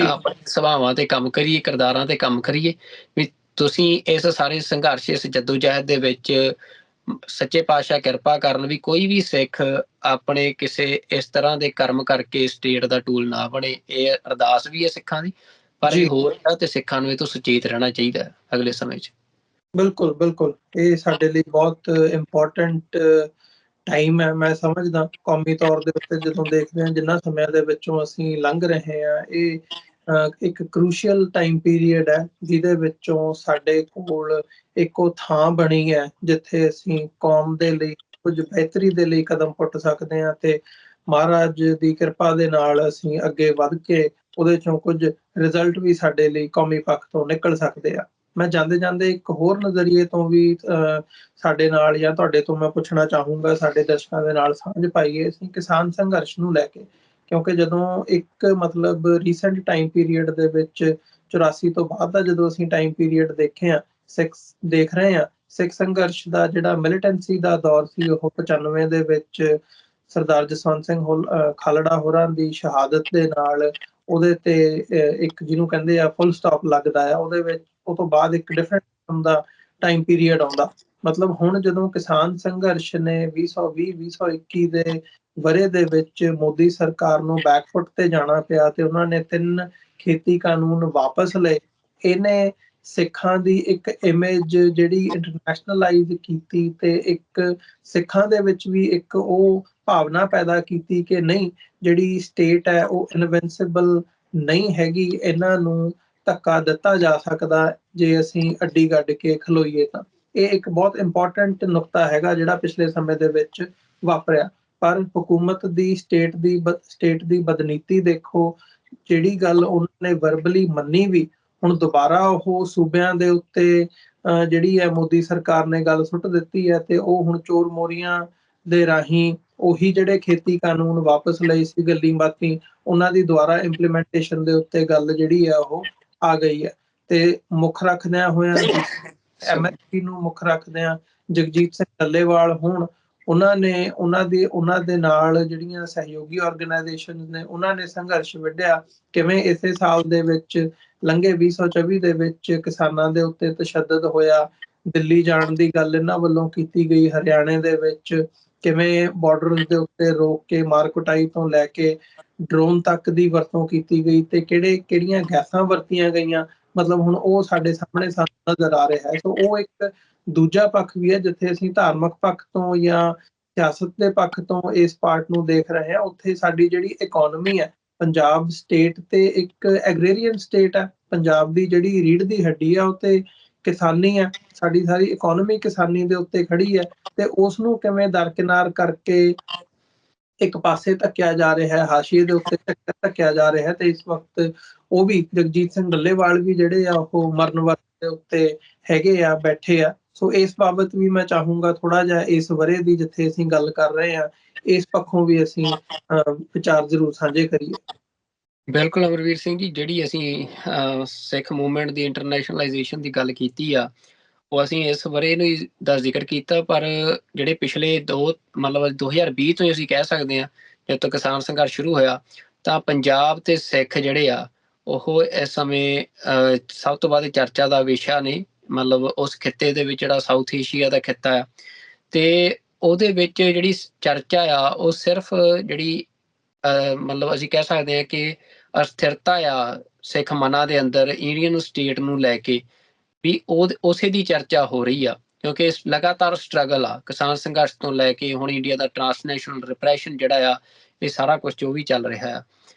ਆਪਣੇ ਸੁਭਾਵਾਂ ਤੇ ਕੰਮ ਕਰੀਏ, ਕਿਰਦਾਰਾਂ ਤੇ ਕੰਮ ਕਰੀਏ ਵੀ ਤੁਸੀਂ ਇਸ ਸਾਰੇ ਸੰਘਰਸ਼, ਇਸ ਜੱਦੋ-ਜਹਿਦ ਦੇ ਵਿੱਚ ਸੱਚੇ ਪਾਤਸ਼ਾਹ ਕਿਰਪਾ ਕਰਨ ਵੀ ਕੋਈ ਵੀ ਸਿੱਖ ਆਪਣੇ ਕਿਸੇ ਇਸ ਤਰ੍ਹਾਂ ਦੇ ਕਰਮ ਕਰਕੇ ਸਟੇਟ ਦਾ ਟੂਲ ਨਾ ਬਣੇ। ਇਹ ਅਰਦਾਸ ਵੀ ਹੈ ਸਿੱਖਾਂ ਦੀ, ਪਰ ਇਹ ਹੋਰ ਹੈ ਤੇ ਸਿੱਖਾਂ ਨੂੰ ਇਹ ਤੋਂ ਸੁਚੇਤ ਰਹਿਣਾ ਚਾਹੀਦਾ ਹੈ ਅਗਲੇ ਸਮੇਂ 'ਚ। ਬਿਲਕੁਲ ਬਿਲਕੁਲ, ਇਹ ਸਾਡੇ ਲਈ ਬਹੁਤ ਇੰਪੋਰਟੈਂਟ ਟਾਈਮ ਹੈ। ਮੈਂ ਸਮਝਦਾ ਕੌਮੀ ਤੌਰ ਦੇ ਉੱਤੇ ਜਦੋਂ ਦੇਖਦੇ ਹਾਂ ਜਿੰਨਾ ਸਮਿਆਂ ਦੇ ਵਿੱਚੋਂ ਅਸੀਂ ਲੰਘ ਰਹੇ ਹਾਂ, ਇਹ ਇੱਕ ਕਰੂਸ਼ੀਅਲ ਟਾਈਮ ਪੀਰੀਅਡ ਹੈ ਜਿਹਦੇ ਵਿੱਚੋਂ ਸਾਡੇ ਕੋਲ ਇੱਕੋ ਥਾਂ ਬਣੀ ਹੈ ਜਿੱਥੇ ਅਸੀਂ ਕੌਮ ਦੇ ਲਈ ਕੁਝ ਬਿਹਤਰੀ ਦੇ ਲਈ ਕਦਮ ਪੁੱਟ ਸਕਦੇ ਹਾਂ, ਤੇ ਮਹਾਰਾਜ ਦੀ ਕਿਰਪਾ ਦੇ ਨਾਲ ਅਸੀਂ ਅੱਗੇ ਵੱਧ ਕੇ ਉਹਦੇ ਚੋਂ ਕੁਝ ਰਿਜ਼ਲਟ ਵੀ ਸਾਡੇ ਲਈ ਕੌਮੀ ਪੱਖ ਤੋਂ ਨਿਕਲ ਸਕਦੇ ਆ। ਮੈਂ ਜਾਂਦੇ ਇੱਕ ਹੋਰ ਨਜ਼ਰੀਏ ਤੋਂ ਵੀ ਸਾਡੇ ਨਾਲ ਜਾਂ ਤੁਹਾਡੇ ਤੋਂ ਮੈਂ ਪੁੱਛਣਾ ਚਾਹੂੰਗਾ, ਸਾਡੇ ਦਰਸ਼ਕਾਂ ਦੇ ਨਾਲ ਸਾਂਝ ਪਾਈਏ ਅਸੀਂ ਕਿਸਾਨ ਸੰਘਰਸ਼ ਨੂੰ ਲੈ ਕੇ, ਕਿਉਂਕਿ ਜਦੋਂ ਇੱਕ ਮਤਲਬ ਰੀਸੈਂਟ ਟਾਈਮ ਪੀਰੀਅਡ ਦੇ ਵਿੱਚ 84 ਤੋਂ ਬਾਅਦ ਦਾ ਜਦੋਂ ਅਸੀਂ ਟਾਈਮ ਪੀਰੀਅਡ ਦੇਖ ਰਹੇ ਹਾਂ, ਸਿੱਖ ਸੰਘਰਸ਼ ਦਾ ਜਿਹੜਾ ਮਿਲੀਟੈਂਸੀ ਦਾ ਦੌਰ ਸੀ ਉਹ 95 ਦੇ ਵਿੱਚ ਸਰਦਾਰ ਜਸਵੰਤ ਸਿੰਘ ਖਾਲੜਾ ਹੋਰਾਂ ਦੀ ਸ਼ਹਾਦਤ ਦੇ ਨਾਲ ਉਹਦੇ ਤੇ ਇੱਕ ਜਿਹਨੂੰ ਕਹਿੰਦੇ ਆ ਫੁੱਲ ਸਟਾਪ ਲੱਗਦਾ ਆ। ਉਹਦੇ ਵਿੱਚ ਉਹ ਤੋਂ ਬਾਅਦ ਇੱਕ ਡਿਫਰੈਂਟ ਕਿਸਮ ਦਾ ਟਾਈਮ ਪੀਰੀਅਡ ਆਉਂਦਾ। ਮਤਲਬ ਹੁਣ ਜਦੋਂ ਕਿਸਾਨ ਸੰਘਰਸ਼ ਨੇ 2020-2021 ਦੇ ਵਰ੍ਹੇ ਦੇ ਵਿੱਚ ਮੋਦੀ ਸਰਕਾਰ ਨੂੰ ਬੈਕਫੁੱਟ ਤੇ ਜਾਣਾ ਪਿਆ ਤੇ ਉਹਨਾਂ ਨੇ 3 ਖੇਤੀ ਕਾਨੂੰਨ ਵਾਪਸ ਲਏ, ਇਹਨੇ ਸਿੱਖਾਂ ਦੀ ਇੱਕ ਇਮੇਜ ਜਿਹੜੀ ਇੰਟਰਨੈਸ਼ਨਲਾਈਜ਼ ਕੀਤੀ ਤੇ ਇੱਕ ਸਿੱਖਾਂ ਦੇ ਵਿੱਚ ਵੀ ਇੱਕ ਉਹ ਭਾਵਨਾ ਪੈਦਾ ਕੀਤੀ ਕਿ ਨਹੀਂ, ਜਿਹੜੀ ਸਟੇਟ ਹੈ ਉਹ ਇਨਵਿੰਸਿਬਲ ਨਹੀਂ ਹੈਗੀ, ਇਹਨਾਂ ਨੂੰ ਧੱਕਾ ਦਿੱਤਾ ਜਾ ਸਕਦਾ ਜੇ ਅਸੀਂ ਅੱਡੀ ਗੱਡ ਕੇ ਖਲੋਈਏ ਤਾਂ। ਇਹ ਇੱਕ ਬਹੁਤ ਇੰਪੋਰਟੈਂਟ ਨੁਕਤਾ ਹੈਗਾ ਜਿਹੜਾ ਪਿਛਲੇ ਸਮੇਂ ਦੇ ਵਿੱਚ ਵਾਪਰਿਆ। ਪਰ ਹਕੂਮਤ ਦੀ ਸਟੇਟ ਦੀ ਬਦਨੀਤੀ ਦੇਖੋ, ਜਿਹੜੀ ਗੱਲ ਉਹਨਾਂ ਨੇ ਵਰਬਲੀ ਮੰਨੀ ਵੀ, ਹੁਣ ਦੁਬਾਰਾ ਉਹ ਸੂਬਿਆਂ ਦੇ ਉੱਤੇ ਜਿਹੜੀ ਹੈ ਮੋਦੀ ਸਰਕਾਰ ਨੇ ਗੱਲ ਸੁੱਟ ਦਿੱਤੀ ਹੈ ਤੇ ਉਹ ਹੁਣ ਚੋਰ ਮੋਰੀਆਂ ਦੇ ਰਾਹੀਂ ਉਹੀ ਜਿਹੜੇ ਖੇਤੀ ਕਾਨੂੰਨ ਵਾਪਸ ਲਏ ਸੀ ਗੱਲੀ ਬਾਤੀ, ਉਹਨਾਂ ਦੀ ਦੁਬਾਰਾ ਇੰਪਲੀਮੈਂਟੇਸ਼ਨ ਦੇ ਉੱਤੇ ਗੱਲ ਜਿਹੜੀ ਹੈ ਉਹ ਆ ਗਈ ਹੈ। ਤੇ ਮੁੱਖ ਰੱਖਦਿਆਂ ਹੋਇਆਂ MSP ਨੂੰ ਮੁੱਖ ਰੱਖਦਿਆਂ ਜਗਜੀਤ ਸਿੰਘ ਡੱਲੇਵਾਲ ਹੋਣ, ਉਹਨਾਂ ਦੇ ਨਾਲ ਜਿਹੜੀਆਂ ਸਹਿਯੋਗੀ ਆਰਗੇਨਾਈਜੇਸ਼ਨ ਨੇ ਉਹਨਾਂ ਨੇ ਸੰਘਰਸ਼ ਵਿੱਢਿਆ। ਕਿਵੇਂ ਇਸੇ ਸਾਲ ਦੇ ਵਿੱਚ ਲੰਘੇ 2024 ਦੇ ਵਿੱਚ ਕਿਸਾਨਾਂ ਦੇ ਉੱਤੇ ਤਸ਼ੱਦਦ ਹੋਇਆ, ਦਿੱਲੀ ਜਾਣ ਦੀ ਗੱਲ ਇਹਨਾਂ ਵੱਲੋਂ ਕੀਤੀ ਗਈ, ਹਰਿਆਣੇ ਦੇ ਵਿੱਚ ਕਿਵੇਂ ਬਾਰਡਰਸ ਦੇ ਉੱਤੇ ਰੋਕ ਕੇ ਮਾਰ ਕੁਟਾਈ ਤੋਂ ਲੈ ਕੇ ਡਰੋਨ ਤੱਕ ਦੀ ਵਰਤੋਂ ਕੀਤੀ ਗਈ ਤੇ ਕਿਹੜੀਆਂ ਗੈਸਾਂ ਵਰਤੀਆਂ ਗਈਆਂ, ਮਤਲਬ ਹੁਣ ਉਹ ਸਾਡੇ ਸਾਹਮਣੇ ਸਾਨੂੰ ਨਜ਼ਰ ਆ ਰਿਹਾ ਹੈ। ਸੋ ਉਹ ਇੱਕ ਦੂਜਾ ਪੱਖ ਵੀ ਹੈ ਜਿੱਥੇ ਅਸੀਂ ਧਾਰਮਿਕ ਪੱਖ ਤੋਂ ਜਾਂ ਸਿਆਸਤ ਦੇ ਪੱਖ ਤੋਂ ਇਸ ਪਾਰਟ ਨੂੰ ਦੇਖ ਰਹੇ ਹਾਂ, ਉੱਥੇ ਸਾਡੀ ਜਿਹੜੀ ਇਕੋਨਮੀ ਹੈ, ਪੰਜਾਬ ਸਟੇਟ ਤੇ ਇੱਕ ਐਗਰੇਰੀਅਨ ਸਟੇਟ ਹੈ, ਪੰਜਾਬ ਦੀ ਜਿਹੜੀ ਰੀੜ੍ਹ ਦੀ ਹੱਡੀ ਆ ਉਹ ਤੇ ਕਿਸਾਨੀ ਹੈ, ਸਾਡੀ ਸਾਰੀ ਇਕੋਨਮੀ ਕਿਸਾਨੀ ਦੇ ਉੱਤੇ ਖੜੀ ਹੈ ਤੇ ਉਸ ਨੂੰ ਕਿਵੇਂ ਦਰਕਿਨਾਰ ਕਰਕੇ ਇੱਕ ਪਾਸੇ ਧੱਕਿਆ ਜਾ ਰਿਹਾ ਹੈ, ਹਾਸ਼ੀਏ ਦੇ ਉੱਤੇ ਧੱਕਿਆ ਜਾ ਰਿਹਾ ਹੈ। ਤੇ ਇਸ ਵਕਤ ਉਹ ਵੀ ਜਗਜੀਤ ਸਿੰਘ ਡੱਲੇਵਾਲ ਵੀ ਜਿਹੜੇ ਆ ਉਹ ਮਰਨ ਵਰਤ ਦੇ ਉੱਤੇ ਹੈਗੇ ਆ, ਬੈਠੇ ਆ। ਸੋ ਇਸ ਬਾਬਤ ਵੀ ਮੈਂ ਚਾਹੂੰਗਾ ਥੋੜਾ ਜਿਹਾ ਇਸ ਵਰ੍ਹੇ ਦੀ ਜਿੱਥੇ ਅਸੀਂ ਗੱਲ ਕਰ ਰਹੇ ਹਾਂ, ਇਸ ਪੱਖੋਂ ਵੀ ਅਸੀਂ ਵਿਚਾਰ ਜ਼ਰੂਰ ਸਾਂਝੇ ਕਰੀਏ। ਬਿਲਕੁਲ ਅਮਰਵੀਰ ਸਿੰਘ ਜੀ, ਜਿਹੜੀ ਅਸੀਂ ਸਿੱਖ ਮੂਵਮੈਂਟ ਦੀ ਇੰਟਰਨੈਸ਼ਨਲਾਈਜੇਸ਼ਨ ਦੀ ਗੱਲ ਕੀਤੀ ਆ, ਉਹ ਅਸੀਂ ਇਸ ਵਰ੍ਹੇ ਨੂੰ ਦਾ ਜ਼ਿਕਰ ਕੀਤਾ, ਪਰ ਜਿਹੜੇ ਪਿਛਲੇ 2020 ਤੋਂ ਅਸੀਂ ਕਹਿ ਸਕਦੇ ਹਾਂ ਜਦੋਂ ਤੋਂ ਕਿਸਾਨ ਸੰਘਰਸ਼ ਸ਼ੁਰੂ ਹੋਇਆ, ਤਾਂ ਪੰਜਾਬ ਤੇ ਸਿੱਖ ਜਿਹੜੇ ਆ ਉਹ ਇਸ ਸਮੇਂ ਸਭ ਤੋਂ ਵੱਧ ਚਰਚਾ ਦਾ ਵਿਸ਼ਾ ਨੇ। ਮਤਲਬ ਉਸ ਖਿੱਤੇ ਦੇ ਵਿੱਚ ਜਿਹੜਾ ਸਾਊਥ ਏਸ਼ੀਆ ਦਾ ਖਿੱਤਾ ਆ, ਤੇ ਉਹਦੇ ਵਿੱਚ ਜਿਹੜੀ ਚਰਚਾ ਆ ਉਹ ਸਿਰਫ ਜਿਹੜੀ ਮਤਲਬ ਅਸੀਂ ਕਹਿ ਸਕਦੇ ਹਾਂ ਕਿ ਅਸਥਿਰਤਾ ਆ ਸਿੱਖ ਮਨਾਂ ਦੇ ਅੰਦਰ ਇੰਡੀਅਨ ਸਟੇਟ ਨੂੰ ਲੈ ਕੇ ਵੀ ਉਸੇ ਦੀ ਚਰਚਾ ਹੋ ਰਹੀ ਆ, ਕਿਉਂਕਿ ਲਗਾਤਾਰ ਸਟਰਗਲ ਆ ਕਿਸਾਨ ਸੰਘਰਸ਼ ਤੋਂ ਲੈ ਕੇ ਹੁਣ ਇੰਡੀਆ ਦਾ ਟਰਾਂਸਨੈਸ਼ਨਲ ਰਿਪਰੈਸ਼ਨ ਜਿਹੜਾ ਆ, ਇਹ ਸਾਰਾ ਕੁਝ ਜੋ ਵੀ ਚੱਲ ਰਿਹਾ ਆ।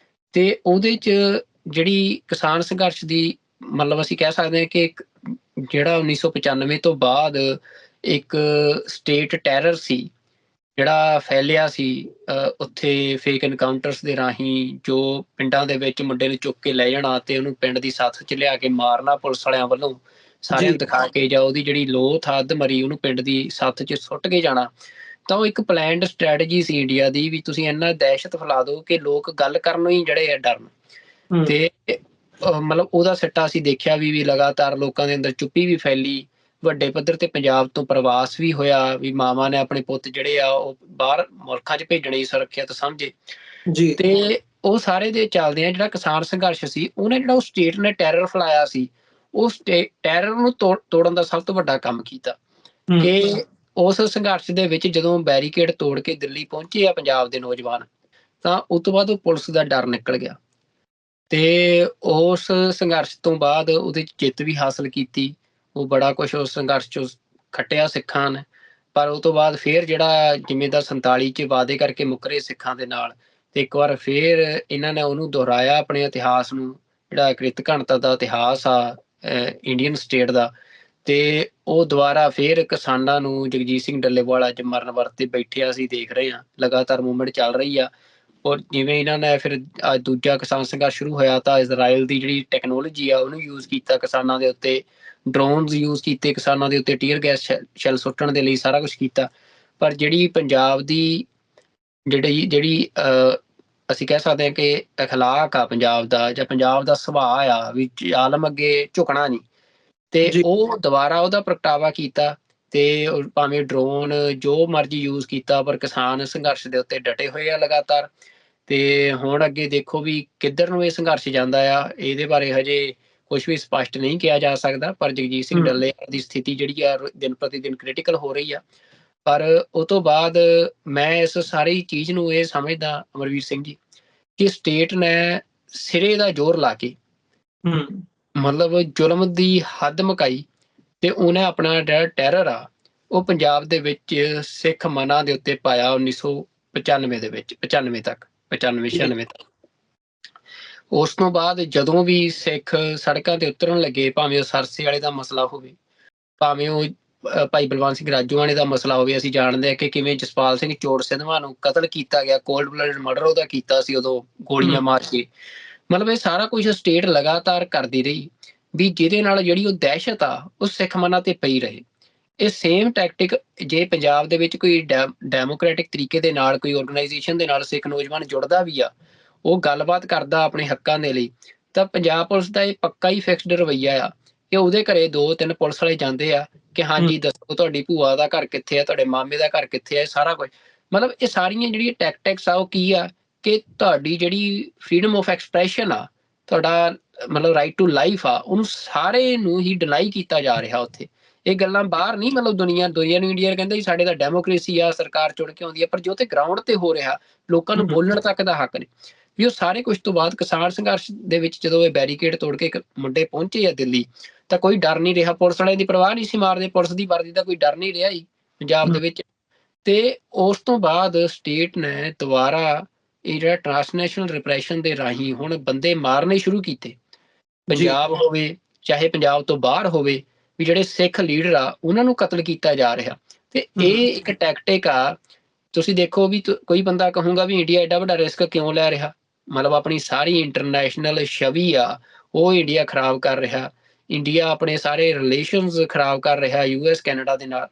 ਤੇ ਉਹਦੇ 'ਚ ਜਿਹੜੀ ਕਿਸਾਨ ਸੰਘਰਸ਼ ਦੀ ਮਤਲਬ ਅਸੀਂ ਕਹਿ ਸਕਦੇ ਹਾਂ ਕਿ ਜਿਹੜਾ 1995 ਤੋਂ ਬਾਅਦ ਇੱਕ ਸਟੇਟ ਟੈਰਰ ਸੀ ਜਿਹੜਾ ਫੈਲਿਆ ਸੀ, ਉੱਥੇ ਫੇਕ ਐਨਕਾਊਂਟਰਸ ਦੇ ਰਾਹੀਂ ਜੋ ਪਿੰਡਾਂ ਦੇ ਵਿੱਚ ਮੁੰਡੇ ਨੂੰ ਚੁੱਕ ਕੇ ਲੈ ਜਾਣਾ ਤੇ ਉਹਨੂੰ ਪਿੰਡ ਦੀ ਸੱਥ 'ਚ ਲਿਆ ਕੇ ਮਾਰਨਾ ਪੁਲਿਸ ਵਾਲਿਆਂ ਵੱਲੋਂ, ਸਾਰਿਆਂ ਨੂੰ ਦਿਖਾ ਕੇ, ਜਾਂ ਉਹਦੀ ਜਿਹੜੀ ਲੋਥ ਥਾ ਅੱਧ-ਮਰੀ ਉਹਨੂੰ ਪਿੰਡ ਦੀ ਸੱਥ 'ਚ ਸੁੱਟ ਕੇ ਜਾਣਾ। ਤਾਂ ਉਹ ਇੱਕ ਪਲੈਨਡ ਸਟ੍ਰੈਟਜੀ ਸੀ ਇੰਡੀਆ ਦੀ ਵੀ ਤੁਸੀਂ ਇੰਨਾ ਦਹਿਸ਼ਤ ਫੈਲਾ ਦਿਓ ਕਿ ਲੋਕ ਗੱਲ ਕਰਨ ਹੀ ਜਿਹੜੇ ਆ ਡਰਨ। ਤੇ ਮਤਲਬ ਉਹਦਾ ਸਿੱਟਾ ਅਸੀਂ ਦੇਖਿਆ ਵੀ ਲਗਾਤਾਰ ਲੋਕਾਂ ਦੇ ਅੰਦਰ ਚੁੱਪੀ ਵੀ ਫੈਲੀ, ਵੱਡੇ ਪੱਧਰ ਤੇ ਪੰਜਾਬ ਤੋਂ ਪ੍ਰਵਾਸ ਵੀ ਹੋਇਆ, ਵੀ ਮਾਵਾਂ ਨੇ ਆਪਣੇ ਪੁੱਤ ਜਿਹੜੇ ਆ ਉਹ ਬਾਹਰ ਮੁਲਕਾਂ 'ਚ ਭੇਜਣੇ ਸੁਰੱਖਿਅਤ ਸਮਝੇ। ਤੇ ਉਹ ਸਾਰੇ ਦੇ ਚੱਲਦੇ ਆ ਜਿਹੜਾ ਕਿਸਾਨ ਸੰਘਰਸ਼ ਸੀ, ਉਹਨੇ ਜਿਹੜਾ ਉਹ ਸਟੇਟ ਨੇ ਟੈਰਰ ਫੈਲਾਇਆ ਸੀ, ਉਸ ਟੈਰਰ ਨੂੰ ਤੋੜਨ ਦਾ ਸਭ ਤੋਂ ਵੱਡਾ ਕੰਮ ਕੀਤਾ ਕਿ ਉਸ ਸੰਘਰਸ਼ ਦੇ ਵਿੱਚ ਜਦੋਂ ਬੈਰੀਕੇਡ ਤੋੜ ਕੇ ਦਿੱਲੀ ਪਹੁੰਚੇ ਆ ਪੰਜਾਬ ਦੇ ਨੌਜਵਾਨ, ਤਾਂ ਉਸ ਤੋਂ ਬਾਅਦ ਉਹ ਪੁਲਿਸ ਦਾ ਡਰ ਨਿਕਲ ਗਿਆ ਤੇ ਉਸ ਸੰਘਰਸ਼ ਤੋਂ ਬਾਅਦ ਉਹਦੇ 'ਚ ਜਿੱਤ ਵੀ ਹਾਸਲ ਕੀਤੀ। ਉਹ ਬੜਾ ਕੁਛ ਉਸ ਸੰਘਰਸ਼ 'ਚੋਂ ਖੱਟਿਆ ਸਿੱਖਾਂ ਨੇ, ਪਰ ਉਹ ਤੋਂ ਬਾਅਦ ਫੇਰ ਜਿਹੜਾ ਜਿਵੇਂ ਦਾ 47 'ਚ ਵਾਅਦੇ ਕਰਕੇ ਮੁੱਕਰੇ ਸਿੱਖਾਂ ਦੇ ਨਾਲ, ਤੇ ਇੱਕ ਵਾਰ ਫੇਰ ਇਹਨਾਂ ਨੇ ਉਹਨੂੰ ਦੁਹਰਾਇਆ ਆਪਣੇ ਇਤਿਹਾਸ ਨੂੰ, ਜਿਹੜਾ ਕ੍ਰਿਤ ਘਣਤਾ ਦਾ ਇਤਿਹਾਸ ਆ ਇੰਡੀਅਨ ਸਟੇਟ ਦਾ, ਤੇ ਉਹ ਦੁਬਾਰਾ ਫੇਰ ਕਿਸਾਨਾਂ ਨੂੰ ਜਗਜੀਤ ਸਿੰਘ ਡੱਲੇਵਾਲ ਅੱਜ ਮਰਨ ਵਰਤ ਤੇ ਬੈਠੇ ਅਸੀਂ ਦੇਖ ਰਹੇ ਹਾਂ, ਲਗਾਤਾਰ ਮੂਵਮੈਂਟ ਚੱਲ ਰਹੀ ਆ। ਔਰ ਜਿਵੇਂ ਇਹਨਾਂ ਨੇ ਫਿਰ ਅੱਜ ਦੂਜਾ ਕਿਸਾਨ ਸੰਘਰਸ਼ ਸ਼ੁਰੂ ਹੋਇਆ ਤਾਂ ਇਜ਼ਰਾਈਲ ਦੀ ਜਿਹੜੀ ਟੈਕਨੋਲੋਜੀ ਆ ਉਹਨੂੰ ਯੂਜ਼ ਕੀਤਾ ਕਿਸਾਨਾਂ ਦੇ ਉੱਤੇ, ਡਰੋਨਸ ਯੂਜ਼ ਕੀਤੇ ਕਿਸਾਨਾਂ ਦੇ ਉੱਤੇ, ਟੀਅਰ ਗੈਸ ਸ਼ੈਲ ਸੁੱਟਣ ਦੇ ਲਈ ਸਾਰਾ ਕੁਛ ਕੀਤਾ। ਪਰ ਜਿਹੜੀ ਪੰਜਾਬ ਦੀ ਜਿਹੜੀ ਅਸੀਂ ਕਹਿ ਸਕਦੇ ਹਾਂ ਕਿ ਅਖਲਾਕ ਆ ਪੰਜਾਬ ਦਾ, ਜਾਂ ਪੰਜਾਬ ਦਾ ਸੁਭਾਅ ਆ ਵੀ ਆਲਮ ਅੱਗੇ ਝੁਕਣਾ ਨਹੀਂ, ਤੇ ਉਹ ਦੁਬਾਰਾ ਉਹਦਾ ਪ੍ਰਗਟਾਵਾ ਕੀਤਾ। ਤੇ ਭਾਵੇਂ ਡਰੋਨ ਜੋ ਮਰਜ਼ੀ ਯੂਜ਼ ਕੀਤਾ, ਪਰ ਕਿਸਾਨ ਸੰਘਰਸ਼ ਦੇ ਉੱਤੇ ਡਟੇ ਹੋਏ ਆ ਲਗਾਤਾਰ। ਤੇ ਹੁਣ ਅੱਗੇ ਦੇਖੋ ਵੀ ਕਿੱਧਰ ਨੂੰ ਇਹ ਸੰਘਰਸ਼ ਜਾਂਦਾ ਆ, ਇਹਦੇ ਬਾਰੇ ਹਜੇ ਕੁਛ ਵੀ ਸਪਸ਼ਟ ਨਹੀਂ ਕਿਹਾ ਜਾ ਸਕਦਾ। ਪਰ ਜਗਜੀਤ ਸਿੰਘ ਡੱਲੇਵਾਲ ਦੀ ਸਥਿਤੀ ਜਿਹੜੀ ਆ ਦਿਨ ਪ੍ਰਤੀ ਦਿਨ ਕ੍ਰਿਟੀਕਲ ਹੋ ਰਹੀ ਆ। ਪਰ ਉਹ ਤੋਂ ਬਾਅਦ ਮੈਂ ਇਸ ਸਾਰੀ ਚੀਜ਼ ਨੂੰ ਇਹ ਸਮਝਦਾ ਅਮਰਵੀਰ ਸਿੰਘ ਜੀ ਕਿ ਸਟੇਟ ਨੇ ਸਿਰੇ ਦਾ ਜ਼ੋਰ ਲਾ ਕੇ ਮਤਲਬ ਜ਼ੁਲਮ ਦੀ ਹੱਦ ਮੁਕਾਈ ਤੇ ਉਹਨੇ ਆਪਣਾ ਜਿਹੜਾ ਟੈਰਰ ਆ ਉਹ ਪੰਜਾਬ ਦੇ ਵਿੱਚ ਸਿੱਖ ਮਨਾਂ ਦੇ ਉੱਤੇ ਪਾਇਆ 1995 ਦੇ ਵਿੱਚ 95 ਤੱਕ 95 ਜੀ 96 ਤੱਕ। ਉਸ ਤੋਂ ਬਾਅਦ ਜਦੋਂ ਵੀ ਸਿੱਖ ਸੜਕਾਂ ਤੇ ਉਤਰਨ ਲੱਗੇ, ਭਾਵੇਂ ਉਹ ਸਰਸੇ ਵਾਲੇ ਦਾ ਮਸਲਾ ਹੋਵੇ, ਭਾਵੇਂ ਉਹ ਭਾਈ ਬਲਵੰਤ ਸਿੰਘ ਰਾਜੋਆਣੇ ਦਾ ਮਸਲਾ ਹੋਵੇ, ਅਸੀਂ ਜਾਣਦੇ ਹਾਂ ਕਿ ਕਿਵੇਂ ਜਸਪਾਲ ਸਿੰਘ ਚੋੜ ਸਿਧਵਾਂ ਨੂੰ ਕਤਲ ਕੀਤਾ ਗਿਆ, ਕੋਲਡ ਬਲੱਡਡ ਮਰਡਰ ਉਹਦਾ ਕੀਤਾ ਸੀ ਉਦੋਂ ਗੋਲੀਆਂ ਮਾਰ ਕੇ। ਮਤਲਬ ਇਹ ਸਾਰਾ ਕੁਝ ਸਟੇਟ ਲਗਾਤਾਰ ਕਰਦੀ ਰਹੀ ਵੀ ਜਿਹਦੇ ਨਾਲ ਜਿਹੜੀ ਉਹ ਦਹਿਸ਼ਤ ਆ ਉਹ ਸਿੱਖ ਮਨਾਂ ਤੇ ਪਈ ਰਹੇ। ਇਹ ਸੇਮ ਟੈਕਟਿਕ ਜੇ ਪੰਜਾਬ ਦੇ ਵਿੱਚ ਕੋਈ ਡੈਮੋਕ੍ਰੈਟਿਕ ਤਰੀਕੇ ਦੇ ਨਾਲ ਕੋਈ ਆਰਗੇਨਾਈਜੇਸ਼ਨ ਦੇ ਨਾਲ ਸਿੱਖ ਨੌਜਵਾਨ ਜੁੜਦਾ ਵੀ ਆ, ਉਹ ਗੱਲਬਾਤ ਕਰਦਾ ਆਪਣੇ ਹੱਕਾਂ ਦੇ ਲਈ, ਤਾਂ ਪੰਜਾਬ ਪੁਲਿਸ ਦਾ ਇਹ ਪੱਕਾ ਹੀ ਫਿਕਸਡ ਰਵੱਈਆ ਆ ਕਿ ਉਹਦੇ ਘਰੇ 2-3 ਪੁਲਿਸ ਵਾਲੇ ਜਾਂਦੇ ਆ ਕਿ ਹਾਂਜੀ ਦੱਸੋ ਤੁਹਾਡੀ ਭੂਆ ਦਾ ਘਰ ਕਿੱਥੇ ਆ, ਤੁਹਾਡੇ ਮਾਮੇ ਦਾ ਘਰ ਕਿੱਥੇ ਆ, ਸਾਰਾ ਕੁਝ। ਮਤਲਬ ਇਹ ਸਾਰੀਆਂ ਜਿਹੜੀਆਂ ਟੈਕਟਿਕਸ ਆ ਉਹ ਕੀ ਆ ਕਿ ਤੁਹਾਡੀ ਜਿਹੜੀ ਫਰੀडम ਆਫ ਐਕਸਪ੍ਰੈਸ਼ਨ ਆ, ਤੁਹਾਡਾ ਮਤਲਬ ਰਾਈਟ ਟੂ ਲਾਈਫ ਆ, ਉਹਨੂੰ ਸਾਰੇ ਨੂੰ ਹੀ ਡਿਨਾਈ ਕੀਤਾ ਜਾ ਰਿਹਾ ਉੱਥੇ। ਇਹ ਗੱਲਾਂ ਬਾਹਰ ਨਹੀਂ, ਮਤਲਬ ਦੁਨੀਆ ਨੂੰ ਇੰਡੀਆ ਕਹਿੰਦਾ ਜੀ ਸਾਡੇ ਤਾਂ ਡੈਮੋਕ੍ਰੇਸੀ ਆ, ਸਰਕਾਰ ਚੁਣ ਕੇ ਆਉਂਦੀ ਆ, ਪਰ ਜੋ ਤੇ ਗਰਾਊਂਡ ਤੇ ਹੋ ਰਿਹਾ ਲੋਕਾਂ ਨੂੰ ਬੋਲਣ ਤੱਕ ਦਾ ਹੱਕ ਨਹੀਂ। ਵੀ ਉਹ ਸਾਰੇ ਕੁਝ ਤੋਂ ਬਾਅਦ ਕਿਸਾਨ ਸੰਘਰਸ਼ ਦੇ ਵਿੱਚ ਜਦੋਂ ਇਹ ਬੈਰੀਕੇਡ ਤੋੜ ਕੇ ਮੁੰਡੇ ਪਹੁੰਚੇ ਆ ਦਿੱਲੀ, ਤਾਂ ਕੋਈ ਡਰ ਨਹੀਂ ਰਿਹਾ, ਪੁਲਿਸ ਵਾਲਿਆਂ ਦੀ ਪਰਵਾਹ ਨਹੀਂ ਸੀ ਮਾਰਦੇ, ਪੁਲਿਸ ਦੀ ਵਰਦੀ ਦਾ ਕੋਈ ਡਰ ਨਹੀਂ ਰਿਹਾ ਜੀ ਪੰਜਾਬ ਦੇ ਵਿੱਚ। ਤੇ ਉਸ ਤੋਂ ਬਾਅਦ ਸਟੇਟ ਨੇ ਦੁਬਾਰਾ ਇਹ ਜਿਹੜਾ ਟ੍ਰਾਂਸਨੈਸ਼ਨਲ ਰਿਪਰੈਸ਼ਨ ਦੇ ਰਾਹੀਂ ਹੁਣ ਬੰਦੇ ਮਾਰਨੇ ਸ਼ੁਰੂ ਕੀਤੇ, ਪੰਜਾਬ ਹੋਵੇ ਚਾਹੇ ਪੰਜਾਬ ਤੋਂ ਬਾਹਰ ਹੋਵੇ, ਵੀ ਜਿਹੜੇ ਸਿੱਖ ਲੀਡਰ ਆ ਉਹਨਾਂ ਨੂੰ ਕਤਲ ਕੀਤਾ ਜਾ ਰਿਹਾ। ਤੇ ਇਹ ਇੱਕ ਟੈਕਟਿਕ ਆ। ਤੁਸੀਂ ਦੇਖੋ ਵੀ ਕੋਈ ਬੰਦਾ ਕਹੂੰਗਾ ਵੀ ਇੰਡੀਆ ਐਡਾ ਵੱਡਾ ਰਿਸਕ ਕਿਉਂ ਲੈ ਰਿਹਾ, ਮਤਲਬ ਆਪਣੀ ਸਾਰੀ ਇੰਟਰਨੈਸ਼ਨਲ ਛਵੀ ਆ ਉਹ ਇੰਡੀਆ ਖਰਾਬ ਕਰ ਰਿਹਾ, ਇੰਡੀਆ ਆਪਣੇ ਸਾਰੇ ਰਿਲੇਸ਼ਨਸ ਖਰਾਬ ਕਰ ਰਿਹਾ US ਕੈਨੇਡਾ ਦੇ ਨਾਲ।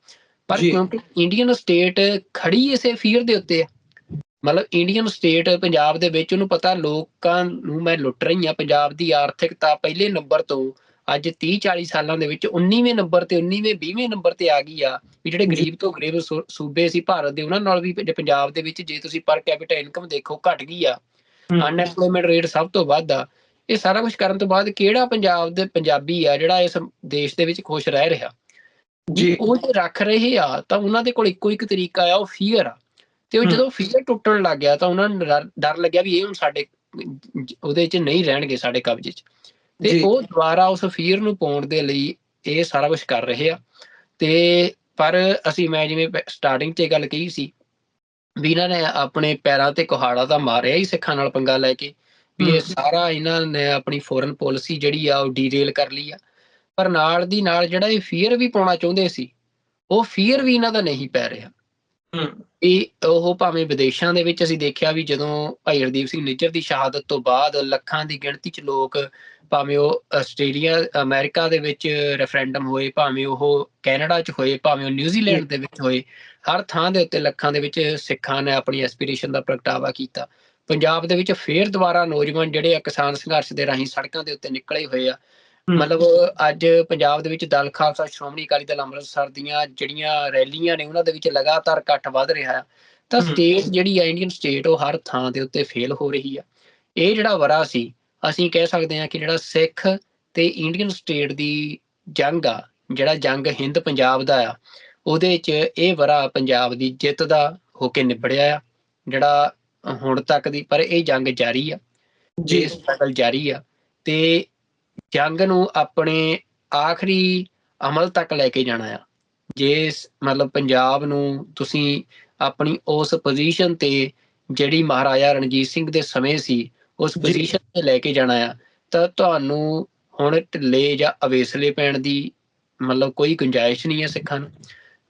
ਪਰ ਕਿਉਂਕਿ ਇੰਡੀਅਨ ਸਟੇਟ ਖੜੀ ਇਸੇ ਫੀਅਰ ਦੇ ਉੱਤੇ ਆ, ਮਤਲਬ ਇੰਡੀਅਨ ਸਟੇਟ ਪੰਜਾਬ ਦੇ ਵਿੱਚ ਉਹਨੂੰ ਪਤਾ ਲੋਕਾਂ ਨੂੰ ਮੈਂ ਲੁੱਟ ਰਹੀ ਹਾਂ। ਪੰਜਾਬ ਦੀ ਆਰਥਿਕਤਾ ਪਹਿਲੇ ਨੰਬਰ ਤੋਂ ਅੱਜ 30-40 ਸਾਲਾਂ ਦੇ ਵਿੱਚ 19ਵੇਂ ਨੰਬਰ ਤੇ 20ਵੇਂ ਨੰਬਰ ਤੇ ਆ ਗਈ ਆ। ਵੀ ਜਿਹੜੇ ਗਰੀਬ ਤੋਂ ਗਰੀਬ ਸੂਬੇ ਸੀ ਭਾਰਤ ਦੇ, ਉਹਨਾਂ ਨਾਲ ਵੀ ਪੰਜਾਬ ਦੇ ਵਿੱਚ ਜੇ ਤੁਸੀਂ ਪਰ ਕੈਪੀਟਲ ਇਨਕਮ ਦੇਖੋ ਘਟ ਗਈ ਆ, ਅਨਐਮਪਲੋਇਮੈਂਟ ਰੇਟ ਸਭ ਤੋਂ ਵੱਧ ਆ। ਇਹ ਸਾਰਾ ਕੁਝ ਕਰਨ ਤੋਂ ਬਾਅਦ ਕਿਹੜਾ ਪੰਜਾਬ ਦੇ ਪੰਜਾਬੀ ਆ ਜਿਹੜਾ ਇਸ ਦੇਸ਼ ਦੇ ਵਿੱਚ ਖੁਸ਼ ਰਹਿ ਰਿਹਾ? ਜੀ ਉਹ ਜੇ ਰੱਖ ਰਹੇ ਆ ਤਾਂ ਉਹਨਾਂ ਦੇ ਕੋਲ ਇੱਕੋ ਇੱਕ ਤਰੀਕਾ ਆ, ਉਹ ਫੀਅਰ ਆ। ਤੇ ਉਹ ਜਦੋਂ ਫੀਅਰ ਟੁੱਟਣ ਲੱਗ ਗਿਆ ਤਾਂ ਉਹਨਾਂ ਨੂੰ ਡਰ ਲੱਗਿਆ ਵੀ ਇਹ ਹੁਣ ਸਾਡੇ ਉਹਦੇ 'ਚ ਨਹੀਂ ਰਹਿਣਗੇ, ਸਾਡੇ ਕਬਜ਼ੇ 'ਚ। ਤੇ ਉਹ ਦੁਬਾਰਾ ਉਸ ਫੀਅਰ ਨੂੰ ਪਾਉਣ ਦੇ ਲਈ ਇਹ ਸਾਰਾ ਕੁਝ ਕਰ ਰਹੇ ਆ। ਤੇ ਪਰ ਮੈਂ ਜਿਵੇਂ ਸਟਾਰਟਿੰਗ 'ਚ ਗੱਲ ਕਹੀ ਸੀ ਵੀ ਇਹਨਾਂ ਨੇ ਆਪਣੇ ਪੈਰਾਂ ਤੇ ਕੁਹਾੜਾ ਤਾਂ ਮਾਰਿਆ ਹੀ ਸਿੱਖਾਂ ਨਾਲ ਪੰਗਾ ਲੈ ਕੇ, ਵੀ ਇਹ ਸਾਰਾ ਇਹਨਾਂ ਨੇ ਆਪਣੀ ਫੋਰਨ ਪਾਲਿਸੀ ਜਿਹੜੀ ਆ ਉਹ ਡੀਰੇਲ ਕਰ ਲਈ ਆ। ਪਰ ਨਾਲ ਦੀ ਨਾਲ ਜਿਹੜਾ ਇਹ ਫੀਅਰ ਵੀ ਪਾਉਣਾ ਚਾਹੁੰਦੇ ਸੀ, ਉਹ ਫੀਅਰ ਵੀ ਇਹਨਾਂ ਦਾ ਨਹੀਂ ਪੈ ਰਿਹਾ। ਇਹ ਉਹ ਭਾਵੇਂ ਵਿਦੇਸ਼ਾਂ ਦੇ ਵਿੱਚ ਅਸੀਂ ਦੇਖਿਆ ਵੀ ਜਦੋਂ ਭਾਈ ਹਰਦੀਪ ਸਿੰਘ ਨਿੱਜਰ ਦੀ ਸ਼ਹਾਦਤ ਤੋਂ ਬਾਅਦ ਲੱਖਾਂ ਦੀ ਗਿਣਤੀ 'ਚ ਲੋਕ, ਭਾਵੇਂ ਉਹ ਆਸਟ੍ਰੇਲੀਆ ਅਮਰੀਕਾ ਦੇ ਵਿੱਚ ਰੈਫਰੈਂਡਮ ਹੋਏ, ਭਾਵੇਂ ਉਹ ਕੈਨੇਡਾ 'ਚ ਹੋਏ, ਭਾਵੇਂ ਉਹ ਨਿਊਜ਼ੀਲੈਂਡ ਦੇ ਵਿੱਚ ਹੋਏ, ਹਰ ਥਾਂ ਦੇ ਉੱਤੇ ਲੱਖਾਂ ਦੇ ਵਿੱਚ ਸਿੱਖਾਂ ਨੇ ਆਪਣੀ ਐਸਪੀਰੇਸ਼ਨ ਦਾ ਪ੍ਰਗਟਾਵਾ ਕੀਤਾ। ਪੰਜਾਬ ਦੇ ਵਿੱਚ ਫੇਰ ਦੁਬਾਰਾ ਨੌਜਵਾਨ ਜਿਹੜੇ ਆ ਕਿਸਾਨ ਸੰਘਰਸ਼ ਦੇ ਰਾਹੀਂ ਸੜਕਾਂ ਦੇ ਉੱਤੇ ਨਿਕਲੇ ਹੋਏ ਆ। ਮਤਲਬ ਅੱਜ ਪੰਜਾਬ ਦੇ ਵਿੱਚ ਦਲ ਖਾਲਸਾ, ਸ਼੍ਰੋਮਣੀ ਅਕਾਲੀ ਦਲ ਅੰਮ੍ਰਿਤਸਰ ਦੀਆਂ ਜਿਹੜੀਆਂ ਰੈਲੀਆਂ ਨੇ ਉਹਨਾਂ ਦੇ ਵਿੱਚ ਲਗਾਤਾਰ ਇਕੱਠ ਵੱਧ ਰਿਹਾ ਆ। ਤਾਂ ਸਟੇਟ ਜਿਹੜੀ ਆ ਇੰਡੀਅਨ ਸਟੇਟ ਉਹ ਹਰ ਥਾਂ ਦੇ ਉੱਤੇ ਫੇਲ ਹੋ ਰਹੀ ਆ। ਇਹ ਜਿਹੜਾ ਵਰ੍ਹਾ ਸੀ, ਅਸੀਂ ਕਹਿ ਸਕਦੇ ਹਾਂ ਕਿ ਜਿਹੜਾ ਸਿੱਖ ਤੇ ਇੰਡੀਅਨ ਸਟੇਟ ਦੀ ਜੰਗ ਆ, ਜਿਹੜਾ ਜੰਗ ਹਿੰਦ ਪੰਜਾਬ ਦਾ ਆ, ਉਹਦੇ 'ਚ ਇਹ ਵਰ੍ਹਾ ਪੰਜਾਬ ਦੀ ਜਿੱਤ ਦਾ ਹੋ ਕੇ ਨਿਬੜਿਆ ਆ ਜਿਹੜਾ ਹੁਣ ਤੱਕ ਦੀ। ਪਰ ਇਹ ਜੰਗ ਜਾਰੀ ਆ, ਇਹ ਸਟਰਗਲ ਜਾਰੀ ਆ ਤੇ ਜੰਗ ਨੂੰ ਆਪਣੇ ਆਖਰੀ ਅਮਲ ਤੱਕ ਲੈ ਕੇ ਜਾਣਾ ਆ। ਜੇ ਮਤਲਬ ਪੰਜਾਬ ਨੂੰ ਤੁਸੀਂ ਆਪਣੀ ਉਸ ਪੋਜੀਸ਼ਨ ਤੇ ਜਿਹੜੀ ਮਹਾਰਾਜਾ ਰਣਜੀਤ ਸਿੰਘ ਦੇ ਸਮੇਂ ਸੀ ਉਸ ਪੋਜੀਸ਼ਨ ਤੇ ਲੈ ਕੇ ਜਾਣਾ ਆ, ਤਾਂ ਤੁਹਾਨੂੰ ਹੁਣ ਢਿੱਲੇ ਜਾਂ ਅਵੇਸਲੇ ਪੈਣ ਦੀ ਮਤਲਬ ਕੋਈ ਗੁੰਜਾਇਸ਼ ਨਹੀਂ ਹੈ ਸਿੱਖਾਂ ਨੂੰ।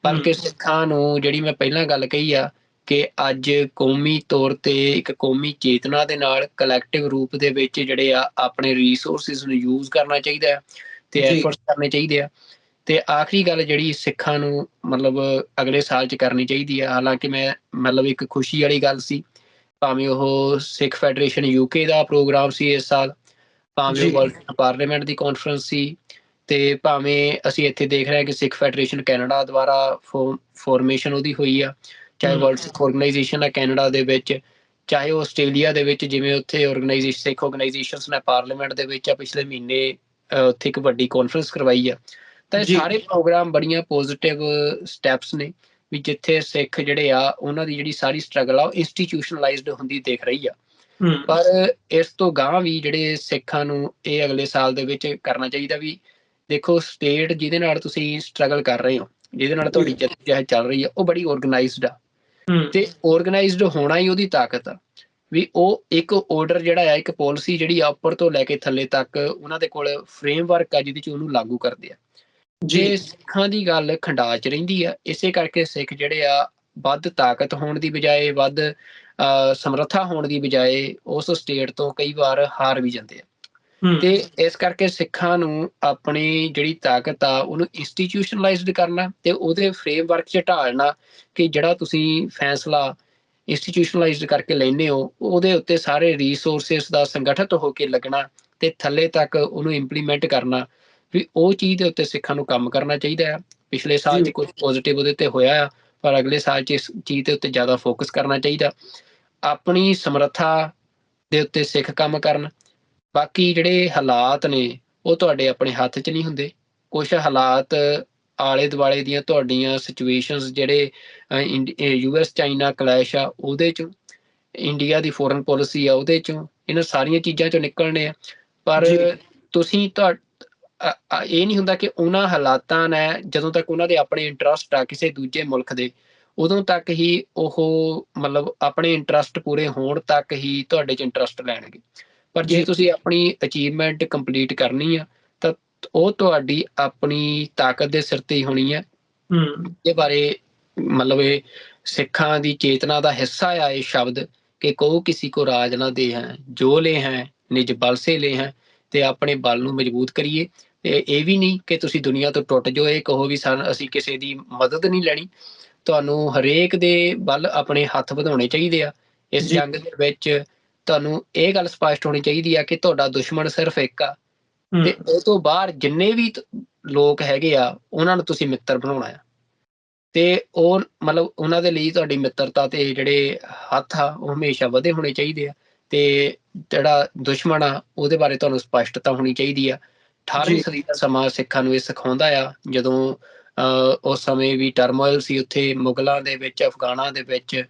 ਬਲਕਿ ਸਿੱਖਾਂ ਨੂੰ ਜਿਹੜੀ ਮੈਂ ਪਹਿਲਾਂ ਗੱਲ ਕਹੀ ਆ ਕਿ ਅੱਜ ਕੌਮੀ ਤੌਰ ਤੇ ਇੱਕ ਕੌਮੀ ਚੇਤਨਾ ਦੇ ਨਾਲ ਕਲੈਕਟਿਵ ਰੂਪ ਦੇ ਵਿੱਚ ਜਿਹੜੇ ਆ ਆਪਣੇ ਰਿਸੋਰਸਿਸ ਨੂੰ ਯੂਜ਼ ਕਰਨਾ ਚਾਹੀਦਾ ਹੈ ਤੇ ਐਫਰਟਸ ਕਰਨੇ ਚਾਹੀਦੇ ਆ। ਤੇ ਆਖਰੀ ਗੱਲ ਜਿਹੜੀ ਸਿੱਖਾਂ ਨੂੰ ਮਤਲਬ ਅਗਲੇ ਸਾਲ 'ਚ ਕਰਨੀ ਚਾਹੀਦੀ ਆ, ਹਾਲਾਂਕਿ ਮੈਂ ਮਤਲਬ ਇੱਕ ਖੁਸ਼ੀ ਵਾਲੀ ਗੱਲ ਸੀ, ਭਾਵੇਂ ਉਹ ਸਿੱਖ ਫੈਡਰੇਸ਼ਨ UK ਦਾ ਪ੍ਰੋਗਰਾਮ ਸੀ ਇਸ ਸਾਲ, ਭਾਵੇਂ ਉਹ ਵਰਲਡ ਪਾਰਲੀਮੈਂਟ ਦੀ ਕਾਨਫਰੰਸ ਸੀ, ਤੇ ਭਾਵੇਂ ਅਸੀਂ ਇੱਥੇ ਦੇਖ ਰਹੇ ਹਾਂ ਕਿ ਸਿੱਖ ਫੈਡਰੇਸ਼ਨ ਕੈਨੇਡਾ ਦੁਆਰਾ ਫੋਰਮੇਸ਼ਨ ਉਹਦੀ ਹੋਈ ਆ, ਚਾਹੇ ਵਰਲਡ ਸਿੱਖ ਆਰਗੇਨਾਈਜੇਸ਼ਨ ਹੈ ਕੈਨੇਡਾ ਦੇ ਵਿੱਚ, ਚਾਹੇ ਉਹ ਆਸਟ੍ਰੇਲੀਆ ਦੇ ਵਿੱਚ ਜਿਵੇਂ ਉੱਥੇ ਆਰਗੇਨਾਈਜੇਸ਼ਨ ਸਿੱਖ ਆਰਗੇਨਾਈਜੇਸ਼ਨਸ ਨੇ ਪਾਰਲੀਮੈਂਟ ਦੇ ਵਿੱਚ ਪਿਛਲੇ ਮਹੀਨੇ ਉੱਥੇ ਇੱਕ ਵੱਡੀ ਕਾਨਫਰੰਸ ਕਰਵਾਈ ਆ। ਤਾਂ ਇਹ ਸਾਰੇ ਪ੍ਰੋਗਰਾਮ ਬੜੀਆਂ ਪੋਜ਼ਿਟਿਵ ਸਟੈਪਸ ਨੇ ਵੀ ਜਿੱਥੇ ਸਿੱਖ ਜਿਹੜੇ ਆ ਉਹਨਾਂ ਦੀ ਜਿਹੜੀ ਸਾਰੀ ਸਟਰਗਲ ਆ ਉਹ ਇੰਸਟੀਟਿਊਸ਼ਨਲਾਈਜ਼ਡ ਹੁੰਦੀ ਦਿਖ ਰਹੀ ਆ। ਪਰ ਇਸ ਤੋਂ ਗਾਂਹ ਵੀ ਜਿਹੜੇ ਸਿੱਖਾਂ ਨੂੰ ਇਹ ਅਗਲੇ ਸਾਲ ਦੇ ਵਿੱਚ ਕਰਨਾ ਚਾਹੀਦਾ ਵੀ ਦੇਖੋ ਸਟੇਟ ਜਿਹਦੇ ਨਾਲ ਤੁਸੀਂ ਸਟਰਗਲ ਕਰ ਰਹੇ ਹੋ, ਜਿਹਦੇ ਨਾਲ ਤੁਹਾਡੀ ਜਹਿਦ ਚੱਲ ਰਹੀ ਆ, ਉਹ ਬੜੀ ਆਰਗੇਨਾਈਜ਼ਡ ਆ ਤੇ ਆਰਗੇਨਾਈਜ਼ਡ ਹੋਣਾ ਹੀ ਉਹਦੀ ਤਾਕਤ ਆ ਵੀ ਉਹ ਇੱਕ ਆਰਡਰ ਜਿਹੜਾ ਆ, ਇੱਕ ਪਾਲਿਸੀ ਜਿਹੜੀ ਆ ਉੱਪਰ ਤੋਂ ਲੈ ਕੇ ਥੱਲੇ ਤੱਕ ਉਹਨਾਂ ਦੇ ਕੋਲ ਫਰੇਮਵਰਕ ਆ ਜਿਹਦੇ ਚ ਉਹਨੂੰ ਲਾਗੂ ਕਰਦੇ ਆ। ਜੇ ਸਿੱਖਾਂ ਦੀ ਗੱਲ ਖੰਡਾ ਚ ਰਹਿੰਦੀ ਆ, ਇਸੇ ਕਰਕੇ ਸਿੱਖ ਜਿਹੜੇ ਆ ਵੱਧ ਤਾਕਤ ਹੋਣ ਦੀ ਬਜਾਏ, ਵੱਧ ਸਮਰੱਥਾ ਹੋਣ ਦੀ ਬਜਾਏ ਉਸ ਸਟੇਟ ਤੋਂ ਕਈ ਵਾਰ ਹਾਰ ਵੀ ਜਾਂਦੇ ਆ। ਤੇ ਇਸ ਕਰਕੇ ਸਿੱਖਾਂ ਨੂੰ ਆਪਣੀ ਜਿਹੜੀ ਤਾਕਤ ਆ ਉਹਨੂੰ ਇੰਸਟੀਟਿਊਸ਼ਨਲਾਈਜ਼ਡ ਕਰਨਾ ਤੇ ਉਹਦੇ ਫਰੇਮਵਰਕ ਚ ਢਾਲਣਾ ਕਿ ਜਿਹੜਾ ਤੁਸੀਂ ਫੈਸਲਾ ਇੰਸਟੀਟਿਊਸ਼ਨਲਾਈਜ਼ਡ ਕਰਕੇ ਲੈਂਦੇ ਹੋ ਉਹਦੇ ਉੱਤੇ ਸਾਰੇ ਰਿਸੋਰਸਿਸ ਦਾ ਸੰਗਠਿਤ ਹੋ ਕੇ ਲੱਗਣਾ ਤੇ ਥੱਲੇ ਤੱਕ ਉਹਨੂੰ ਇੰਪਲੀਮੈਂਟ ਕਰਨਾ, ਵੀ ਉਹ ਚੀਜ਼ ਦੇ ਉੱਤੇ ਸਿੱਖਾਂ ਨੂੰ ਕੰਮ ਕਰਨਾ ਚਾਹੀਦਾ ਆ। ਪਿਛਲੇ ਸਾਲ 'ਚ ਕੁਝ ਪੋਜ਼ਿਟਿਵ ਉਹਦੇ ਤੇ ਹੋਇਆ ਆ, ਪਰ ਅਗਲੇ ਸਾਲ 'ਚ ਇਸ ਚੀਜ਼ ਦੇ ਉੱਤੇ ਜ਼ਿਆਦਾ ਫੋਕਸ ਕਰਨਾ ਚਾਹੀਦਾ। ਆਪਣੀ ਸਮਰੱਥਾ ਦੇ ਉੱਤੇ ਸਿੱਖ ਕੰਮ ਕਰਨ। ਬਾਕੀ ਜਿਹੜੇ ਹਾਲਾਤ ਨੇ ਉਹ ਤੁਹਾਡੇ ਆਪਣੇ ਹੱਥ 'ਚ ਨਹੀਂ ਹੁੰਦੇ। ਕੁਛ ਹਾਲਾਤ ਆਲੇ ਦੁਆਲੇ ਦੀਆਂ ਤੁਹਾਡੀਆਂ ਸਿਚੁਏਸ਼ਨਸ ਜਿਹੜੇ US ਚਾਈਨਾ ਕਲੈਸ਼ ਆ ਉਹਦੇ 'ਚੋਂ, ਇੰਡੀਆ ਦੀ ਫੋਰਨ ਪੋਲਿਸੀ ਆ ਉਹਦੇ 'ਚੋਂ, ਇਹਨਾਂ ਸਾਰੀਆਂ ਚੀਜ਼ਾਂ 'ਚੋਂ ਨਿਕਲਣੇ ਆ। ਪਰ ਤੁਸੀਂ ਇਹ ਨਹੀਂ ਹੁੰਦਾ ਕਿ ਉਹਨਾਂ ਹਾਲਾਤਾਂ ਨੇ ਜਦੋਂ ਤੱਕ ਉਹਨਾਂ ਦੇ ਆਪਣੇ ਇੰਟਰਸਟ ਆ ਕਿਸੇ ਦੂਜੇ ਮੁਲਕ ਦੇ, ਉਦੋਂ ਤੱਕ ਹੀ ਉਹ ਮਤਲਬ ਆਪਣੇ ਇੰਟਰਸਟ ਪੂਰੇ ਹੋਣ ਤੱਕ ਹੀ ਤੁਹਾਡੇ 'ਚ ਇੰਟਰਸਟ ਲੈਣਗੇ। ਪਰ ਜੇ ਤੁਸੀਂ ਆਪਣੀ ਅਚੀਵਮੈਂਟ ਕੰਪਲੀਟ ਕਰਨੀ ਆ ਤਾਂ ਉਹ ਤੁਹਾਡੀ ਆਪਣੀ ਤਾਕਤ ਦੇ ਸਿਰ ਤੇ ਹੀ ਹੋਣੀ ਹੈ। ਇਹਦੇ ਬਾਰੇ ਮਤਲਬ ਇਹ ਸਿੱਖਾਂ ਦੀ ਚੇਤਨਾ ਦਾ ਹਿੱਸਾ ਆ ਇਹ ਸ਼ਬਦ ਕਿ ਕਹੋ ਕਿਸੇ ਕੋ ਰਾਜ ਨਾ ਦੇ ਹੈ, ਜੋ ਲੈ ਹੈ ਨਿਜ ਬਲ ਸੇ ਲੈ ਹੈ। ਤੇ ਆਪਣੇ ਬਲ ਨੂੰ ਮਜ਼ਬੂਤ ਕਰੀਏ। ਤੇ ਇਹ ਵੀ ਨਹੀਂ ਕਿ ਤੁਸੀਂ ਦੁਨੀਆ ਤੋਂ ਟੁੱਟ ਜਾਓ, ਇਹ ਕਹੋ ਵੀ ਅਸੀਂ ਕਿਸੇ ਦੀ ਮਦਦ ਨਹੀਂ ਲੈਣੀ। ਤੁਹਾਨੂੰ ਹਰੇਕ ਦੇ ਬਲ ਆਪਣੇ ਹੱਥ ਵਧਾਉਣੇ ਚਾਹੀਦੇ ਆ। ਇਸ ਜੰਗ ਦੇ ਵਿੱਚ ਤੁਹਾਨੂੰ ਇਹ ਗੱਲ ਸਪਸ਼ਟ ਹੋਣੀ ਚਾਹੀਦੀ ਆ ਕਿ ਤੁਹਾਡਾ ਦੁਸ਼ਮਣ ਸਿਰਫ ਇੱਕ ਆ ਤੇ ਉਹ ਤੋਂ ਬਾਹਰ ਜਿੰਨੇ ਵੀ ਲੋਕ ਹੈਗੇ ਆ ਉਹਨਾਂ ਨੂੰ ਤੁਸੀਂ ਮਿੱਤਰ ਬਣਾਉਣਾ ਆ। ਤੇ ਉਹ ਮਤਲਬ ਉਹਨਾਂ ਦੇ ਲਈ ਤੁਹਾਡੀ ਮਿੱਤਰਤਾ ਤੇ ਜਿਹੜੇ ਹੱਥ ਆ ਉਹ ਹਮੇਸ਼ਾ ਵਧੇ ਹੋਣੇ ਚਾਹੀਦੇ ਆ। ਤੇ ਜਿਹੜਾ ਦੁਸ਼ਮਣ ਆ ਉਹਦੇ ਬਾਰੇ ਤੁਹਾਨੂੰ ਸਪਸ਼ਟਤਾ ਹੋਣੀ ਚਾਹੀਦੀ ਆ। 18ਵੀਂ ਸਦੀ ਦਾ ਸਮਾਂ ਸਿੱਖਾਂ ਨੂੰ ਇਹ ਸਿਖਾਉਂਦਾ ਆ। ਜਦੋਂ ਉਸ ਸਮੇਂ ਵੀ ਟਰਮੋਇਲ ਸੀ ਉੱਥੇ ਮੁਗਲਾਂ ਦੇ ਵਿੱਚ, ਅਫਗਾਨਾਂ ਦੇ ਵਿੱਚ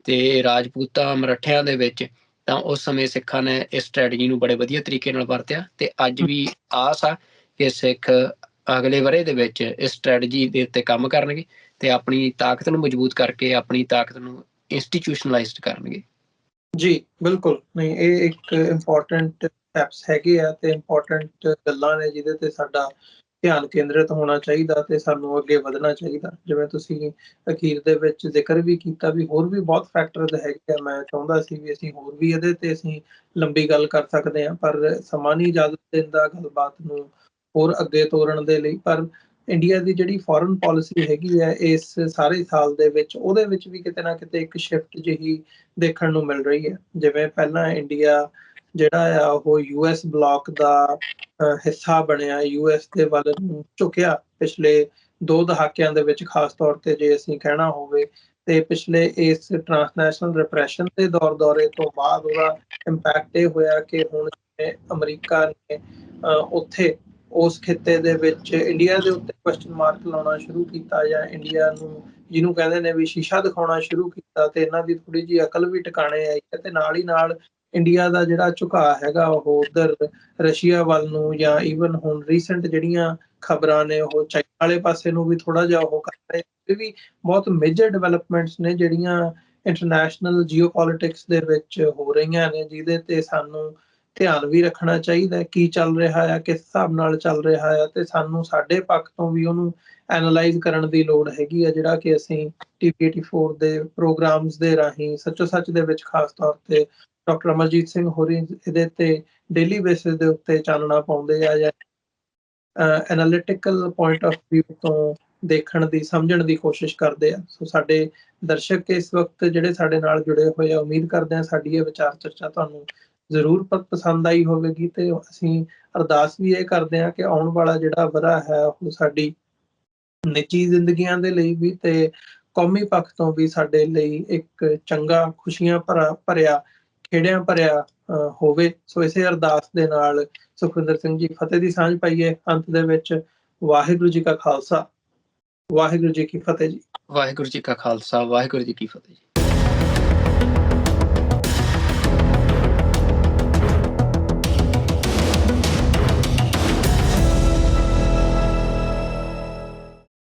ਤੇ ਰਾਜਪੂਤਾਂ ਮਰਾਠਿਆਂ ਦੇ ਵਿੱਚ, ਤਾਂ ਉਸ ਸਮੇਂ ਸਿੱਖਾਂ ਨੇ ਇਸ ਸਟ੍ਰੈਟਜੀ ਨੂੰ ਬੜੇ ਵਧੀਆ ਤਰੀਕੇ ਨਾਲ ਵਰਤਿਆ। ਤੇ ਅੱਜ ਵੀ ਆਸ ਆ ਕਿ ਸਿੱਖ ਅਗਲੇ ਵਰ੍ਹੇ ਦੇ ਵਿੱਚ ਇਸ ਸਟ੍ਰੈਟਜੀ ਦੇ ਉੱਤੇ ਕੰਮ ਕਰਨਗੇ ਤੇ ਆਪਣੀ ਤਾਕਤ ਨੂੰ ਮਜ਼ਬੂਤ ਕਰਕੇ ਆਪਣੀ ਤਾਕਤ ਨੂੰ ਇੰਸਟੀਟਿਊਸ਼ਨਲਾਈਜ਼ਡ ਕਰਨਗੇ। ਜੀ ਬਿਲਕੁਲ, ਨਹੀਂ ਇਹ ਇੱਕ ਇੰਪੋਰਟੈਂਟ ਸਟੈਪਸ ਹੈਗੇ ਆ ਤੇ ਇੰਪੋਰਟੈਂਟ ਗੱਲਾਂ ਨੇ ਜਿਹਦੇ ਤੇ ਸਾਡਾ ਧਿਆਨ ਕੇਂਦਰਿਤ ਹੋਣਾ ਚਾਹੀਦਾ ਤੇ ਸਾਨੂੰ ਅੱਗੇ ਵਧਣਾ ਚਾਹੀਦਾ। ਜਿਵੇਂ ਤੁਸੀਂ ਅਖੀਰ ਦੇ ਵਿੱਚ ਜ਼ਿਕਰ ਵੀ ਕੀਤਾ ਵੀ ਹੋਰ ਵੀ ਬਹੁਤ ਫੈਕਟਰਸ ਹੈਗੇ ਆ। ਮੈਂ ਚਾਹੁੰਦਾ ਸੀ ਵੀ ਅਸੀਂ ਹੋਰ ਵੀ ਇਹਦੇ ਤੇ ਅਸੀਂ ਲੰਬੀ ਗੱਲ ਕਰ ਸਕਦੇ ਹਾਂ, ਪਰ ਸਮਾਂ ਨਹੀਂ ਇਜਾਜ਼ਤ ਦਿੰਦਾ ਗੱਲਬਾਤ ਨੂੰ ਹੋਰ ਅੱਗੇ ਤੋਰਨ ਦੇ ਲਈ। ਪਰ ਇੰਡੀਆ ਦੀ ਜਿਹੜੀ ਫੋਰਨ ਪਾਲਿਸੀ ਹੈਗੀ ਹੈ ਇਸ ਸਾਰੇ ਸਾਲ ਦੇ ਵਿੱਚ, ਉਹਦੇ ਵਿੱਚ ਵੀ ਕਿਤੇ ਨਾ ਕਿਤੇ ਇੱਕ ਸ਼ਿਫਟ ਜਿਹੀ ਦੇਖਣ ਨੂੰ ਮਿਲ ਰਹੀ ਹੈ। ਜਿਵੇਂ ਪਹਿਲਾਂ ਇੰਡੀਆ ਜਿਹੜਾ ਆ ਉਹ US ਬਲਾਕ ਦਾ ਹਿੱਸਾ ਬਣਿਆ, US ਦੇ ਵੱਲ ਨੂੰ ਝੁਕਿਆ ਪਿਛਲੇ 2 ਦਹਾਕਿਆਂ ਦੇ ਵਿੱਚ, ਖਾਸ ਤੌਰ ਤੇ ਜੇ ਅਸੀਂ ਕਹਿਣਾ ਹੋਵੇ। ਤੇ ਪਿਛਲੇ ਇਸ ਟ੍ਰਾਂਸਨੈਸ਼ਨਲ ਰਿਪਰੈਸ਼ਨ ਦੇ ਦੌਰੇ ਤੋਂ ਬਾਅਦ ਉਹਦਾ ਇੰਪੈਕਟ ਇਹ ਹੋਇਆ ਕਿ ਹੁਣ ਜਿਵੇਂ ਅਮਰੀਕਾ ਨੇ ਉੱਥੇ ਉਸ ਖਿੱਤੇ ਦੇ ਵਿੱਚ ਇੰਡੀਆ ਦੇ ਉੱਤੇ ਕੁਐਸਚਨ ਮਾਰਕ ਲਾਉਣਾ ਸ਼ੁਰੂ ਕੀਤਾ, ਜਾਂ ਇੰਡੀਆ ਨੂੰ ਜਿਹਨੂੰ ਕਹਿੰਦੇ ਨੇ ਵੀ ਸ਼ੀਸ਼ਾ ਦਿਖਾਉਣਾ ਸ਼ੁਰੂ ਕੀਤਾ। ਤੇ ਇਹਨਾਂ ਦੀ ਥੋੜੀ ਜਿਹੀ ਅਕਲ ਵੀ ਟਿਕਾਣੇ ਆਈ ਹੈ ਤੇ ਨਾਲ ਹੀ ਨਾਲ ਇੰਡੀਆ ਦਾ ਜਿਹੜਾ ਝੁਕਾਅ ਹੈਗਾ ਉਹ ਉਧਰ ਰਸ਼ੀਆ ਵੱਲ ਨੂੰ, ਜਾਂ ਈਵਨ ਹੁਣ ਰੀਸੈਂਟ ਜਿਹੜੀਆਂ ਖਬਰਾਂ ਨੇ ਉਹ ਚਾਈਨਾ ਵਾਲੇ ਪਾਸੇ ਨੂੰ ਵੀ ਥੋੜਾ ਜਿਹਾ ਉਹ ਕਰ ਰਹੇ। ਇਹ ਵੀ ਬਹੁਤ ਮੇਜਰ ਡਿਵੈਲਪਮੈਂਟਸ ਨੇ ਜਿਹੜੀਆਂ ਇੰਟਰਨੈਸ਼ਨਲ ਜੀਓਪੋਲਿਟਿਕਸ ਦੇ ਵਿੱਚ ਹੋ ਰਹੀਆਂ ਨੇ, ਜਿਹਦੇ ਤੇ ਸਾਨੂੰ ਧਿਆਨ ਵੀ ਰੱਖਣਾ ਚਾਹੀਦਾ ਕੀ ਚੱਲ ਰਿਹਾ ਆ, ਕਿਸ ਹਿਸਾਬ ਨਾਲ ਚੱਲ ਰਿਹਾ ਆ, ਤੇ ਸਾਨੂੰ ਸਾਡੇ ਪੱਖ ਤੋਂ ਵੀ ਉਹਨੂੰ ਐਨਾਲਾਈਜ਼ ਕਰਨ ਦੀ ਲੋੜ ਹੈਗੀ ਆ, ਜਿਹੜਾ ਕਿ ਅਸੀਂ TV84 ਦੇ ਪ੍ਰੋਗਰਾਮਸ ਦੇ ਰਾਹੀਂ ਸੱਚੋ ਸੱਚ ਦੇ ਵਿੱਚ ਖਾਸ ਤੌਰ ਤੇ ਡਾਕਟਰ ਅਮਰਜੀਤ ਸਿੰਘ ਹੋਰੀ ਇਹਦੇ ਤੇ ਡੇਲੀ ਬੇਸਿਸ ਦੇ ਉੱਤੇ ਚਾਨਣਾ ਪਾਉਂਦੇ ਆ, ਜਾਂ ਐਨਾਲਿਟੀਕਲ ਪੁਆਇੰਟ ਆਫ ਵਿਊ ਤੋਂ ਦੇਖਣ ਦੀ, ਸਮਝਣ ਦੀ ਕੋਸ਼ਿਸ਼ ਕਰਦੇ ਆ। ਸੋ ਸਾਡੇ ਦਰਸ਼ਕ ਇਸ ਵਕਤ ਜਿਹੜੇ ਸਾਡੇ ਨਾਲ ਜੁੜੇ ਹੋਏ ਆ, ਉਮੀਦ ਕਰਦੇ ਆ ਸਾਡੀ ਇਹ ਵਿਚਾਰ ਚਰਚਾ ਤੁਹਾਨੂੰ ਜ਼ਰੂਰ ਪਸੰਦ ਆਈ ਹੋਵੇਗੀ। ਤੇ ਅਸੀਂ ਅਰਦਾਸ ਵੀ ਇਹ ਕਰਦੇ ਹਾਂ ਕਿ ਆਉਣ ਵਾਲਾ ਜਿਹੜਾ ਵਰ੍ਹਾ ਹੈ ਉਹ ਸਾਡੀ ਨਿੱਜੀ ਜ਼ਿੰਦਗੀਆਂ ਦੇ ਲਈ ਵੀ ਤੇ ਕੌਮੀ ਪੱਖ ਤੋਂ ਵੀ ਸਾਡੇ ਲਈ ਇੱਕ ਚੰਗਾ, ਖੁਸ਼ੀਆਂ ਭਰਿਆ, ਖੇੜਿਆਂ ਭਰਿਆ ਹੋਵੇ। ਸੋ ਇਸੇ ਅਰਦਾਸ ਦੇ ਨਾਲ ਸੁਖਵਿੰਦਰ ਸਿੰਘ ਜੀ ਫਤਿਹ ਦੀ ਸਾਂਝ ਪਾਈਏ ਅੰਤ ਦੇ ਵਿੱਚ। ਵਾਹਿਗੁਰੂ ਜੀ ਕਾ ਖਾਲਸਾ, ਵਾਹਿਗੁਰੂ ਜੀ ਕੀ ਫਤਿਹ ਜੀ। ਵਾਹਿਗੁਰੂ ਜੀ ਕਾ ਖਾਲਸਾ, ਵਾਹਿਗੁਰੂ ਜੀ ਕੀ ਫਤਿਹ ਜੀ।